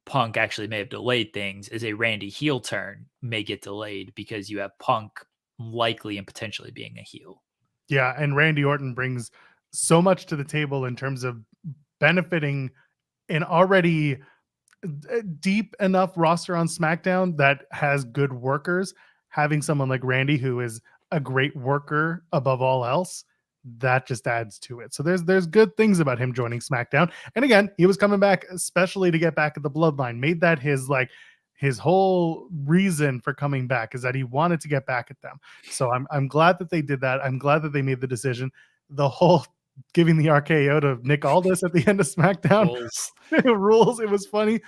Punk actually may have delayed things, is a Randy heel turn may get delayed because you have Punk likely and potentially being a heel. Yeah. And Randy Orton brings so much to the table in terms of benefiting an already deep enough roster on SmackDown that has good workers. Having someone like Randy, who is a great worker above all else, that just adds to it. So there's good things about him joining SmackDown. And again, he was coming back especially to get back at the Bloodline. Made that his whole reason for coming back, is that he wanted to get back at them. So I'm glad that they did that. I'm glad that they made the decision. The whole giving the RKO to Nick Aldis at the end of SmackDown rules. It was funny.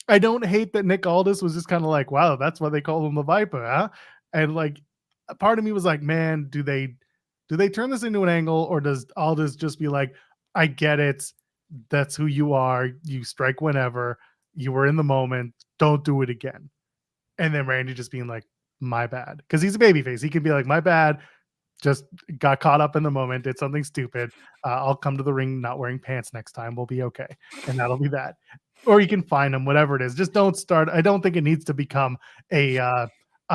I don't hate that Nick Aldis was just kind of like, wow, that's why they call him the Viper, huh? And like, a part of me was like, man, do they turn this into an angle, or does Aldis just be like, I get it, that's who you are, you strike whenever, you were in the moment, don't do it again. And then Randy just being like, my bad, because he's a babyface. He can be like, my bad, just got caught up in the moment, did something stupid. I'll come to the ring not wearing pants next time. We'll be okay. And that'll be that. Or you can find him, whatever it is. Just don't start. I don't think it needs to become a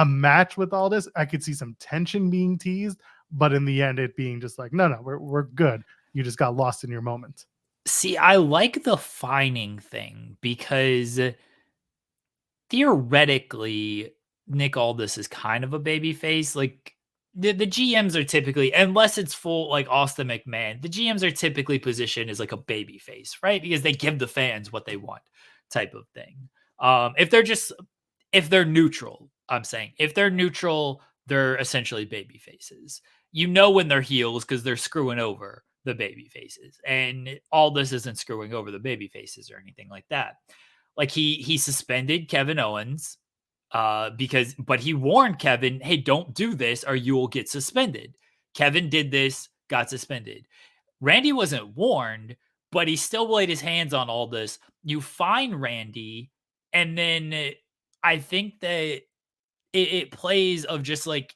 match with all this. I could see some tension being teased, but in the end, it being just like, no, we're good. You just got lost in your moment. See, I like the fining thing because theoretically, Nick Aldis is kind of a baby face. Like, the GMs are typically, unless it's full like Austin McMahon, the GMs are typically positioned as like a baby face, right? Because they give the fans what they want, type of thing. If they're neutral, I'm saying if they're neutral, they're essentially baby faces. You know when they're heels because they're screwing over the baby faces, and all this isn't screwing over the baby faces or anything like that. Like he suspended Kevin Owens but he warned Kevin, hey, don't do this or you will get suspended. Kevin did this, got suspended. Randy wasn't warned, but he still laid his hands on all this. You fine Randy, and then I think that it plays of just like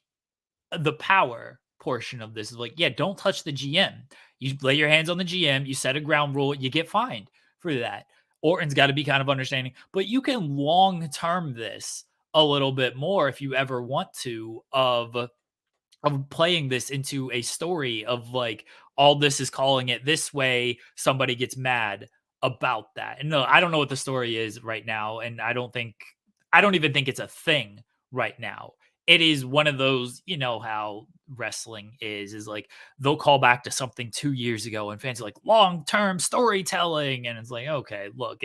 the power portion of this is like, yeah, don't touch the GM. You lay your hands on the GM, you set a ground rule, you get fined for that. Orton's got to be kind of understanding, but you can long term this a little bit more if you ever want to of playing this into a story of like all this is calling it this way, somebody gets mad about that. And no, I don't know what the story is right now, and I don't even think it's a thing right now. It is one of those, you know how wrestling is like they'll call back to something 2 years ago and fans are like long-term storytelling, and it's like, okay, look,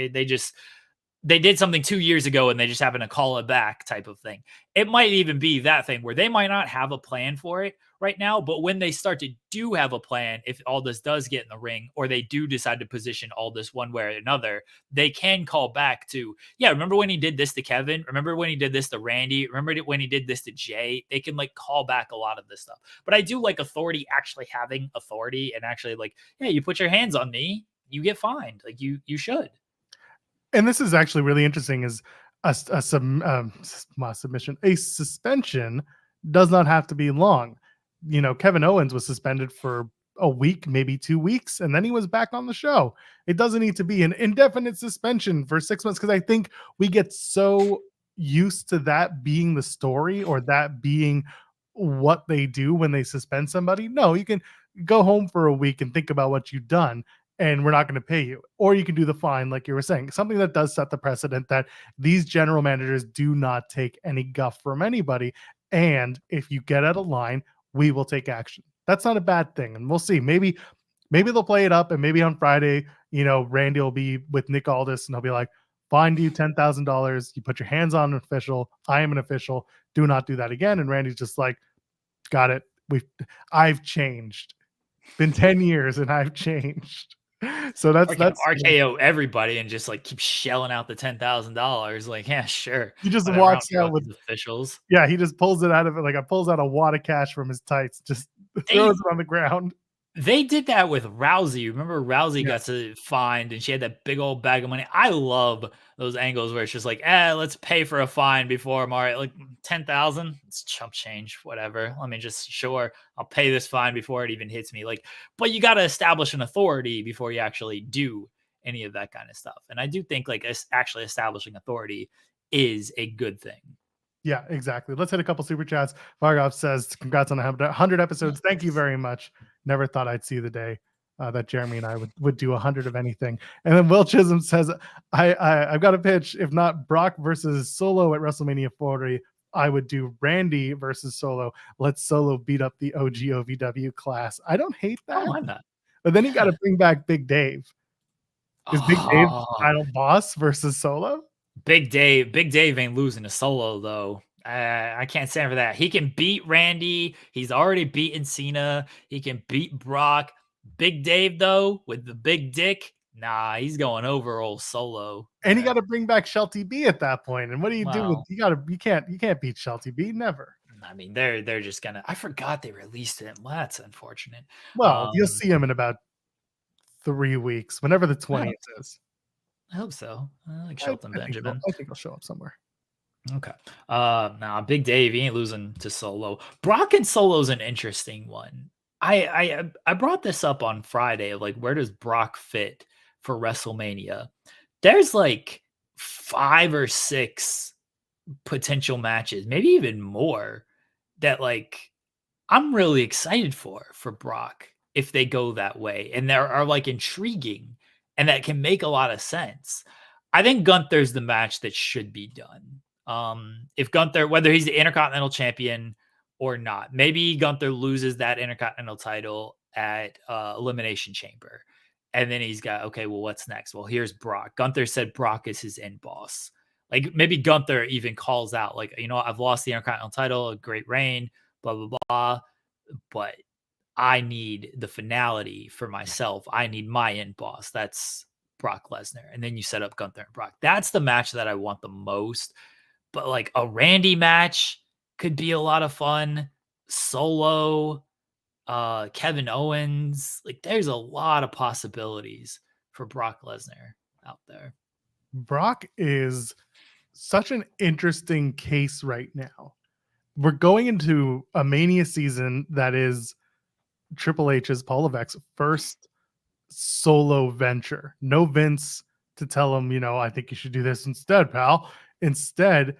they did something 2 years ago and they just happen to call it back type of thing. It might even be that thing where they might not have a plan for it right now, but when they start to do have a plan, if all this does get in the ring or they do decide to position all this one way or another, they can call back to, yeah, remember when he did this to Kevin? Remember when he did this to Randy? Remember when he did this to Jey? They can like call back a lot of this stuff. But I do like authority actually having authority and actually like, yeah, you put your hands on me, you get fined. Like you should. And this is actually really interesting is a submission. A suspension does not have to be long. You know, Kevin Owens was suspended for a week, maybe 2 weeks, and then he was back on the show. It doesn't need to be an indefinite suspension for 6 months, because I think we get so used to that being the story or that being what they do when they suspend somebody. No, you can go home for a week and think about what you've done, and we're not going to pay you. Or you can do the fine, like you were saying, something that does set the precedent that these general managers do not take any guff from anybody. And if you get out of line, we will take action. That's not a bad thing. And we'll see. Maybe they'll play it up, and maybe on Friday, you know, Randy will be with Nick Aldis and he'll be like, find you $10,000. You put your hands on an official. I am an official. Do not do that again. And Randy's just like, got it. I've changed. Been 10 years and I've changed. So that's RKO everybody and just like keep shelling out the $10,000. Like, yeah, sure. He just walks out with officials. Yeah, he just pulls it out of it, like pulls out a wad of cash from his tights, just throws it on the ground. They did that with Rousey. Remember Rousey got fined and she had that big old bag of money. I love those angles where it's just like, let's pay for a fine before Mario. Like 10,000, it's chump change, whatever. Let me just, sure, I'll pay this fine before it even hits me. Like, but you got to establish an authority before you actually do any of that kind of stuff. And I do think like actually establishing authority is a good thing. Yeah, exactly. Let's hit a couple super chats. Vargov says, congrats on 100 episodes. Thank you very much. Never thought I'd see the day that Jeremy and I would do 100 of anything. And then Will Chisholm says, I've got a pitch. If not Brock versus Solo at WrestleMania 40, I would do Randy versus Solo. Let Solo beat up the OG OVW class. I don't hate that. Oh, I'm not. But then you got to bring back Big Dave. Is Big Dave the final boss versus Solo? Big Dave ain't losing to Solo though. I can't stand for that. He can beat Randy. He's already beaten Cena. He can beat Brock. Big Dave though, with the big dick, nah, he's going over old Solo. And you got to bring back Shelty B at that point. And what do you do with you can't beat Shelty B, never. I mean, they're just gonna. I forgot they released it. Well, that's unfortunate. Well, you'll see him in about 3 weeks, whenever the 20th is. I hope so. I like Shelton Benjamin. I think he'll show up somewhere. Okay. Big Dave, he ain't losing to Solo. Brock and Solo's an interesting one. I brought this up on Friday of like, where does Brock fit for WrestleMania? There's like 5 or 6 potential matches, maybe even more, that like I'm really excited for Brock if they go that way, and there are like intriguing and that can make a lot of sense. I think Gunther's the match that should be done. If Gunther, whether he's the Intercontinental Champion or not. Maybe Gunther loses that Intercontinental title at Elimination Chamber. And then he's got, okay, well, what's next? Well, here's Brock. Gunther said Brock is his end boss. Like maybe Gunther even calls out, like, I've lost the Intercontinental title, a great reign, blah, blah, blah. But I need the finality for myself. I need my end boss. That's Brock Lesnar. And then you set up Gunther and Brock. That's the match that I want the most. But like a Randy match could be a lot of fun. Solo, Kevin Owens. Like there's a lot of possibilities for Brock Lesnar out there. Brock is such an interesting case right now. We're going into a Mania season that is Triple H's, Paul Levesque's first solo venture. No Vince to tell him, I think you should do this instead, pal. Instead,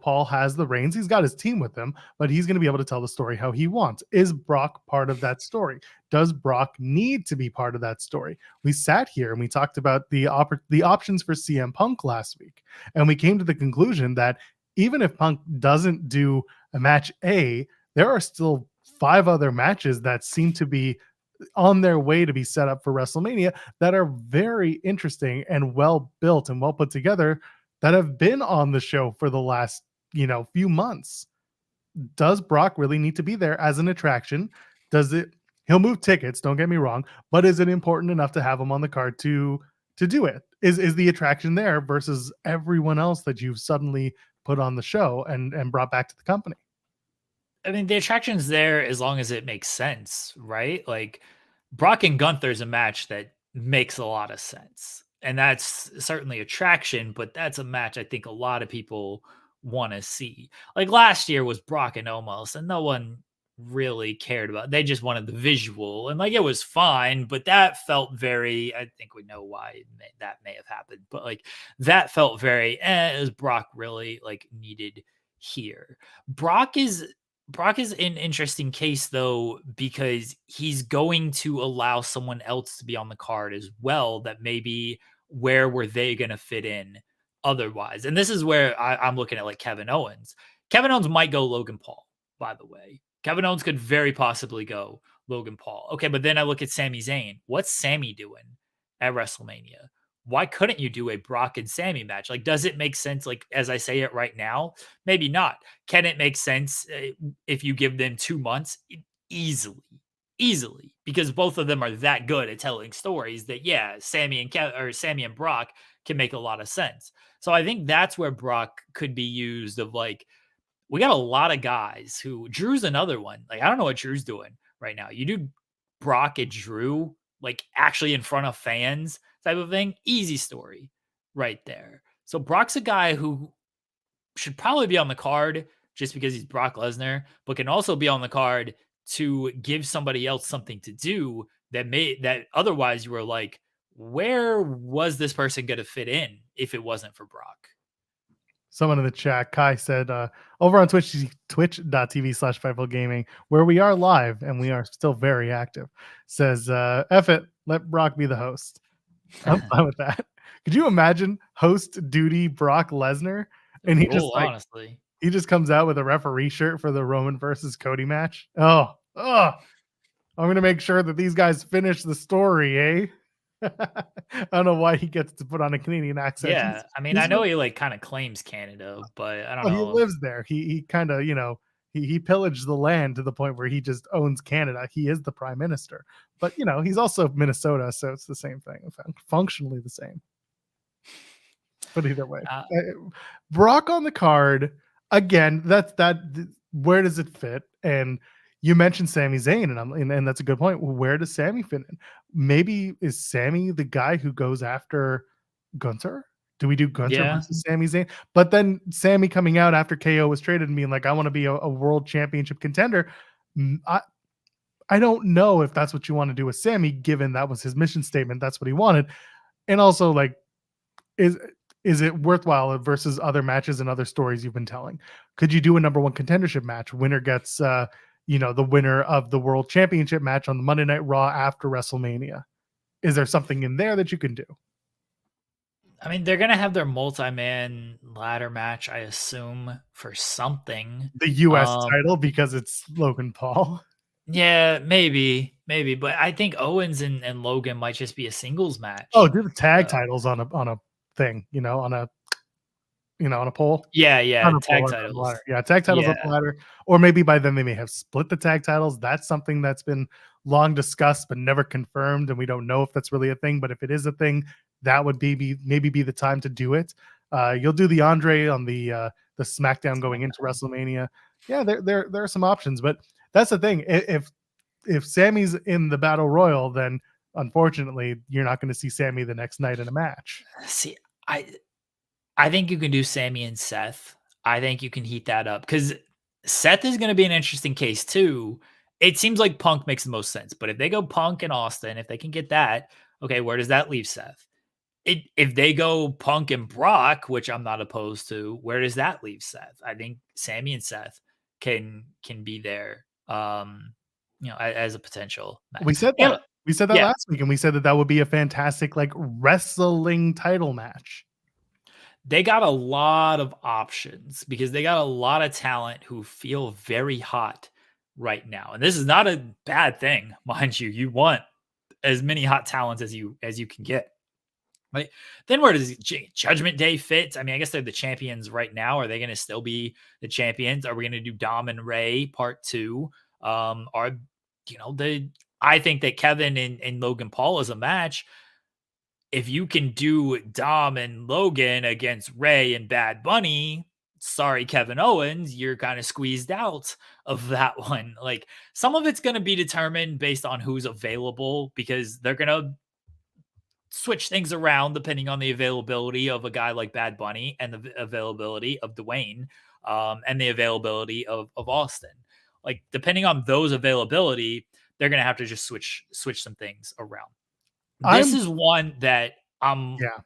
Paul has the reins. He's got his team with him, but he's going to be able to tell the story how he wants. Is Brock part of that story? Does Brock need to be part of that story? We sat here and we talked about the options for CM Punk last week, and we came to the conclusion that even if Punk doesn't do a match A, there are still 5 other matches that seem to be on their way to be set up for WrestleMania that are very interesting and well built and well put together, that have been on the show for the last, few months. Does Brock really need to be there as an attraction? He'll move tickets, don't get me wrong, but is it important enough to have him on the card to do it? Is the attraction there versus everyone else that you've suddenly put on the show and brought back to the company? I mean, the attraction's there as long as it makes sense, right? Like Brock and Gunther is a match that makes a lot of sense. And that's certainly attraction, but that's a match I think a lot of people want to see. Like last year was Brock and Omos, and no one really cared about it. They just wanted the visual, and like it was fine, but that felt very, I think we know why that may have happened, but like that felt very, is Brock really like needed here? Brock is an interesting case though, because he's going to allow someone else to be on the card as well. That maybe where were they going to fit in otherwise? And this is where I'm looking at like Kevin Owens. Kevin Owens might go Logan Paul, by the way. Kevin Owens could very possibly go Logan Paul. Okay, but then I look at Sami Zayn. What's Sami doing at WrestleMania? Why couldn't you do a Brock and Sami match? Like, does it make sense? Like, as I say it right now, maybe not. Can it make sense if you give them 2 months? Easily, because both of them are that good at telling stories that, yeah, Sami and Brock can make a lot of sense. So I think that's where Brock could be used of like, we got a lot of guys who Drew's another one. Like, I don't know what Drew's doing right now. You do Brock and Drew, like actually in front of fans type of thing. Easy story right there. So Brock's a guy who should probably be on the card just because he's Brock Lesnar, but can also be on the card to give somebody else something to do that otherwise you were like, where was this person going to fit in if it wasn't for Brock? Someone in the chat, Kai said, over on twitch.tv/Fightful Gaming, where we are live and we are still very active, says, F it, let Brock be the host. I'm fine with that. Could you imagine host duty Brock Lesnar? And he honestly, he just comes out with a referee shirt for the Roman versus Cody match. Oh, I'm going to make sure that these guys finish the story, eh? I don't know why he gets to put on a Canadian accent. Yeah, I mean, I know he like kind of claims Canada, but I don't know. He lives there. He kind of, he pillaged the land to the point where he just owns Canada. He is the prime minister, but he's also Minnesota, so it's the same thing, functionally the same. But either way, Brock on the card again. Where does it fit? And you mentioned Sami Zayn, and that's a good point. Where does Sami fit in? Maybe is Sami the guy who goes after Gunther? Do we do Gunther versus Sami Zayn? But then Sami coming out after KO was traded and being like, I want to be a world championship contender. I don't know if that's what you want to do with Sami, given that was his mission statement. That's what he wanted. And also, like, is it worthwhile versus other matches and other stories you've been telling? Could you do a number 1 contendership match? Winner gets the winner of the world championship match on the Monday Night Raw after WrestleMania. Is there something in there that you can do? I mean, they're gonna have their multi-man ladder match, I assume, for something. The U.S. title because it's Logan Paul. Yeah, maybe, but I think Owens and Logan might just be a singles match. Oh, do the tag titles on a thing, on a pole. Yeah, Tag titles. Yeah, tag titles on the ladder. Or maybe by then they may have split the tag titles. That's something that's been long discussed but never confirmed, and we don't know if that's really a thing. But if it is a thing, that would maybe be the time to do it. You'll do the Andre on the SmackDown going into WrestleMania. Yeah, there are some options, but that's the thing. If Sammy's in the Battle Royal, then unfortunately you're not going to see Sammy the next night in a match. See, I think you can do Sammy and Seth. I think you can heat that up because Seth is going to be an interesting case too. It seems like Punk makes the most sense, but if they go Punk and Austin, if they can get that, okay, where does that leave Seth? If they go Punk and Brock, which I'm not opposed to, where does that leave Seth? I think Sammy and Seth can be there, as a potential match. We said that. We said that last week, and we said that would be a fantastic wrestling title match. They got a lot of options because they got a lot of talent who feel very hot right now. And this is not a bad thing, mind you. You want as many hot talents as you can get. Right? Then where does Judgment Day fit? I mean, I guess they're the champions right now. Are they going to still be the champions? Are we going to do Dom and Ray part 2? I think that Kevin and Logan Paul is a match. If you can do Dom and Logan against Ray and Bad Bunny, sorry, Kevin Owens, you're kind of squeezed out of that one. Like, some of it's going to be determined based on who's available because they're going to switch things around depending on the availability of a guy like Bad Bunny and the availability of Dwayne, and the availability of Austin. Like, depending on those availability, they're going to have to just switch some things around. This is one that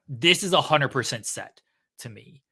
this is 100% set to me.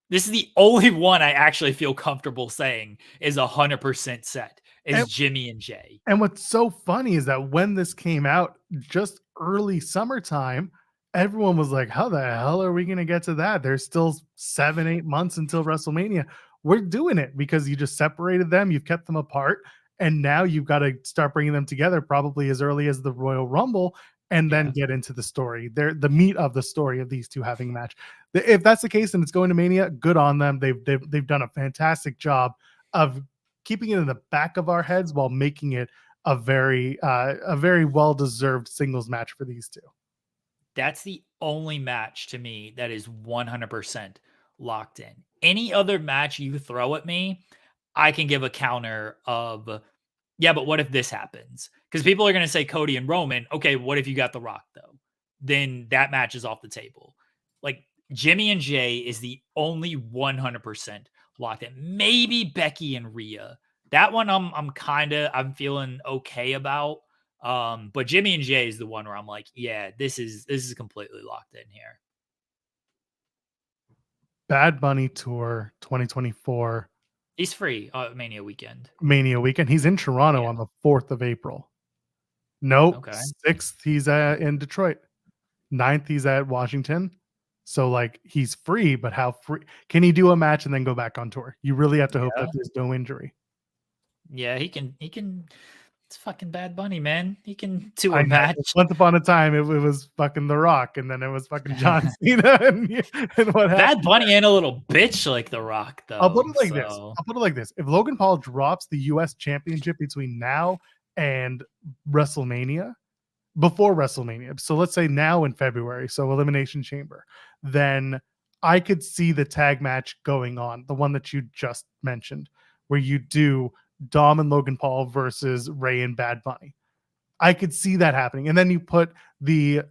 This is the only one I actually feel comfortable saying is 100% set is Jimmy and Jey. And what's so funny is that when this came out just early summertime, everyone was like, how the hell are we going to get to that? There's still 7-8 months until WrestleMania. We're doing it because you just separated them. You've kept them apart. And now you've got to start bringing them together probably as early as the Royal Rumble. And then get into the story. They're the meat of the story of these two having a match. If that's the case and it's going to Mania, good on them. They've done a fantastic job of keeping it in the back of our heads while making it a very well-deserved singles match for these two. That's the only match to me that is 100% locked in. Any other match you throw at me, I can give a counter of, yeah, but what if this happens? Because people are going to say Cody and Roman. Okay, what if you got The Rock, though? Then that match is off the table. Like, Jimmy and Jey is the only 100% locked in. Maybe Becky and Rhea. That one I'm feeling okay about. But Jimmy and Jey is the one where I'm like, yeah, this is completely locked in here. Bad Bunny Tour 2024. He's free Mania weekend. He's in Toronto on the 4th of April. Nope. Okay. 6th, he's in Detroit. 9th, he's at Washington. So, he's free, but how free? Can he do a match and then go back on tour? You really have to hope that there's no injury. Yeah, he can. It's fucking Bad Bunny, man. He can do a match. Once upon a time, it was fucking The Rock, and then it was fucking John Cena. and what happened? Bad Bunny ain't a little bitch like The Rock, though. I'll put it like this. If Logan Paul drops the U.S. Championship between now and WrestleMania, before WrestleMania, so let's say now in February, so Elimination Chamber, then I could see the tag match going on, the one that you just mentioned, where you do Dom and Logan Paul versus Ray and Bad Bunny. I could see that happening. And then you put the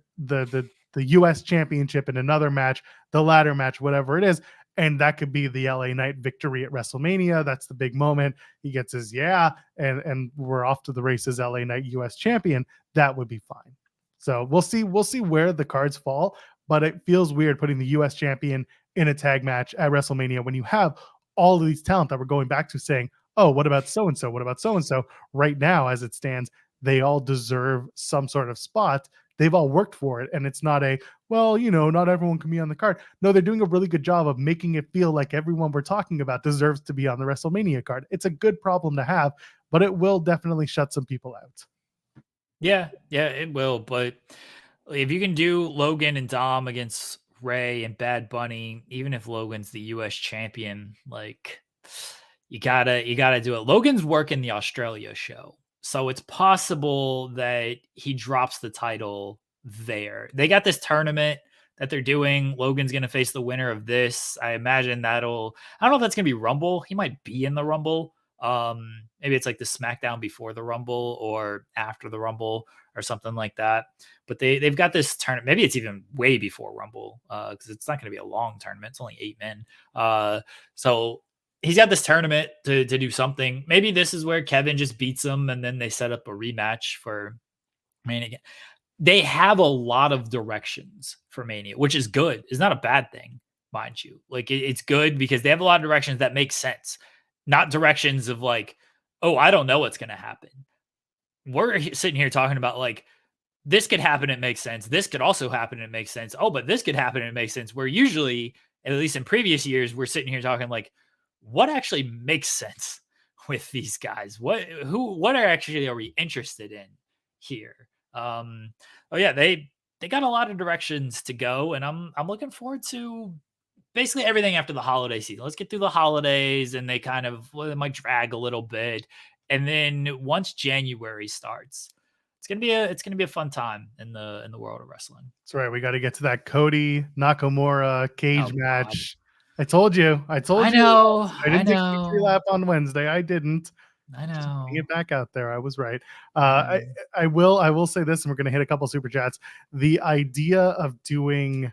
US Championship in another match, the ladder match, whatever it is, and that could be the LA Knight victory at WrestleMania. That's the big moment. He gets his and we're off to the races, LA Knight US champion. That would be fine. So we'll see where the cards fall, but it feels weird putting the US champion in a tag match at WrestleMania when you have all of these talent that we're going back to saying, oh, what about so-and-so? What about so-and-so? Right now, as it stands, they all deserve some sort of spot they've all worked for it. And it's not well, not everyone can be on the card. No, they're doing a really good job of making it feel like everyone we're talking about deserves to be on the WrestleMania card. It's a good problem to have, but it will definitely shut some people out. Yeah, it will. But if you can do Logan and Dom against Ray and Bad Bunny, even if Logan's the US champion, like you gotta do it. Logan's working the Australia show, so it's possible that he drops the title there. They got this tournament that they're doing. Logan's gonna face the winner of this. I imagine I don't know if that's gonna be Rumble. He might be in the Rumble. Maybe it's like the SmackDown before the Rumble or after the Rumble or something like that. But they've got this tournament. Maybe it's even way before Rumble because it's not going to be a long tournament. It's only 8 men. So he's got this tournament to do something. Maybe this is where Kevin just beats him and then they set up a rematch for Mania. They have a lot of directions for Mania, which is good. It's not a bad thing, mind you. Like it's good because they have a lot of directions that make sense. Not directions of like, oh, I don't know what's going to happen. We're sitting here talking about like, this could happen, it makes sense. This could also happen, it makes sense. Oh, but this could happen, it makes sense. Where usually, at least in previous years, we're sitting here talking like, what actually makes sense with these guys? What are we interested in here? They got a lot of directions to go, and I'm looking forward to basically everything after the holiday season. Let's get through the holidays, and they might drag a little bit, and then once January starts, it's gonna be a fun time in the world of wrestling. That's right. We got to get to that Cody Nakamura cage match. God. I told you. I know. I didn't take a victory lap on Wednesday. I didn't. I know. Just bring it back out there. I was right. I will say this, and we're gonna hit a couple super chats. The idea of doing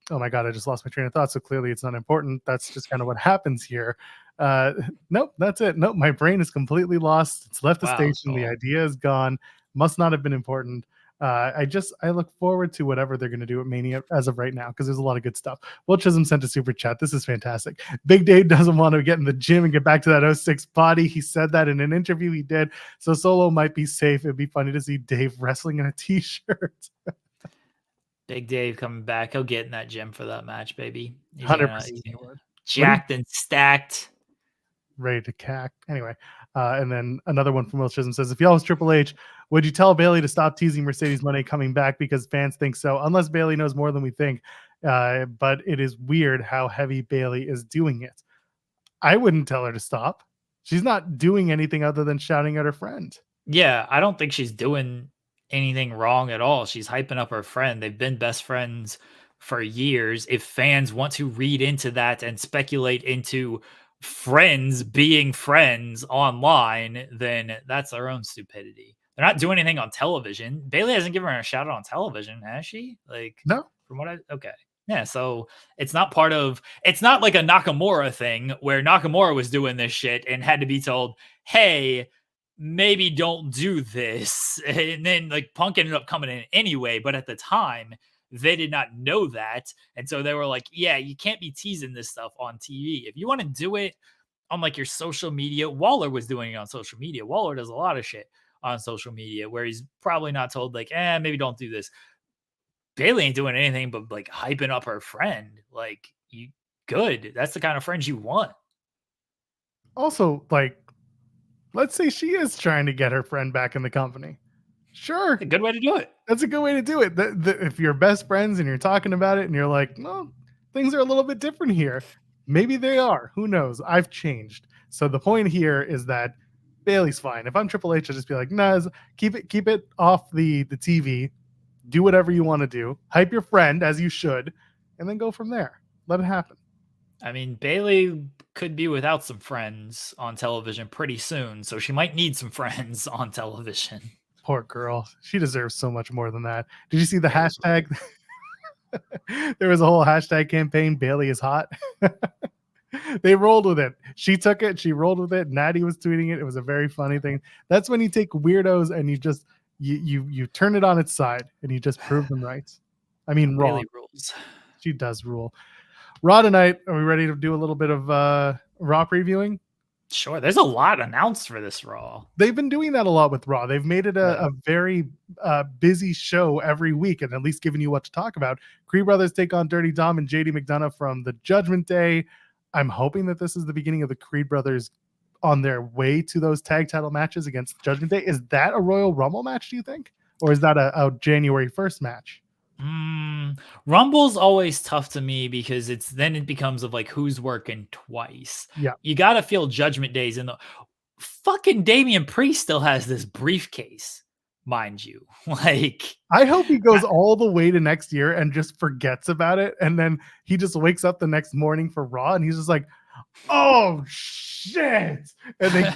oh my God, I just lost my train of thought. So clearly it's not important. That's just kind of what happens here. Nope, that's it. Nope, my brain is completely lost. It's left the station. Cool. The idea is gone. Must not have been important. I look forward to whatever they're going to do at Mania as of right now, because there's a lot of good stuff. Will Chisholm sent a super chat. This is fantastic. Big Dave doesn't want to get in the gym and get back to that 06 body. He said that in an interview he did. So Solo might be safe. It'd be funny to see Dave wrestling in a t-shirt. Big Dave coming back. He'll get in that gym for that match, baby. 100%. Jacked and stacked. Ready to cack. Anyway, and then another one from Will Chisholm says, if y'all was Triple H, would you tell Bayley to stop teasing Mercedes Moné coming back because fans think so? Unless Bayley knows more than we think. But it is weird how heavy Bayley is doing it. I wouldn't tell her to stop. She's not doing anything other than shouting at her friend. Yeah, I don't think she's doing anything wrong at all. She's hyping up her friend. They've been best friends for years. If fans want to read into that and speculate into friends being friends online, then that's their own stupidity. They're not doing anything on television. Bayley hasn't given her a shout out on television, has she? Like, no. From what okay. Yeah, so it's not like a Nakamura thing where Nakamura was doing this shit and had to be told, hey, maybe don't do this. And then like Punk ended up coming in anyway, but at the time they did not know that. And so they were like, yeah, you can't be teasing this stuff on TV. If you want to do it on like your social media, Waller was doing it on social media. Waller does a lot of shit on social media where he's probably not told like, maybe don't do this. Bayley ain't doing anything but like hyping up her friend. Like, you good. That's the kind of friends you want. Also, like, let's say she is trying to get her friend back in the company. Sure. A good way to do it. That's a good way to do it. If you're best friends and you're talking about it and you're like, no, things are a little bit different here. Maybe they are. Who knows? I've changed. So the point here is that Bayley's fine. If I'm Triple H, I'll just be like, nah, keep it off the TV. Do whatever you want to do. Hype your friend as you should, and then go from there. Let it happen. I mean, Bayley could be without some friends on television pretty soon, so she might need some friends on television. Poor girl. She deserves so much more than that. Did you see the hashtag? There was a whole hashtag campaign, Bayley is hot. They rolled with it. She took it. She rolled with it. Natty was tweeting it. It was a very funny thing. That's when you take weirdos and you just you turn it on its side and you just prove them right. I mean, Raw rules. She does rule. Raw tonight. Are we ready to do a little bit of Raw previewing? Sure, there's a lot announced for this Raw. They've been doing that a lot with Raw. They've made it a very busy show every week and at least giving you what to talk about. Creed Brothers take on Dirty Dom and JD McDonough from the Judgment Day. I'm hoping that this is the beginning of the Creed Brothers on their way to those tag title matches against Judgment Day. Is that a Royal Rumble match, do you think? Or is that a January 1st match? Rumble's always tough to me because it becomes of like who's working twice. Yeah. You got to feel Judgment Days in the fucking Damian Priest still has this briefcase, mind you. Like, I hope he goes all the way to next year and just forgets about it. And then he just wakes up the next morning for Raw and he's just like, oh shit. And then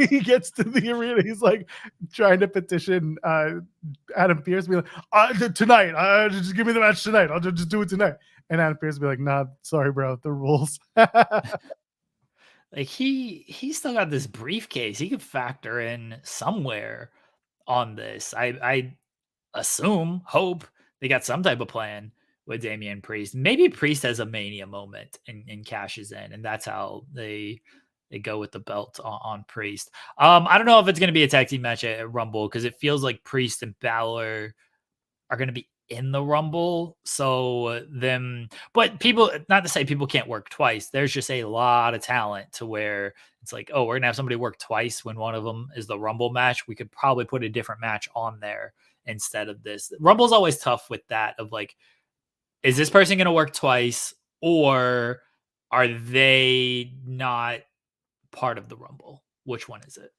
he gets to the arena. He's like trying to petition Adam Pearce, be like, tonight, just give me the match tonight. I'll just do it tonight. And Adam Pearce will be like, nah, sorry, bro, the rules. Like he still got this briefcase. He could factor in somewhere on this. I assume, hope they got some type of plan with Damian Priest. Maybe Priest has a Mania moment and cashes in, and that's how they go with the belt on Priest. I don't know if it's going to be a tag team match at Rumble because it feels like Priest and Balor are going to be in the Rumble. But people, not to say people can't work twice. There's just a lot of talent to where it's like, oh, we're going to have somebody work twice when one of them is the Rumble match. We could probably put a different match on there instead of this. Rumble's always tough with that of like, is this person going to work twice or are they not part of the Rumble? Which one is it?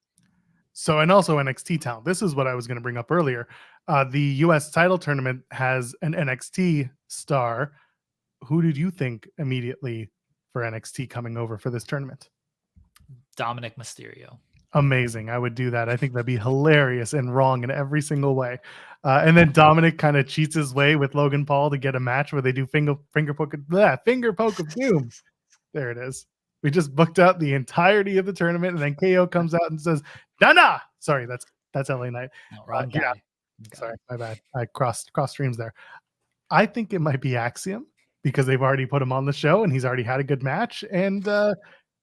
So, and also NXT talent. This is what I was going to bring up earlier. The U.S. title tournament has an NXT star. Who did you think immediately for NXT coming over for this tournament? Dominic Mysterio. Amazing. I would do that. I think that'd be hilarious and wrong in every single way. And then Dominic kind of cheats his way with Logan Paul to get a match where they do finger poke of doom. There it is. We just booked out the entirety of the tournament, and then KO comes out and says, "Nah." Sorry, that's LA Knight. No, wrong guy. Yeah. Sorry, my bad. I crossed streams there. I think it might be Axiom because they've already put him on the show and he's already had a good match. And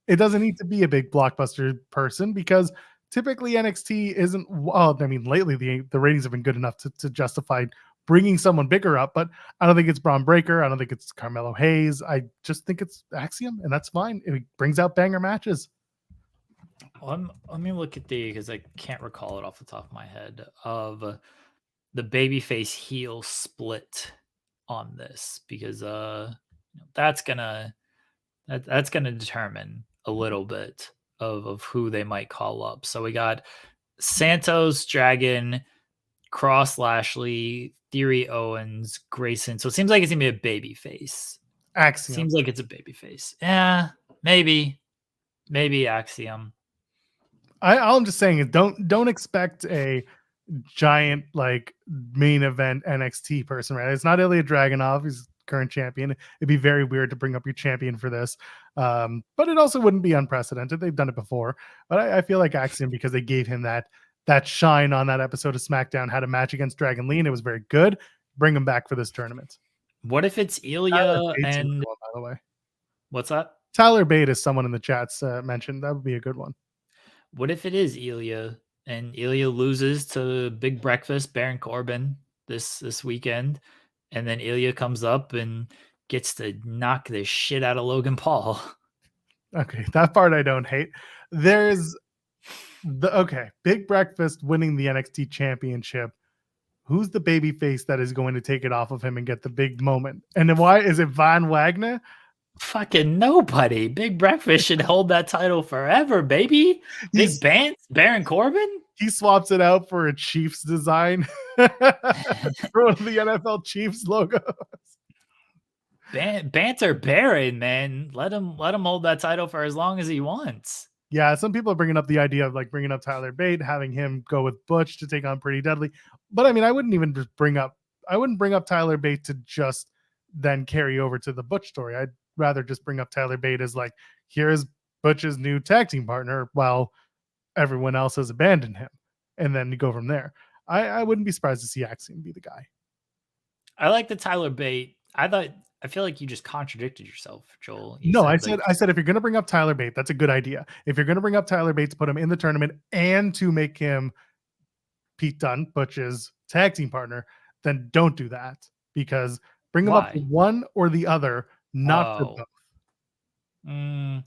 it doesn't need to be a big blockbuster person because typically NXT isn't. Well, I mean, lately the ratings have been good enough to justify bringing someone bigger up, but I don't think it's Braun Breaker. I don't think it's Carmelo Hayes. I just think it's Axiom, and that's fine. It brings out banger matches. Let me look at because I can't recall it off the top of my head of the babyface heel split on this because that's gonna determine a little bit of who they might call up. So we got Santos, Dragon, Cross, Lashley, Theory, Owens, Grayson. So it seems like it's gonna be a baby face. Axiom seems like it's a baby face. Yeah, maybe Axiom. I'm just saying, don't expect a giant like main event NXT person, right? It's not Ilya Dragunov. He's current champion. It'd be very weird to bring up your champion for this, but it also wouldn't be unprecedented. They've done it before, but I feel like Axiom, because they gave him that shine on that episode of SmackDown, had a match against Dragon Lee and it was very good. Bring him back for this tournament. What if it's Ilya and by the way, what's that? Tyler Bate is someone in the chats mentioned. That would be a good one. What if it is Ilya and Ilya loses to Big Breakfast Baron Corbin this weekend, and then Ilya comes up and gets to knock the shit out of Logan Paul? Okay, that part I don't hate. There's Big Breakfast winning the NXT championship. Who's the baby face that is going to take it off of him and get the big moment? And then why is it Von Wagner? Fucking nobody. Big Breakfast should hold that title forever, baby. Big Bance, Baron Corbin. He swaps it out for a Chiefs design for one of the NFL Chiefs logos. Banter Baron, man. Let him hold that title for as long as he wants. Yeah, some people are bringing up the idea of like bringing up Tyler Bate, having him go with Butch to take on Pretty Deadly. But I mean, I wouldn't bring up Tyler Bate to just then carry over to the Butch story. I'd rather just bring up Tyler Bate as like, here's Butch's new tag team partner while everyone else has abandoned him. And then you go from there. I wouldn't be surprised to see Axiom be the guy. I like the Tyler Bate. I thought I feel like you just contradicted yourself, Joel. You No, I said said if you're going to bring up Tyler Bate, that's a good idea. If you're going to bring up Tyler Bate to put him in the tournament and to make him Pete Dunne, Butch's tag team partner, then don't do that, because bring him up for Why? one or the other, not for Oh. both.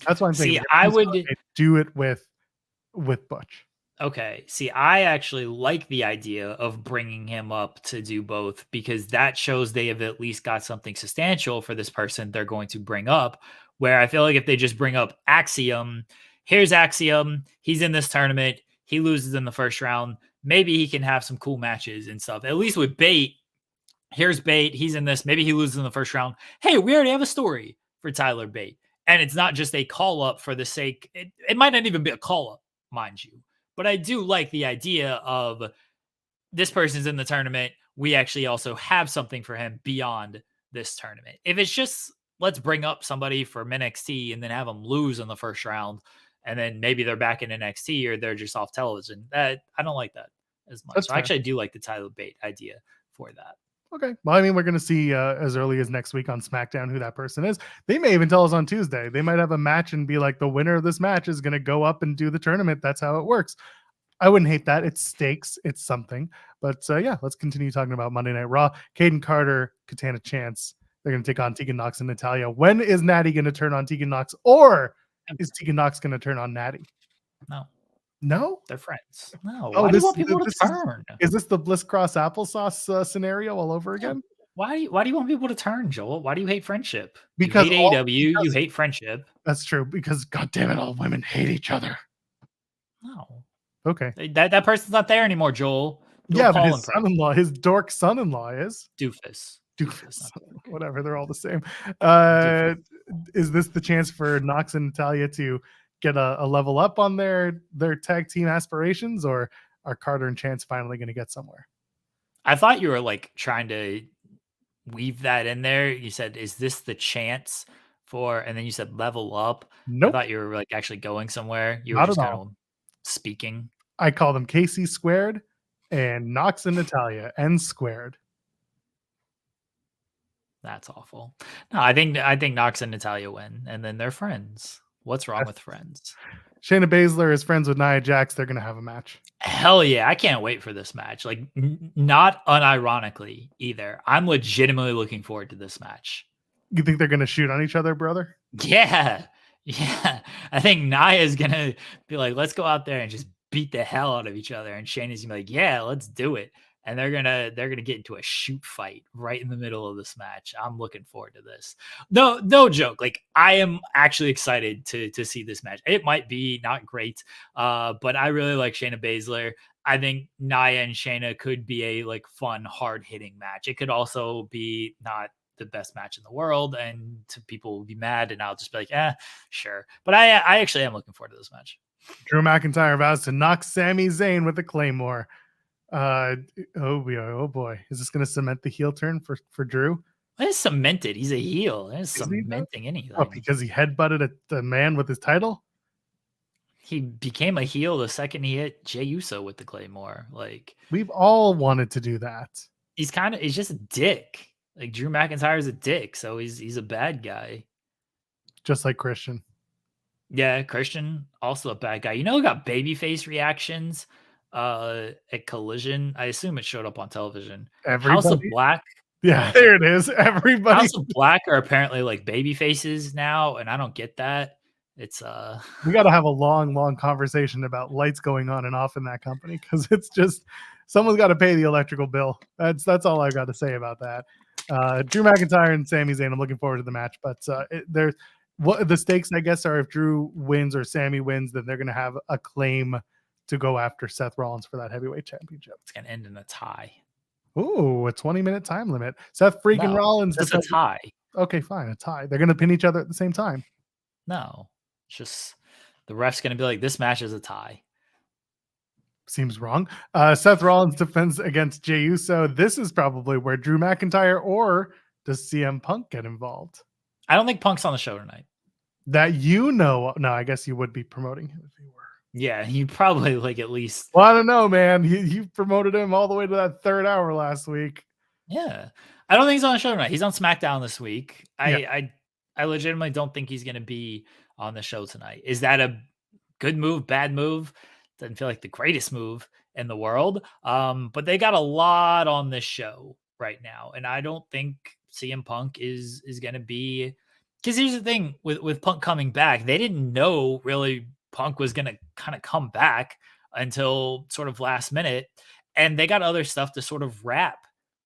That's what I'm saying. See, If I you're gonna would celebrate, do it with Butch. Okay. See, I actually like the idea of bringing him up to do both, because that shows they have at least got something substantial for this person they're going to bring up. Where I feel like if they just bring up Axiom, here's Axiom, he's in this tournament, he loses in the first round, maybe he can have some cool matches and stuff. At least with Bate, here's Bate, he's in this, maybe he loses in the first round. Hey, we already have a story for Tyler Bate. And it's not just a call up for the sake, it might not even be a call up, mind you. But I do like the idea of this person's in the tournament. We actually also have something for him beyond this tournament. If it's just, let's bring up somebody from NXT and then have them lose in the first round, and then maybe they're back in NXT or they're just off television, I don't like that as much. So actually, I do like the Tyler Bate idea for that. Okay. Well, I mean, we're going to see as early as next week on SmackDown who that person is. They may even tell us on Tuesday. They might have a match and be like, the winner of this match is going to go up and do the tournament. That's how it works. I wouldn't hate that. It's stakes. It's something. But yeah, let's continue talking about Monday Night Raw. Caden Carter, Katana Chance. They're going to take on Tegan Nox and Natalya. When is Natty going to turn on Tegan Nox? Or is Tegan Nox going to turn on Natty? No? They're friends. No. Oh, Why do you want people to turn? Is this the Bliss Cross applesauce scenario all over again? Why do you want people to turn, Joel? Why do you hate friendship? Because you hate AEW, you hate friendship. That's true. Because God damn it, all women hate each other. No. Okay. That person's not there anymore, Joel. Yeah, but his son-in-law, his dork son-in-law is Doofus. Whatever, they're all the same. Is this the chance for Nox and Natalya to get a level up on their tag team aspirations, or are Carter and Chance finally going to get somewhere? I thought you were like trying to weave that in there. You said, is this the chance for, and then you said level up. Nope. I thought you were like actually going somewhere. You were Not just at kind all. of speaking. I call them KC squared and Nox and Natalya N squared. That's awful. No, I think Nox and Natalya win, and then they're friends. What's wrong with friends? Shayna Baszler is friends with Nia Jax. They're going to have a match. Hell yeah. I can't wait for this match. Like, not unironically either. I'm legitimately looking forward to this match. You think they're going to shoot on each other, brother? Yeah. Yeah. I think Nia is going to be like, let's go out there and just beat the hell out of each other. And Shayna's going to be like, yeah, let's do it. And they're gonna get into a shoot fight right in the middle of this match. I'm looking forward to this. No joke. Like, I am actually excited to see this match. It might be not great, but I really like Shayna Baszler. I think Nia and Shayna could be a like fun, hard hitting match. It could also be not the best match in the world, and people will be mad, and I'll just be like, sure. But I actually am looking forward to this match. Drew McIntyre vows to knock Sami Zayn with a Claymore. Oh boy, is this going to cement the heel turn for Drew? It's cemented. He's a heel. It's cementing anything. Oh, because he headbutted a man with his title? He became a heel the second he hit Jey Uso with the Claymore. Like, we've all wanted to do that. He's just a dick. Like, Drew McIntyre's a dick, so he's a bad guy. Just like Christian. Yeah, Christian, also a bad guy. You know who got babyface reactions at Collision? I assume it showed up on television. Everybody? House of Black. Yeah, there it is. Everybody. House of Black are apparently like baby faces now, and I don't get that. It's we got to have a long conversation about lights going on and off in that company, because it's just someone's got to pay the electrical bill. That's all I got to say about that. Drew McIntyre and Sami Zayn. I'm looking forward to the match, but there's what the stakes, I guess, are if Drew wins or Sami wins, then they're going to have a claim to go after Seth Rollins for that heavyweight championship. It's going to end in a tie. Ooh, a 20-minute time limit. Seth freaking Rollins. It's a tie. Okay, fine, a tie. They're going to pin each other at the same time. No, it's just the ref's going to be like, this match is a tie. Seems wrong. Seth Rollins defends against Jey Uso. This is probably where Drew McIntyre, or does CM Punk get involved? I don't think Punk's on the show tonight. That no, I guess you would be promoting him if you were. Yeah, you probably like at least. Well, I don't know, man. You promoted him all the way to that third hour last week. Yeah. I don't think he's on the show tonight. He's on SmackDown this week. Yeah. I legitimately don't think he's going to be on the show tonight. Is that a good move, bad move? Doesn't feel like the greatest move in the world. But they got a lot on this show right now. And I don't think CM Punk is going to be, because here's the thing with Punk coming back, they didn't know really Punk was going to kind of come back until sort of last minute. And they got other stuff to sort of wrap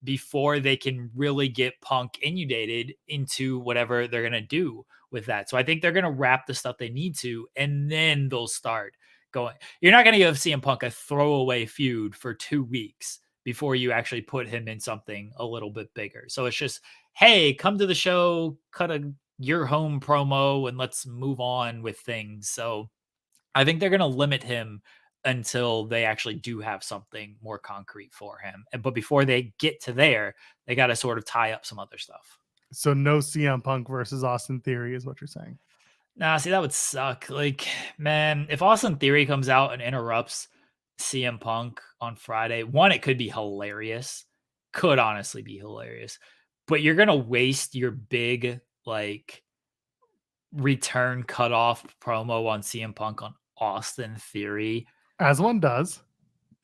before they can really get Punk inundated into whatever they're going to do with that. So I think they're going to wrap the stuff they need to, and then they'll start going. You're not going to give CM Punk a throwaway feud for 2 weeks before you actually put him in something a little bit bigger. So it's just, hey, come to the show, cut your home promo, and let's move on with things. So I think they're going to limit him until they actually do have something more concrete for him. But before they get to there, they got to sort of tie up some other stuff. So no CM Punk versus Austin Theory is what you're saying. Nah, see, that would suck. Like, man, if Austin Theory comes out and interrupts CM Punk on Friday, one, it could be hilarious. Could honestly be hilarious. But you're going to waste your big, like, return cutoff promo on CM Punk on Austin Theory. As one does.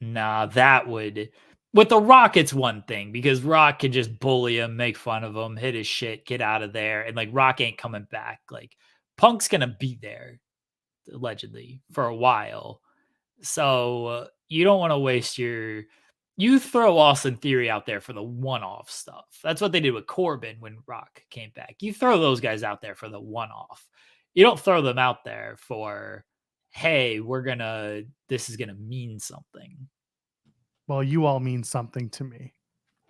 Nah, that would. With The Rock, it's one thing because Rock can just bully him, make fun of him, hit his shit, get out of there. And like Rock ain't coming back. Like Punk's going to be there, allegedly, for a while. So you don't want to waste you throw Austin Theory out there for the one-off stuff. That's what they did with Corbin when Rock came back. You throw those guys out there for the one-off. You don't throw them out there for, hey, this is going to mean something. Well, you all mean something to me.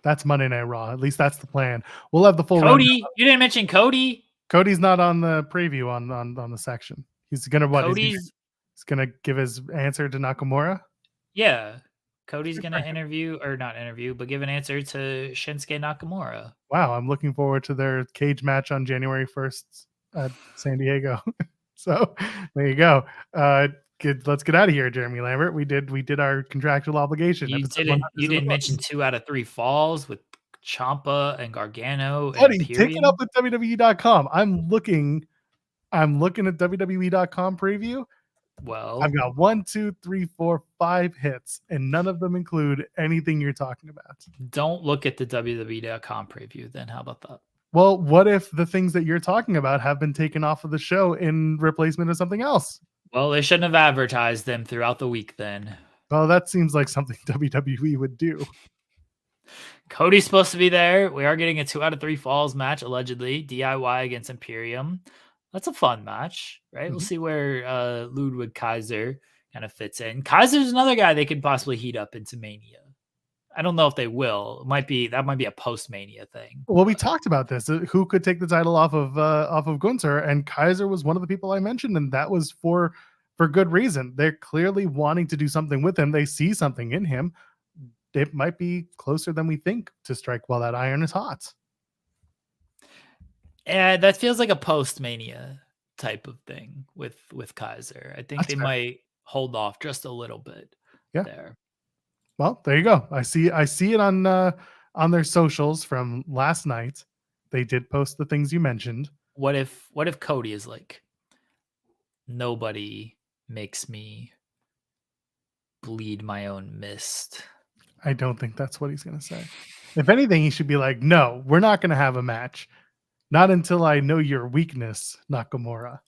That's Monday Night Raw. At least that's the plan. We'll have the full Cody. You didn't mention Cody. Cody's not on the preview on the section. He's gonna what? Cody's he's gonna give his answer to Nakamura. Yeah, Cody's gonna but give an answer to Shinsuke Nakamura. Wow, I'm looking forward to their cage match on January 1st at San Diego. So there you go. Let's get out of here, Jeremy Lambert. We did our contractual obligation. You didn't mention 2 out of 3 falls with Ciampa and Gargano. Buddy, take it up with WWE.com. I'm looking at WWE.com preview. Well, I've got 1, 2, 3, 4, 5 hits, and none of them include anything you're talking about. Don't look at the WWE.com preview then. How about that? Well, what if the things that you're talking about have been taken off of the show in replacement of something else? Well, they shouldn't have advertised them throughout the week then. Well, that seems like something WWE would do. Cody's supposed to be there. We are getting a 2 out of 3 falls match, allegedly. DIY against Imperium. That's a fun match, right? Mm-hmm. We'll see where Ludwig Kaiser kind of fits in. Kaiser's another guy they could possibly heat up into Mania. I don't know if they will. That might be a post-Mania thing. Well, we talked about this. Who could take the title off of Gunther? And Kaiser was one of the people I mentioned, and that was for good reason. They're clearly wanting to do something with him. They see something in him. It might be closer than we think to strike while that iron is hot. And that feels like a post-Mania type of thing with Kaiser. I think they might hold off just a little bit there. Well, there you go. I see it on their socials from last night. They did post the things you mentioned. What if Cody is like, nobody makes me bleed my own mist? I don't think that's what he's going to say. If anything, he should be like, no, we're not going to have a match. Not until I know your weakness, Nakamura.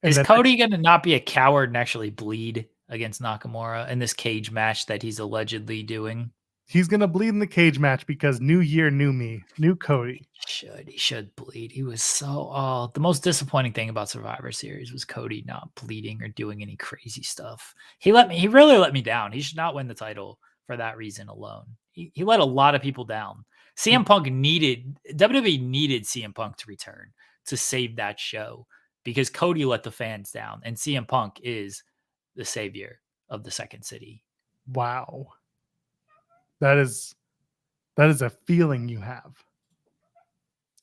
And is Cody going to not be a coward and actually bleed against Nakamura in this cage match that he's allegedly doing? He's going to bleed in the cage match because new year, new me, new Cody. He should bleed. He was so... the most disappointing thing about Survivor Series was Cody not bleeding or doing any crazy stuff. He really let me down. He should not win the title for that reason alone. He let a lot of people down. WWE needed CM Punk to return to save that show because Cody let the fans down, and CM Punk is the savior of the Second City. Wow. That is a feeling you have.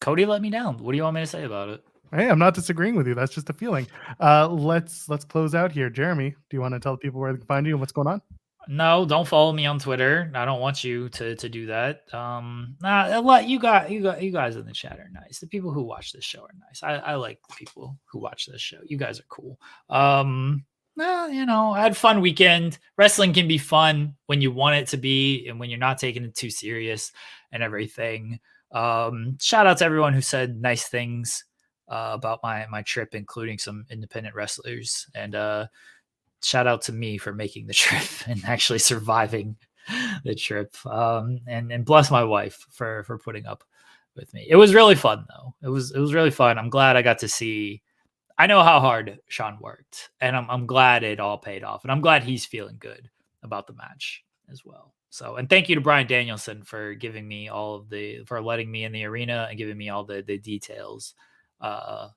Cody let me down. What do you want me to say about it? Hey, I'm not disagreeing with you. That's just a feeling. Let's close out here. Jeremy, do you want to tell people where they can find you and what's going on? No, don't follow me on Twitter. I don't want you to do that. What you guys in the chat are nice. The people who watch this show are nice. I like the people who watch this show. You guys are cool. I had a fun weekend. Wrestling can be fun when you want it to be and when you're not taking it too serious and everything. Shout out to everyone who said nice things about my trip, including some independent wrestlers, and shout out to me for making the trip and actually surviving the trip. And bless my wife for putting up with me. It was really fun though. It was really fun. I'm glad I got to see. I know how hard Shawn worked, and I'm glad it all paid off, and I'm glad he's feeling good about the match as well. So, and thank you to Bryan Danielson for giving me for letting me in the arena and giving me all the details to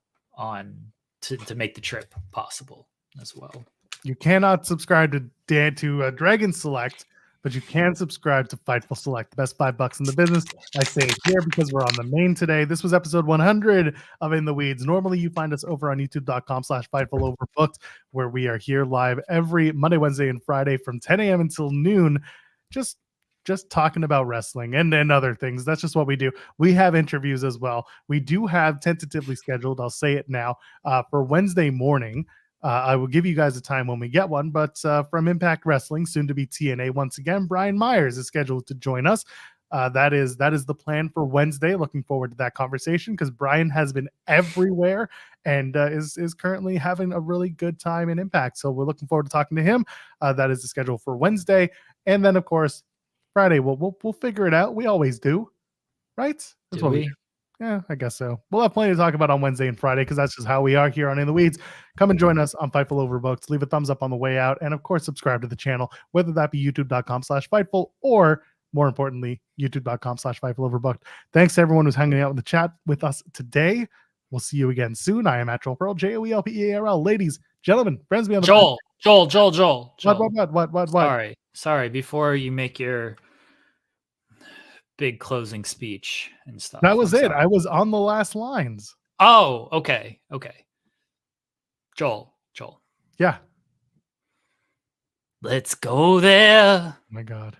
make the trip possible as well. You cannot subscribe to Dragon Select, but you can subscribe to Fightful Select, the best $5 in the business. I say it here because we're on the main today. This was episode 100 of In the Weeds. Normally, you find us over on youtube.com/FightfulOverbooked, where we are here live every Monday, Wednesday, and Friday from 10 a.m. until noon, just talking about wrestling and other things. That's just what we do. We have interviews as well. We do have tentatively scheduled, I'll say it now, for Wednesday morning. I will give you guys a time when we get one, but from Impact Wrestling, soon to be TNA once again, Brian Myers is scheduled to join us. That is the plan for Wednesday. Looking forward to that conversation because Brian has been everywhere and is currently having a really good time in Impact. So we're looking forward to talking to him. That is the schedule for Wednesday, and then of course Friday. We'll figure it out. We always do, right? That's what we do. Yeah, I guess so. We'll have plenty to talk about on Wednesday and Friday because that's just how we are here on In the Weeds. Come and join us on Fightful Overbooked. Leave a thumbs up on the way out. And of course, subscribe to the channel, whether that be youtube.com/Fightful or more importantly, youtube.com/Fightful Overbooked. Thanks to everyone who's hanging out in the chat with us today. We'll see you again soon. I am at Joel Pearl, JOELPEARL. Ladies, gentlemen, friends, me on the Joel. What? Sorry. Before you make your big closing speech and stuff. That was it. I was on the last lines. Oh, okay. Joel. Yeah. Let's go there. Oh my God.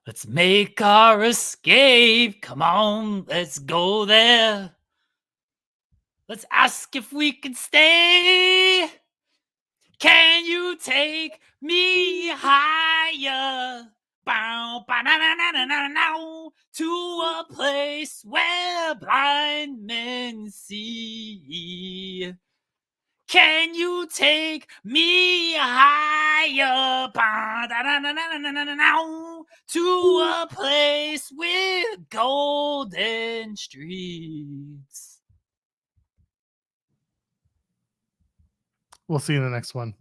Let's make our escape. Come on, let's go there. Let's ask if we can stay. Can you take me higher? Bow, to a place where blind men see. Can you take me higher? To a place with golden streets. We'll see you in the next one.